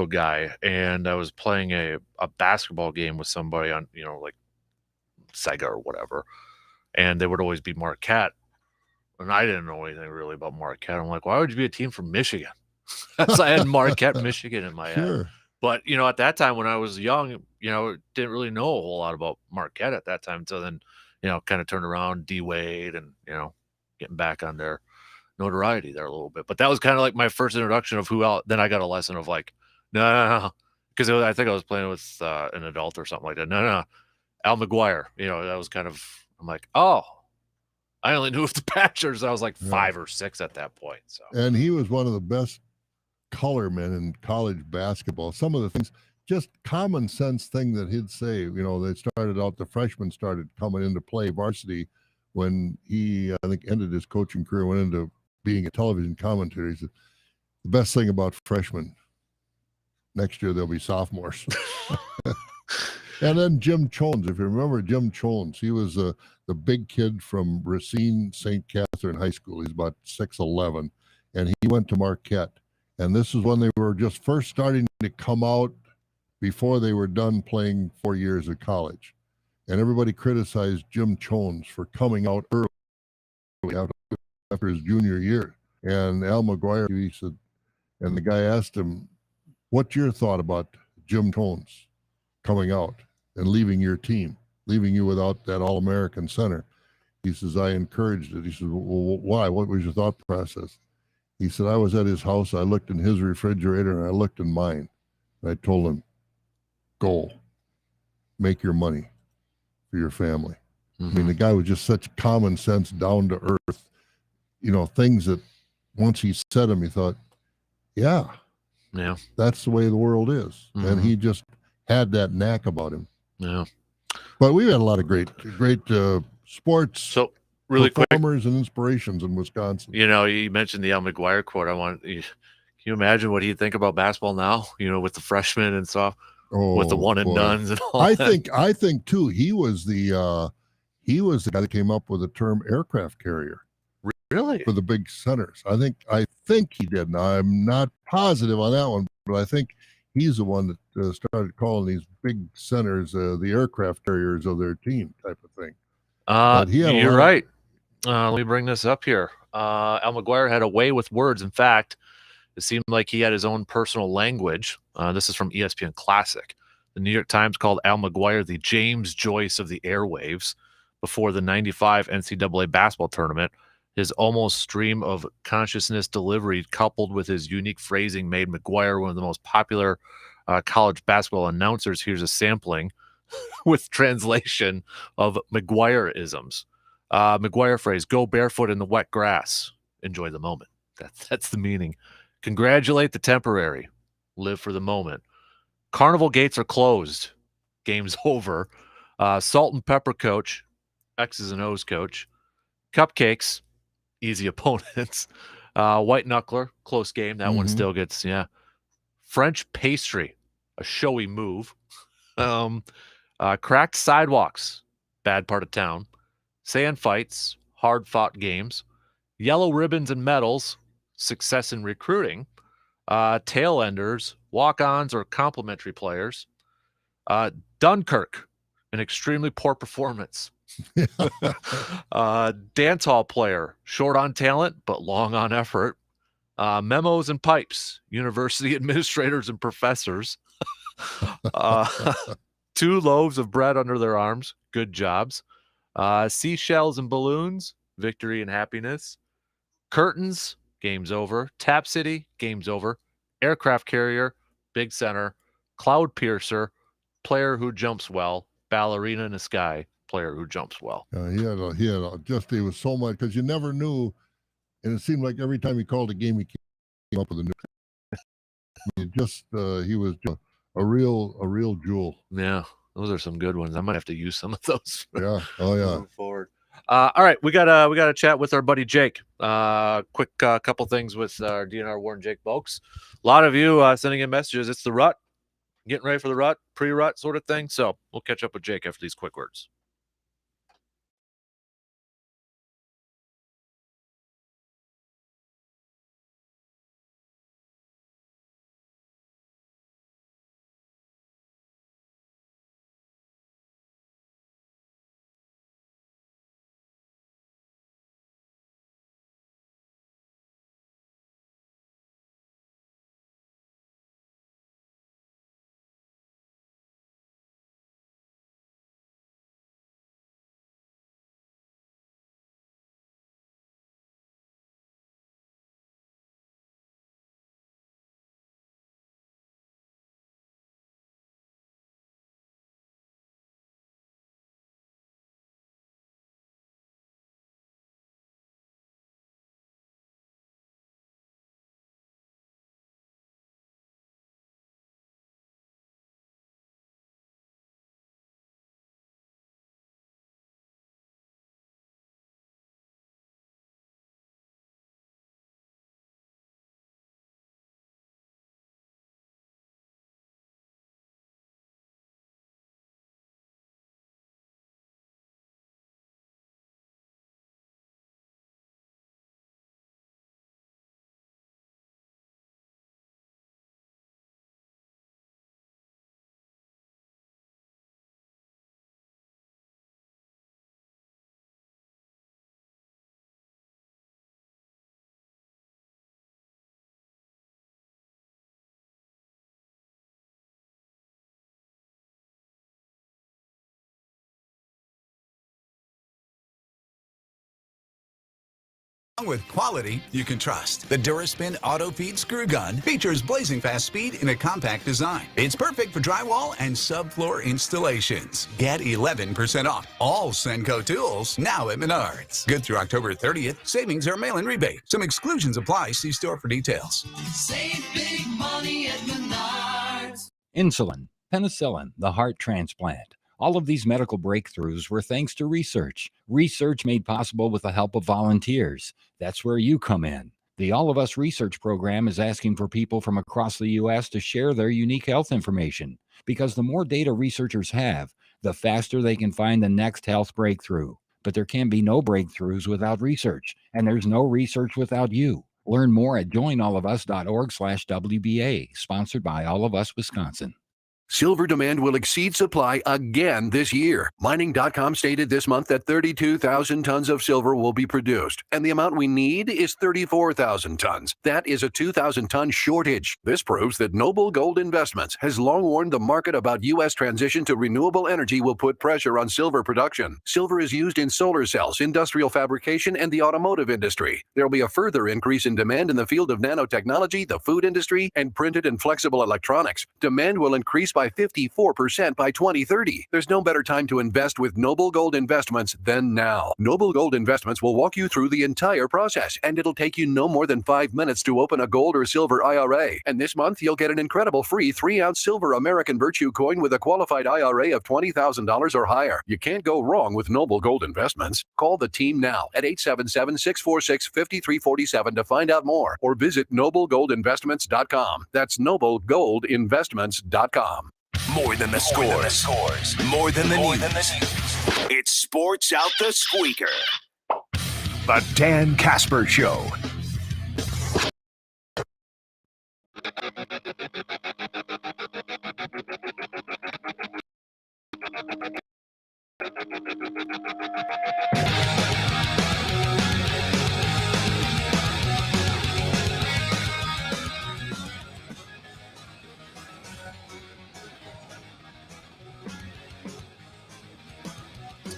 guy, and I was playing a basketball game with somebody on, you know, like Sega or whatever, and they would always be Marquette, and I didn't know anything really about Marquette. I'm like, why would you be a team from Michigan? So I had Marquette, Michigan in my head. But, you know, at that time when I was young, you know, didn't really know a whole lot about Marquette at that time. So then, you know, kind of turned around D-Wade and, you know, getting back on their notoriety there a little bit. But that was kind of like my first introduction of who else. Then I got a lesson of like, no. Because I think I was playing with an adult or something like that. No. Al McGuire. You know, that was kind of, I'm like, oh, I only knew of the Badgers. I was like 5 or 6 at that point. So. And he was one of the best color men in college basketball. Some of the things, just common sense thing that he'd say, you know, the freshmen started coming into play varsity when he, I think, ended his coaching career, went into being a television commentator. He said, the best thing about freshmen, next year they'll be sophomores. And then Jim Jones, if you remember Jim Jones, he was the big kid from Racine St. Catherine High School. He's about 6'11", and he went to Marquette. And this is when they were just first starting to come out before they were done playing 4 years of college. And everybody criticized Jim Jones for coming out early after his junior year. And Al McGuire, he said, and the guy asked him, what's your thought about Jim Jones coming out and leaving your team, leaving you without that All-American center? He says, I encouraged it. He says, well, why? What was your thought process? He said, I was at his house. I looked in his refrigerator and I looked in mine. And I told him, go, make your money for your family. I mean, the guy was just such common sense, down to earth, things that once he said them, he thought, yeah, that's the way the world is. And he just had that knack about him. Yeah. But we've had a lot of great sports So really performers and inspirations in Wisconsin. You mentioned the Al McGuire quote. Can you imagine what he'd think about basketball now, with the freshmen and stuff, with the one and dones and all that? I think too, he was the guy that came up with the term aircraft carrier. Really? For the big centers. I think he did. Now, I'm not positive on that one, but I think he's the one that started calling these big centers the aircraft carriers of their team type of thing. You're right. Let me bring this up here. Al McGuire had a way with words. In fact, it seemed like he had his own personal language. This is from ESPN Classic. The New York Times called Al McGuire the James Joyce of the airwaves before the 95 NCAA basketball tournament. His almost stream of consciousness delivery, coupled with his unique phrasing, made McGuire one of the most popular college basketball announcers. Here's a sampling with translation of McGuire-isms. McGuire phrase, go barefoot in the wet grass. Enjoy the moment. That's the meaning. Congratulate the temporary. Live for the moment. Carnival gates are closed. Game's over. Salt and pepper coach. X's and O's coach. Cupcakes. Easy opponents. White knuckler, close game. That one still gets, French pastry, a showy move. Cracked sidewalks, bad part of town. Sand fights, hard fought games. Yellow ribbons and medals, success in recruiting. Tail enders, walk-ons or complimentary players. Dunkirk, an extremely poor performance. Dance hall player, short on talent but long on effort. Memos and pipes, university administrators and professors. 2 loaves of bread under their arms, good jobs. Seashells and balloons, victory and happiness. Curtains, game's over. Tap City, game's over. Aircraft carrier, big center. Cloud piercer, player who jumps well. Ballerina in the sky, player who jumps well. He was so much, because you never knew, and it seemed like every time he called a game, he came up with a new. He was just a real jewel. Yeah, those are some good ones. I might have to use some of those. Yeah. Oh yeah. Moving forward. All right, we got a chat with our buddy Jake. Quick couple things with our DNR Warren Jake folks. A lot of you sending in messages. It's the rut, getting ready for the rut, pre-rut sort of thing. So we'll catch up with Jake after these quick words. With quality you can trust. The Duraspin Auto Feed Screw Gun features blazing fast speed in a compact design. It's perfect for drywall and subfloor installations. Get 11% off all Senco tools now at Menards. Good through October 30th. Savings are mail-in rebate. Some exclusions apply. See store for details. Save big money at Menards. Insulin, penicillin, the heart transplant. All of these medical breakthroughs were thanks to research made possible with the help of volunteers. That's where you come in. The All of Us Research Program is asking for people from across the U.S. to share their unique health information, because the more data researchers have, the faster they can find the next health breakthrough. But there can be no breakthroughs without research, and there's no research without you. Learn more at joinallofus.org/WBA, sponsored by All of Us Wisconsin. Silver demand will exceed supply again this year. Mining.com stated this month that 32,000 tons of silver will be produced, and the amount we need is 34,000 tons. That is a 2,000-ton shortage. This proves that Noble Gold Investments has long warned the market about U.S. transition to renewable energy will put pressure on silver production. Silver is used in solar cells, industrial fabrication, and the automotive industry. There will be a further increase in demand in the field of nanotechnology, the food industry, and printed and flexible electronics. Demand will increase by 54% by 2030. There's no better time to invest with Noble Gold Investments than now. Noble Gold Investments will walk you through the entire process, and it'll take you no more than 5 minutes to open a gold or silver IRA. And this month, you'll get an incredible free 3-ounce silver American Virtue coin with a qualified IRA of $20,000 or higher. You can't go wrong with Noble Gold Investments. Call the team now at 877-646-5347 to find out more, or visit noblegoldinvestments.com. That's noblegoldinvestments.com. More than the scores. More than the news. It's Sports Out the Squeaker. The Dan Kasper Show.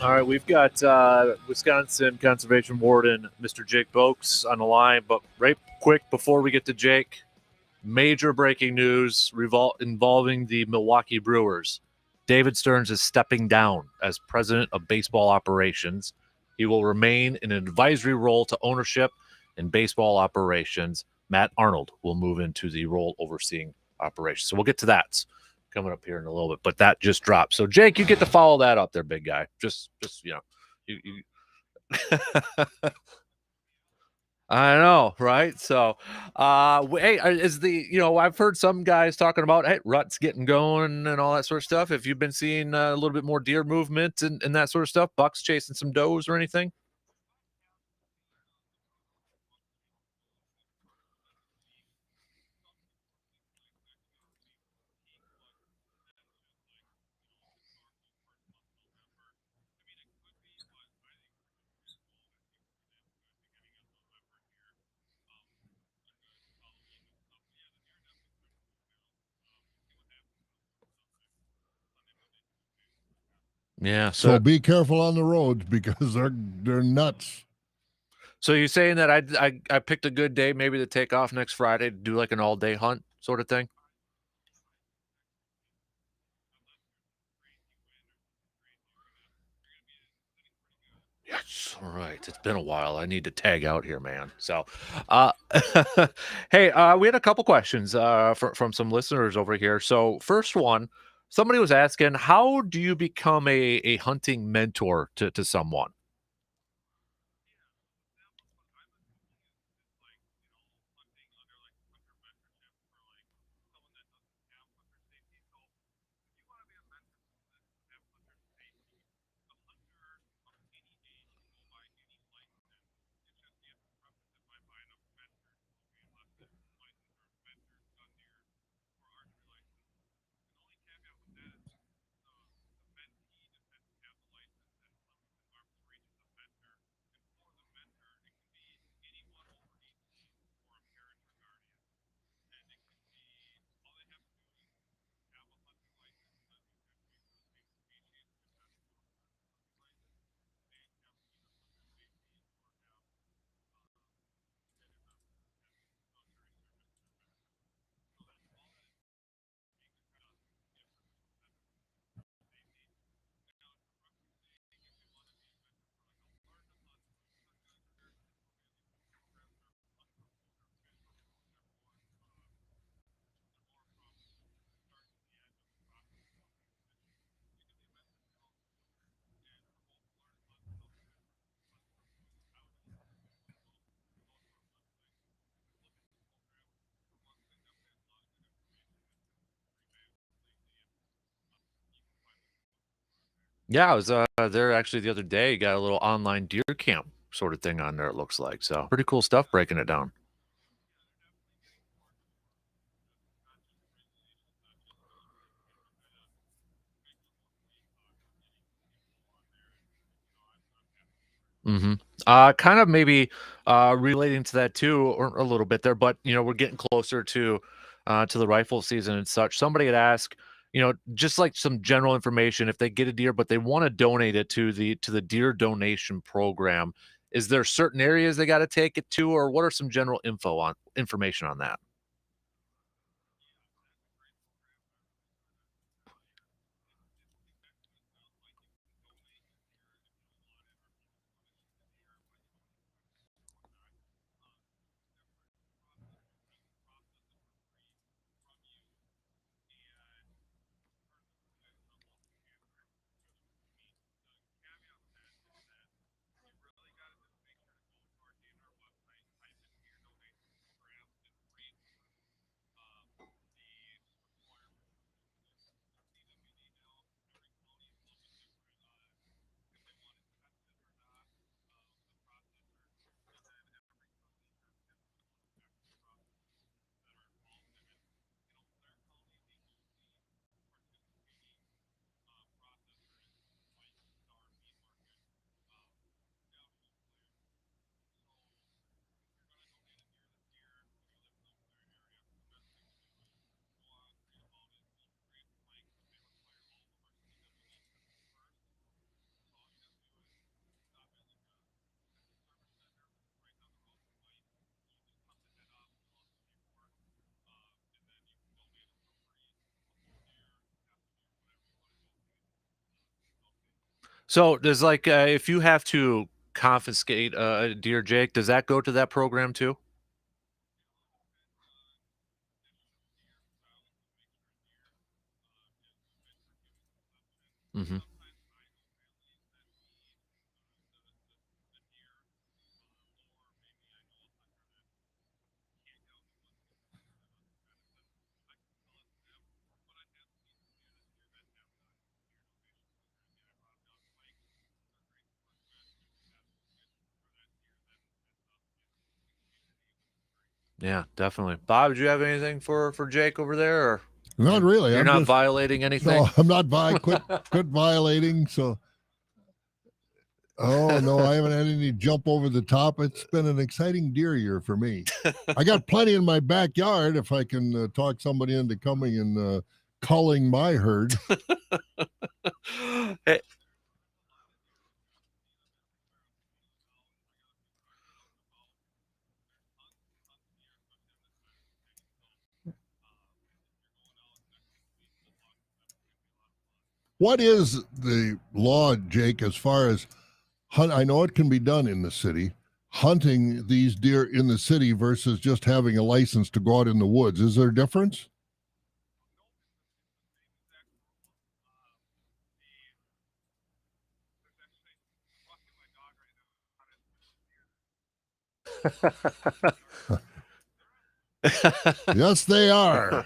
All right, we've got Wisconsin Conservation Warden, Mr. Jake Boakes, on the line. But right quick, before we get to Jake, major breaking news involving the Milwaukee Brewers. David Stearns is stepping down as president of baseball operations. He will remain in an advisory role to ownership and baseball operations. Matt Arnold will move into the role overseeing operations. So we'll get to that coming up here in a little bit, but that just dropped. So Jake, you get to follow that up there, big guy. Just you I know, right? So, hey, I've heard some guys talking about, hey, rut's getting going and all that sort of stuff. Have you been seeing a little bit more deer movement and that sort of stuff? Bucks chasing some does or anything? Yeah. So be careful on the roads because they're nuts. So you're saying that I picked a good day maybe to take off next Friday to do like an all-day hunt sort of thing? Yes. All right. It's been a while. I need to tag out here, man. So, hey, we had a couple questions from some listeners over here. So, first one, somebody was asking, how do you become a hunting mentor to someone? Yeah, I was there actually the other day. Got a little online deer camp sort of thing on there, it looks like. So pretty cool stuff breaking it down. Mhm. Kind of maybe, relating to that too, or a little bit there, but, we're getting closer to the rifle season and such. Somebody had asked, just like some general information, if they get a deer, but they wanna donate it to the deer donation program, is there certain areas they gotta take it to, or what are some general information on that? So, does, like, if you have to confiscate a deer, Jake, does that go to that program too? Mhm. Yeah, definitely. Bob, do you have anything for Jake over there, or Not really. you're I'm not just violating anything? no. I'm not quit violating. So, oh no, I haven't had any jump over the top. It's been an exciting deer year for me. I got plenty in my backyard if I can talk somebody into coming and culling my herd. Hey, What is the law, Jake, as far as hunt? I know it can be done in the city, hunting these deer in the city versus just having a license to go out in the woods. Is there a difference? Yes, they are.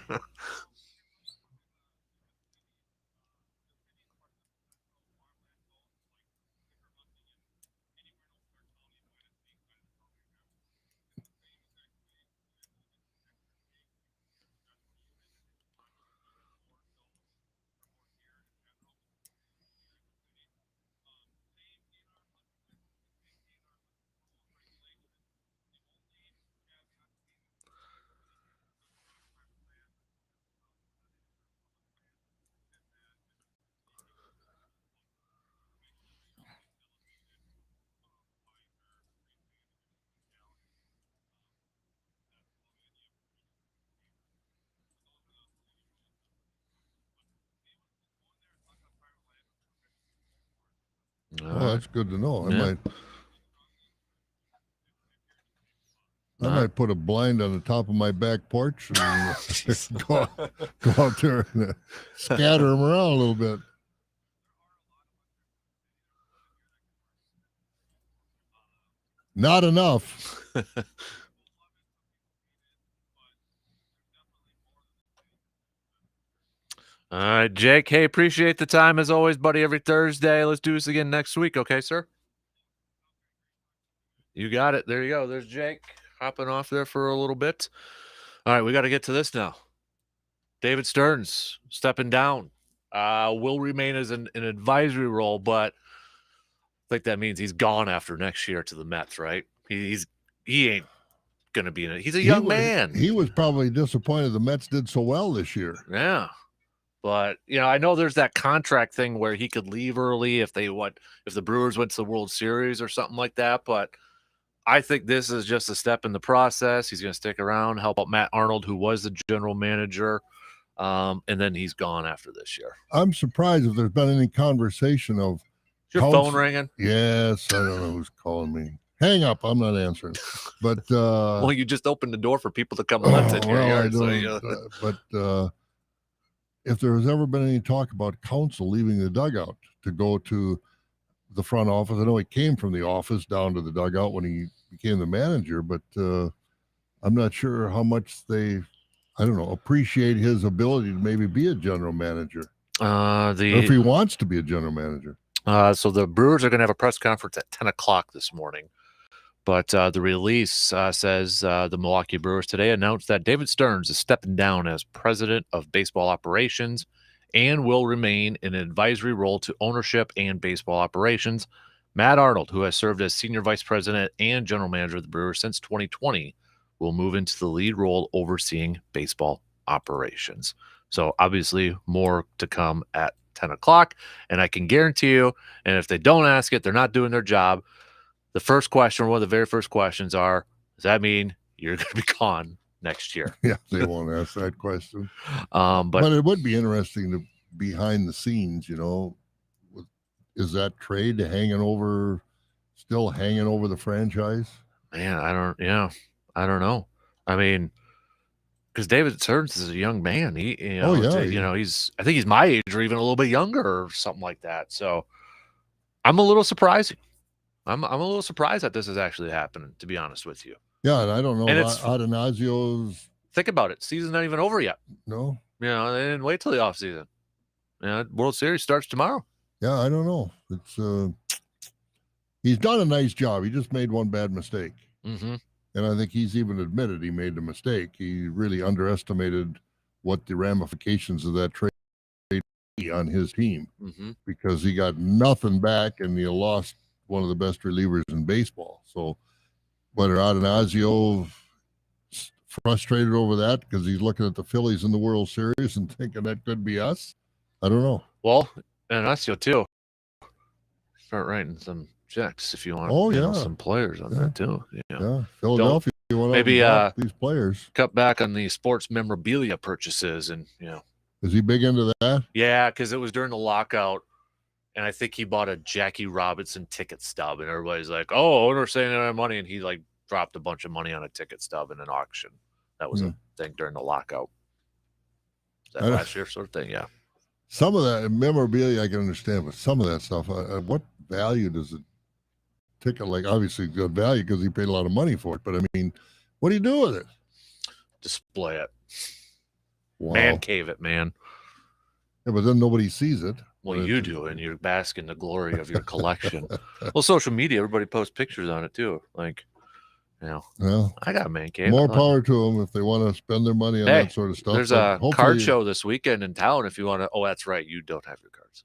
Well, Alright. that's good to know. Yeah. I might put a blind on the top of my back porch and go out there and scatter them around a little bit. Not enough. All right, Jake. Hey, appreciate the time as always, buddy. Every Thursday. Let's do this again next week. Okay, sir? You got it. There you go. There's Jake hopping off there for a little bit. All right, we got to get to this now. David Stearns stepping down. Will remain as an advisory role, but I think that means he's gone after next year to the Mets, right? He ain't going to be in it. He's a young man. He was probably disappointed the Mets did so well this year. Yeah. But, I know there's that contract thing where he could leave early if the Brewers went to the World Series or something like that. But I think this is just a step in the process. He's going to stick around, help out Matt Arnold, who was the general manager. And then he's gone after this year. I'm surprised if there's been any conversation of Is your phone ringing? Yes, I don't know who's calling me. Hang up, I'm not answering. But well, you just opened the door for people to come on to your yard. But if there has ever been any talk about Counsell leaving the dugout to go to the front office, I know he came from the office down to the dugout when he became the manager, but I'm not sure how much they, appreciate his ability to maybe be a general manager. Or if he wants to be a general manager. So the Brewers are going to have a press conference at 10 o'clock this morning. But the release says the Milwaukee Brewers today announced that David Stearns is stepping down as president of baseball operations and will remain in an advisory role to ownership and baseball operations. Matt Arnold, who has served as senior vice president and general manager of the Brewers since 2020, will move into the lead role overseeing baseball operations. So obviously more to come at 10 o'clock. And I can guarantee you, and if they don't ask it, they're not doing their job. The first question, one of the very first questions are, does that mean you're going to be gone next year? Yeah, they won't ask that question. But it would be interesting to behind the scenes, is that trade still hanging over the franchise? Man, I don't know. I mean, because David Stearns is a young man. I think he's my age or even a little bit younger or something like that. So I'm a little surprising. I'm a little surprised that this is actually happening, to be honest with you. Yeah, and I don't know. And Adonasio's. Think about it. Season's not even over yet. No. They didn't wait till the offseason. World Series starts tomorrow. Yeah, I don't know. It's he's done a nice job. He just made one bad mistake. Mm-hmm. And I think he's even admitted he made the mistake. He really underestimated what the ramifications of that trade on his team because he got nothing back and he lost one of the best relievers in baseball. So whether Adonasio frustrated over that because he's looking at the Phillies in the World Series and thinking that could be us, I don't know. Well, Adonasio too. Start writing some checks if you want. Some players on that too. Yeah, Philadelphia. Maybe these players cut back on the sports memorabilia purchases, and is he big into that? Yeah, because it was during the lockout, and I think he bought a Jackie Robinson ticket stub, and everybody's like, "Oh, owner's saying they don't have money," and he dropped a bunch of money on a ticket stub in an auction. That was a thing during the lockout. That last year sort of thing, yeah. Some of that memorabilia I can understand, but some of that stuff, what value does it? Ticket, obviously good value because he paid a lot of money for it. But I mean, what do you do with it? Display it. Wow. Man cave it, man. Yeah, but then nobody sees it. Well, you do, and you bask in the glory of your collection. Well, social media, everybody posts pictures on it too. Well, I got a man cave. More power to them if they want to spend their money on that sort of stuff. There's a card show this weekend in town if you want to. Oh, that's right. You don't have your cards.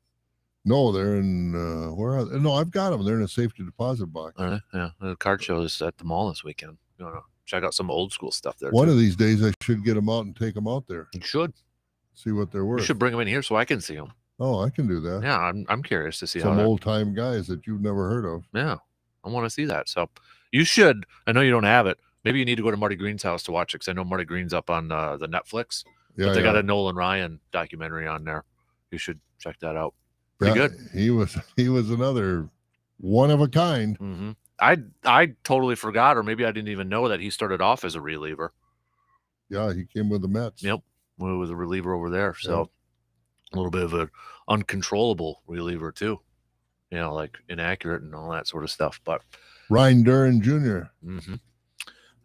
No, they're in where are they? No, I've got them. They're in a safety deposit box. Yeah, the card show is at the mall this weekend. You want to check out some old school stuff there. One of these days, I should get them out and take them out there. You should see what they're worth. You should bring them in here so I can see them. Oh, I can do that. Yeah, I'm curious to see some old time guys that you've never heard of. Yeah, I want to see that. So you should. I know you don't have it. Maybe you need to go to Marty Green's house to watch it because I know Marty Green's up on the Netflix. Yeah, but they got a Nolan Ryan documentary on there. You should check that out. Pretty good. He was another one of a kind. Mm-hmm. I totally forgot, or maybe I didn't even know that he started off as a reliever. Yeah, he came with the Mets. Yep, he was a reliever over there. So a little bit of an uncontrollable reliever too. Inaccurate and all that sort of stuff. But Ryan Duran Jr. Mm-hmm.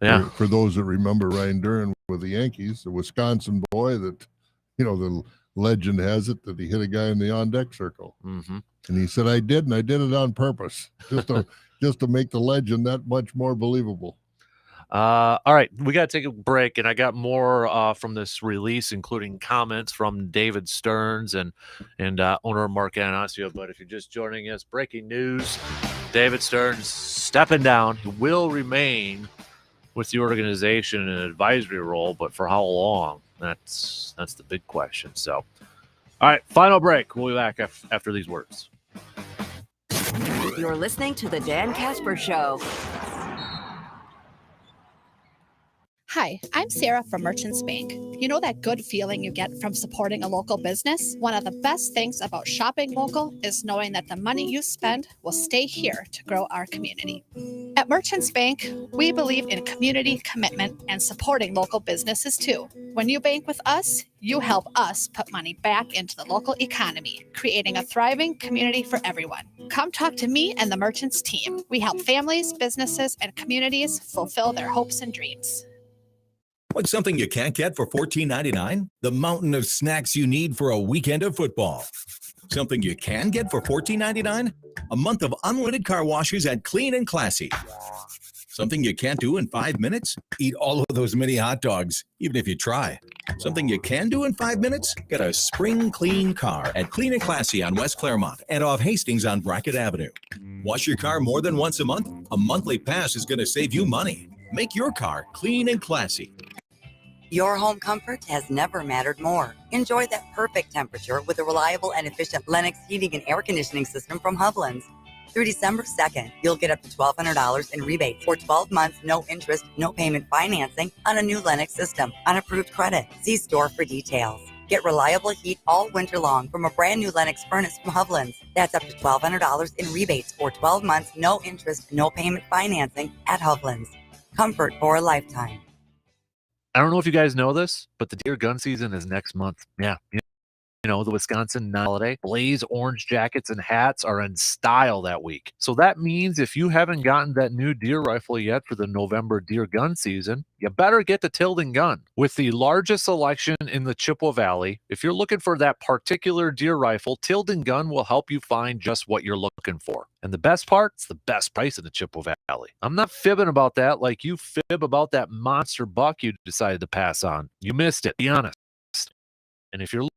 Yeah, for those that remember Ryan Duran with the Yankees, the Wisconsin boy that the legend has it that he hit a guy in the on-deck circle. Mm-hmm. And he said, I did, and I did it on purpose, just to make the legend that much more believable. All right, we got to take a break, and I got more from this release, including comments from David Stearns and owner Mark Anasio. But if you're just joining us, breaking news: David Stearns stepping down. He will remain with the organization in an advisory role, but for how long? That's the big question. So, all right, final break. We'll be back after these words. You're listening to the Dan Kasper Show. Hi, I'm Sarah from Merchants Bank. You know that good feeling you get from supporting a local business? One of the best things about shopping local is knowing that the money you spend will stay here to grow our community. At Merchants Bank, we believe in community commitment and supporting local businesses too. When you bank with us, you help us put money back into the local economy, creating a thriving community for everyone. Come talk to me and the Merchants team. We help families, businesses, and communities fulfill their hopes and dreams. What's something you can't get for $14.99? The mountain of snacks you need for a weekend of football. Something you can get for $14.99? A month of unlimited car washes at Clean and Classy. Something you can't do in 5 minutes? Eat all of those mini hot dogs, even if you try. Something you can do in 5 minutes? Get a spring clean car at Clean and Classy on West Claremont and off Hastings on Brackett Avenue. Wash your car more than once a month? A monthly pass is going to save you money. Make your car clean and classy. Your home comfort has never mattered more. Enjoy that perfect temperature with a reliable and efficient Lennox heating and air conditioning system from Hovland's. Through December 2nd, you'll get up to $1,200 in rebates for 12 months, no interest, no payment financing on a new Lennox system on approved credit. See store for details. Get reliable heat all winter long from a brand new Lennox furnace from Hovland's. That's up to $1,200 in rebates for 12 months, no interest, no payment financing at Hovland's. Comfort for a lifetime. I don't know if you guys know this, but the deer gun season is next month. Yeah. You know, the Wisconsin holiday. Blaze orange jackets and hats are in style that week. So that means if you haven't gotten that new deer rifle yet for the November deer gun season, you better get the Tilden gun. With the largest selection in the Chippewa Valley, if you're looking for that particular deer rifle, Tilden gun will help you find just what you're looking for. And the best part, it's the best price in the Chippewa Valley. I'm not fibbing about that like you fib about that monster buck you decided to pass on. You missed it, be honest. And if you're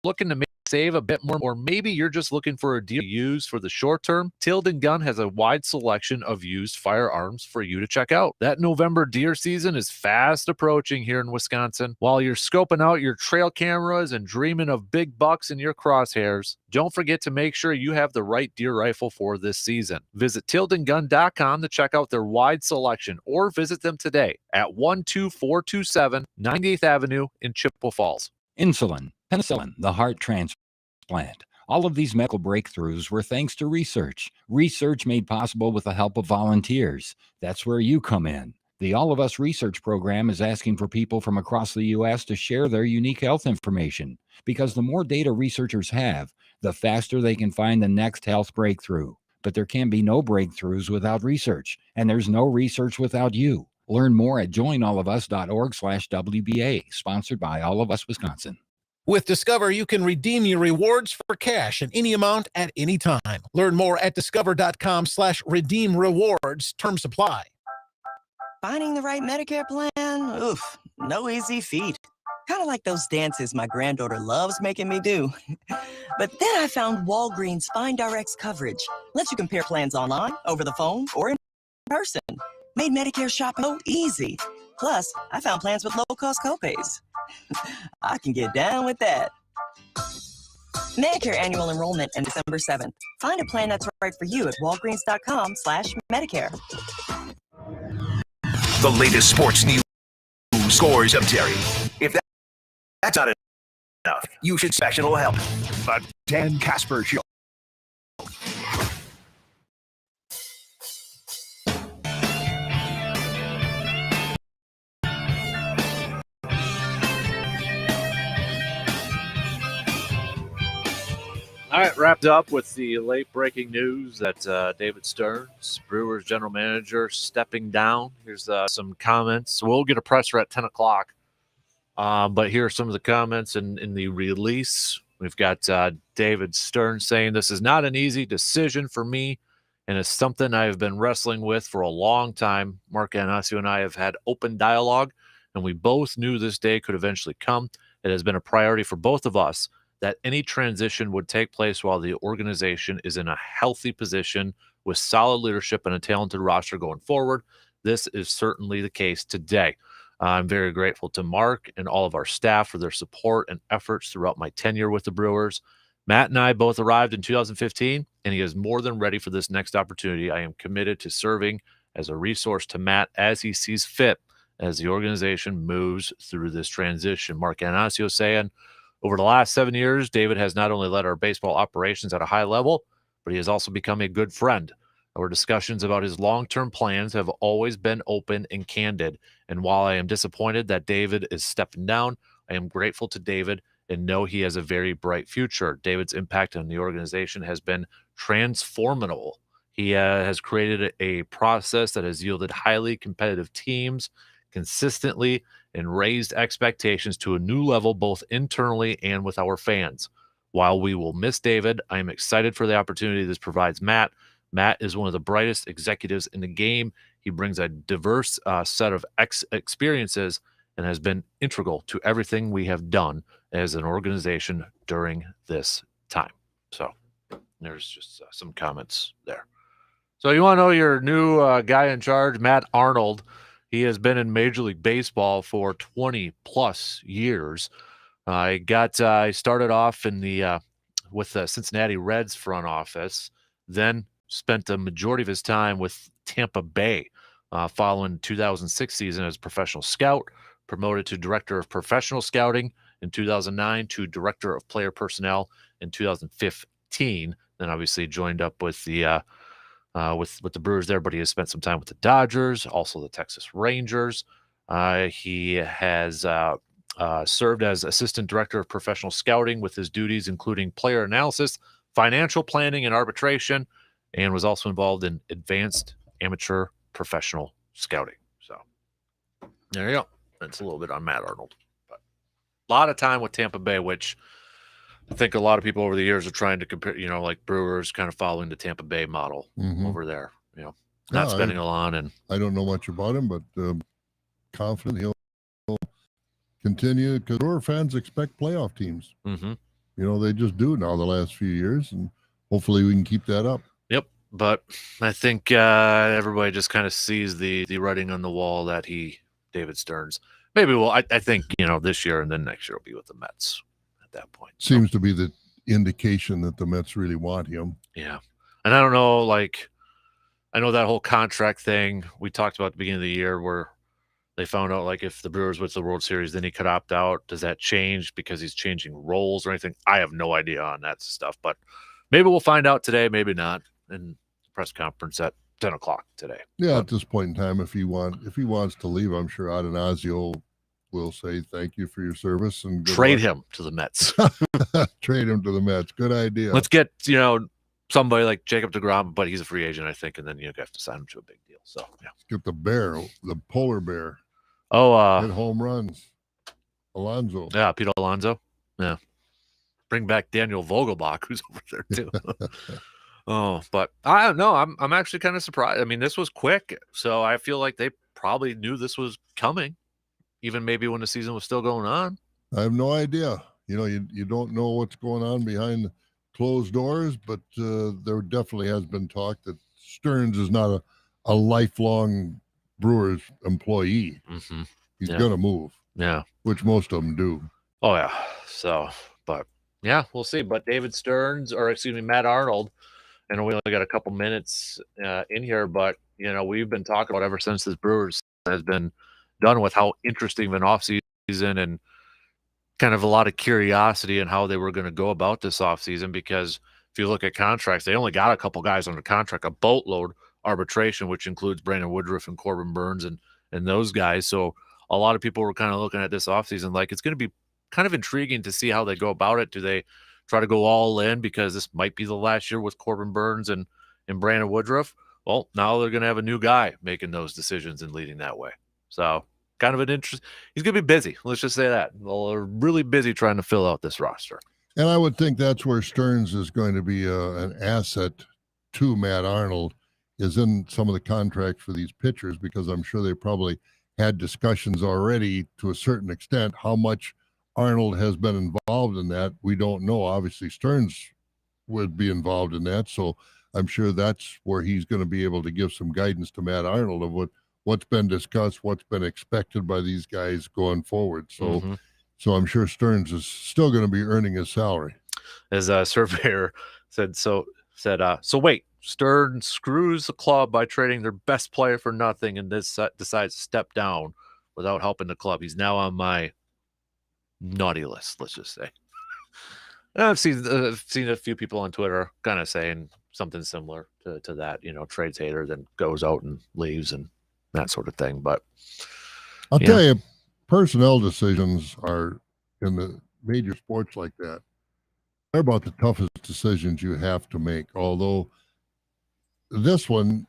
looking to save a bit more, or maybe you're just looking for a deer to use for the short term, Tilden Gun has a wide selection of used firearms for you to check out. That November deer season is fast approaching here in Wisconsin. While you're scoping out your trail cameras and dreaming of big bucks in your crosshairs, don't forget to make sure you have the right deer rifle for this season. Visit tildengun.com to check out their wide selection, or visit them today at 12427 98th Avenue in Chippewa Falls. Insulin, penicillin, the heart transplant. All of these medical breakthroughs were thanks to research. Research made possible with the help of volunteers. That's where you come in. The All of Us Research Program is asking for people from across the U.S. to share their unique health information, because the more data researchers have, the faster they can find the next health breakthrough. But there can be no breakthroughs without research, and there's no research without you. Learn more at joinallofus.org/WBA, sponsored by All of Us Wisconsin. With Discover, you can redeem your rewards for cash in any amount at any time. Learn more at discover.com/redeem rewards. Terms apply. Finding the right Medicare plan? Oof, no easy feat. Kind of like those dances my granddaughter loves making me do. But then I found Walgreens Find Direct's coverage. Lets you compare plans online, over the phone, or in person. Made Medicare shopping so easy. Plus, I found plans with low-cost copays. I can get down with that. Medicare annual enrollment ends December 7th. Find a plan that's right for you at walgreens.com/Medicare. The latest sports news, scores of Terry. If that's not enough, you should special help. The Dan Kasper Show. All right, wrapped up with the late breaking news that David Stearns, Brewers general manager, stepping down. Here's some comments. We'll get a presser at 10 o'clock But here are some of the comments in the release. We've got David Stern saying, "This is not an easy decision for me, and it's something I have been wrestling with for a long time. Mark Anasio and I have had open dialogue, and we both knew this day could eventually come. It has been a priority for both of us that any transition would take place while the organization is in a healthy position with solid leadership and a talented roster going forward. This is certainly the case today. I'm very grateful to Mark and all of our staff for their support and efforts throughout my tenure with the Brewers. Matt and I both arrived in 2015, and he is more than ready for this next opportunity. I am committed to serving as a resource to Matt as he sees fit as the organization moves through this transition." Mark Anasio saying, "Over the last 7 years, David has not only led our baseball operations at a high level, but he has also become a good friend. Our discussions about his long-term plans have always been open and candid. And while I am disappointed that David is stepping down, I am grateful to David and know he has a very bright future. David's impact on the organization has been transformative. He has created a process that has yielded highly competitive teams consistently and raised expectations to a new level, both internally and with our fans. While we will miss David, I am excited for the opportunity this provides Matt. Matt is one of the brightest executives in the game. He brings a diverse set of experiences and has been integral to everything we have done as an organization during this time." So there's just some comments there. So you want to know your new guy in charge, Matt Arnold. He has been in Major League Baseball for 20 plus years. He started off in with the Cincinnati Reds front office, then spent the majority of his time with Tampa Bay, following 2006 season as professional scout, promoted to director of professional scouting in 2009 to director of player personnel in 2015. Then obviously joined up with the with the Brewers there, but he has spent some time with the Dodgers, also the Texas Rangers. He has served as assistant director of professional scouting with his duties including player analysis, financial planning, and arbitration, and was also involved in advanced amateur professional scouting. So there you go. That's a little bit on Matt Arnold. But a lot of time with Tampa Bay, which I think a lot of people over the years are trying to compare, like Brewers kind of following the Tampa Bay model over there, not spending a lot. And I don't know much about him, but confident he'll continue because Brewer fans expect playoff teams. Mm-hmm. They just do now the last few years, and hopefully we can keep that up. Yep. But I think everybody just kind of sees the writing on the wall that David Stearns, maybe I think, this year and then next year will be with the Mets at that point. Seems to be the indication that the Mets really want him. Yeah. And I don't know, I know that whole contract thing we talked about at the beginning of the year where they found out, if the Brewers went to the World Series, then he could opt out. Does that change because he's changing roles or anything? I have no idea on that stuff, but maybe we'll find out today, maybe not, in the press conference at 10 o'clock today. Yeah, at this point in time, if he wants to leave, I'm sure Adanasio will say thank you for your service and trade him to the Mets. Trade him to the Mets. Good idea. Let's get somebody like Jacob deGrom, but he's a free agent, I think, and then you have to sign him to a big deal. So yeah, let's get the polar bear. Hit home runs. Alonso. Yeah, Pete Alonso. Yeah, bring back Daniel Vogelbach, who's over there too. But I don't know. I'm actually kind of surprised. I mean, this was quick, so I feel like they probably knew this was coming, even maybe when the season was still going on. I have no idea. You don't know what's going on behind closed doors, but there definitely has been talk that Stearns is not a lifelong Brewers employee. Mm-hmm. He's gonna move. Yeah, which most of them do. Oh yeah. So, but yeah, we'll see. But Matt Arnold. I know we only got a couple minutes in here, but we've been talking about ever since this Brewers has been done with how interesting of an offseason and kind of a lot of curiosity in how they were going to go about this offseason. Because if you look at contracts, they only got a couple guys under contract, a boatload arbitration, which includes Brandon Woodruff and Corbin Burns and those guys. So a lot of people were kind of looking at this offseason like it's going to be kind of intriguing to see how they go about it. Do they try to go all in because this might be the last year with Corbin Burns and Brandon Woodruff? Well, now they're going to have a new guy making those decisions and leading that way. So kind of an interest. He's going to be busy. Let's just say that. Well, they're really busy trying to fill out this roster. And I would think that's where Stearns is going to be an asset to Matt Arnold, is in some of the contracts for these pitchers, because I'm sure they probably had discussions already to a certain extent. How much Arnold has been involved in that, we don't know. Obviously, Stearns would be involved in that, so I'm sure that's where he's going to be able to give some guidance to Matt Arnold of what's been discussed, what's been expected by these guys going forward. So, so I'm sure Stearns is still going to be earning his salary. As a surveyor said, so wait, Stearns screws the club by trading their best player for nothing, and decides to step down without helping the club. He's now on my naughty list, let's just say. I've seen a few people on Twitter kind of saying something similar to that, trades hater, then goes out and leaves and that sort of thing. But I'll tell you, personnel decisions are, in the major sports like that, they're about the toughest decisions you have to make. Although this one,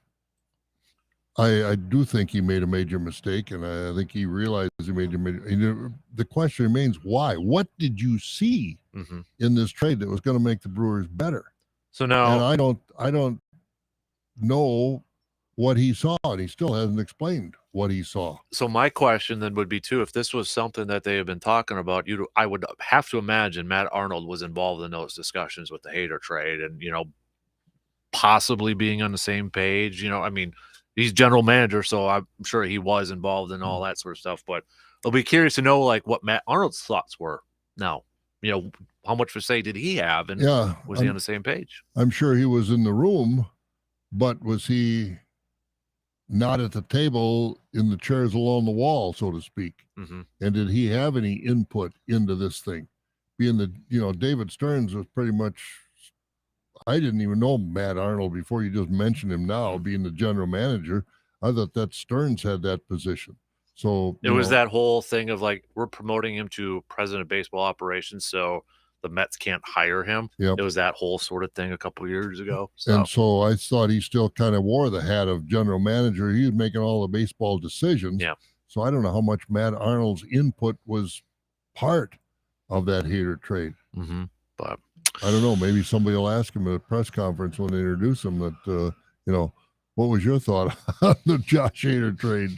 I do think he made a major mistake, and I think he realized he made a major. The question remains, why? What did you see in this trade that was going to make the Brewers better? So now, and I don't know what he saw, and he still hasn't explained what he saw. So my question then would be too, if this was something that they have been talking about, I would have to imagine Matt Arnold was involved in those discussions with the Hader trade, and possibly being on the same page. I mean, he's general manager, so I'm sure he was involved in all that sort of stuff. But I'll be curious to know what Matt Arnold's thoughts were. Now, how much of a say did he have, and was he on the same page? I'm sure he was in the room, but was he not at the table in the chairs along the wall, so to speak? And did he have any input into this thing? Being David Stearns was pretty much, I didn't even know Matt Arnold before you just mentioned him now, being the general manager. I thought that Stearns had that position. So it was that whole thing of we're promoting him to president of baseball operations, so the Mets can't hire him. Yep. It was that whole sort of thing a couple of years ago. And so I thought he still kind of wore the hat of general manager. He was making all the baseball decisions. Yeah. So I don't know how much Matt Arnold's input was part of that Hader trade. But I don't know. Maybe somebody will ask him at a press conference when they introduce him that, what was your thought on the Josh Hader trade?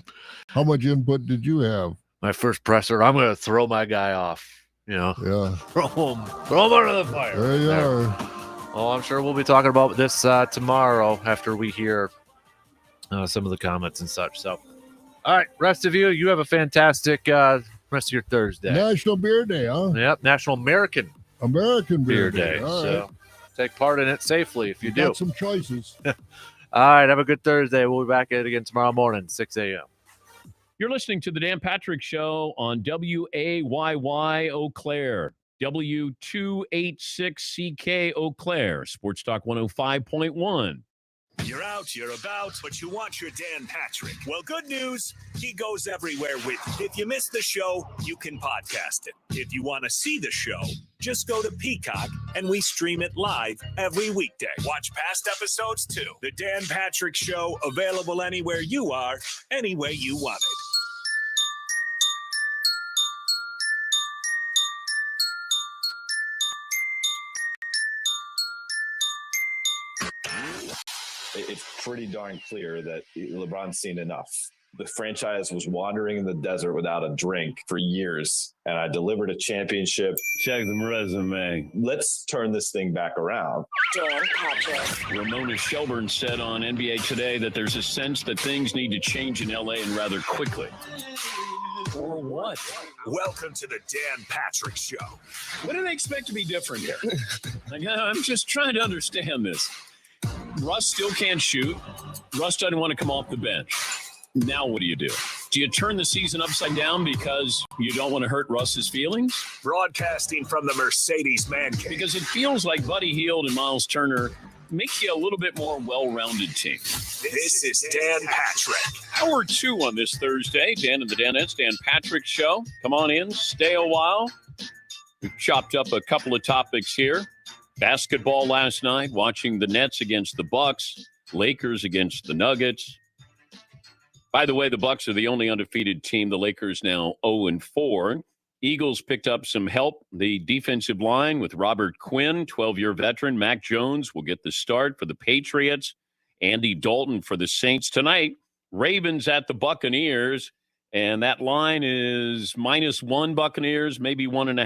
How much input did you have? My first presser, I'm going to throw my guy off. Yeah. Throw him under the fire. There you are. Well, I'm sure we'll be talking about this tomorrow after we hear some of the comments and such. So, all right, rest of you have a fantastic rest of your Thursday. National Beer Day, huh? Yep, National American Beer Day. All So right. take part in it safely if you do. Got some choices. All right, have a good Thursday. We'll be back at it again tomorrow morning, 6 a.m. You're listening to the Dan Patrick Show on WAYY Eau Claire, W286CK Eau Claire, Sports Talk 105.1. You're out, you're about, but you want your Dan Patrick. Well, good news, he goes everywhere with you. If you missed the show, you can podcast it. If you want to see the show, just go to Peacock and we stream it live every weekday. Watch past episodes too. The Dan Patrick Show, available anywhere you are, any way you want it. It's pretty darn clear that LeBron's seen enough. The franchise was wandering in the desert without a drink for years, and I delivered a championship. Check the resume. Let's turn this thing back around. Dan Patrick. Ramona Shelburne said on NBA Today that there's a sense that things need to change in LA and rather quickly. Or what? Welcome to the Dan Patrick Show. What do they expect to be different here? I'm just trying to understand this. Russ still can't shoot. Russ doesn't want to come off the bench. Now what do? Do you turn the season upside down because you don't want to hurt Russ's feelings? Broadcasting from the Mercedes Man Cave. Because it feels like Buddy Hield and Miles Turner make you a little bit more well-rounded team. This is Dan Patrick. Hour 2 on this Thursday. Dan and the Danettes, Dan Patrick Show. Come on in, stay a while. We've chopped up a couple of topics here. Basketball last night, watching the Nets against the Bucks, Lakers against the Nuggets. By the way, the Bucks are the only undefeated team. The Lakers now 0-4. Eagles picked up some help. The defensive line with Robert Quinn, 12-year veteran. Mac Jones will get the start for the Patriots. Andy Dalton for the Saints tonight. Ravens at the Buccaneers, and that line is -1 Buccaneers, maybe 1.5.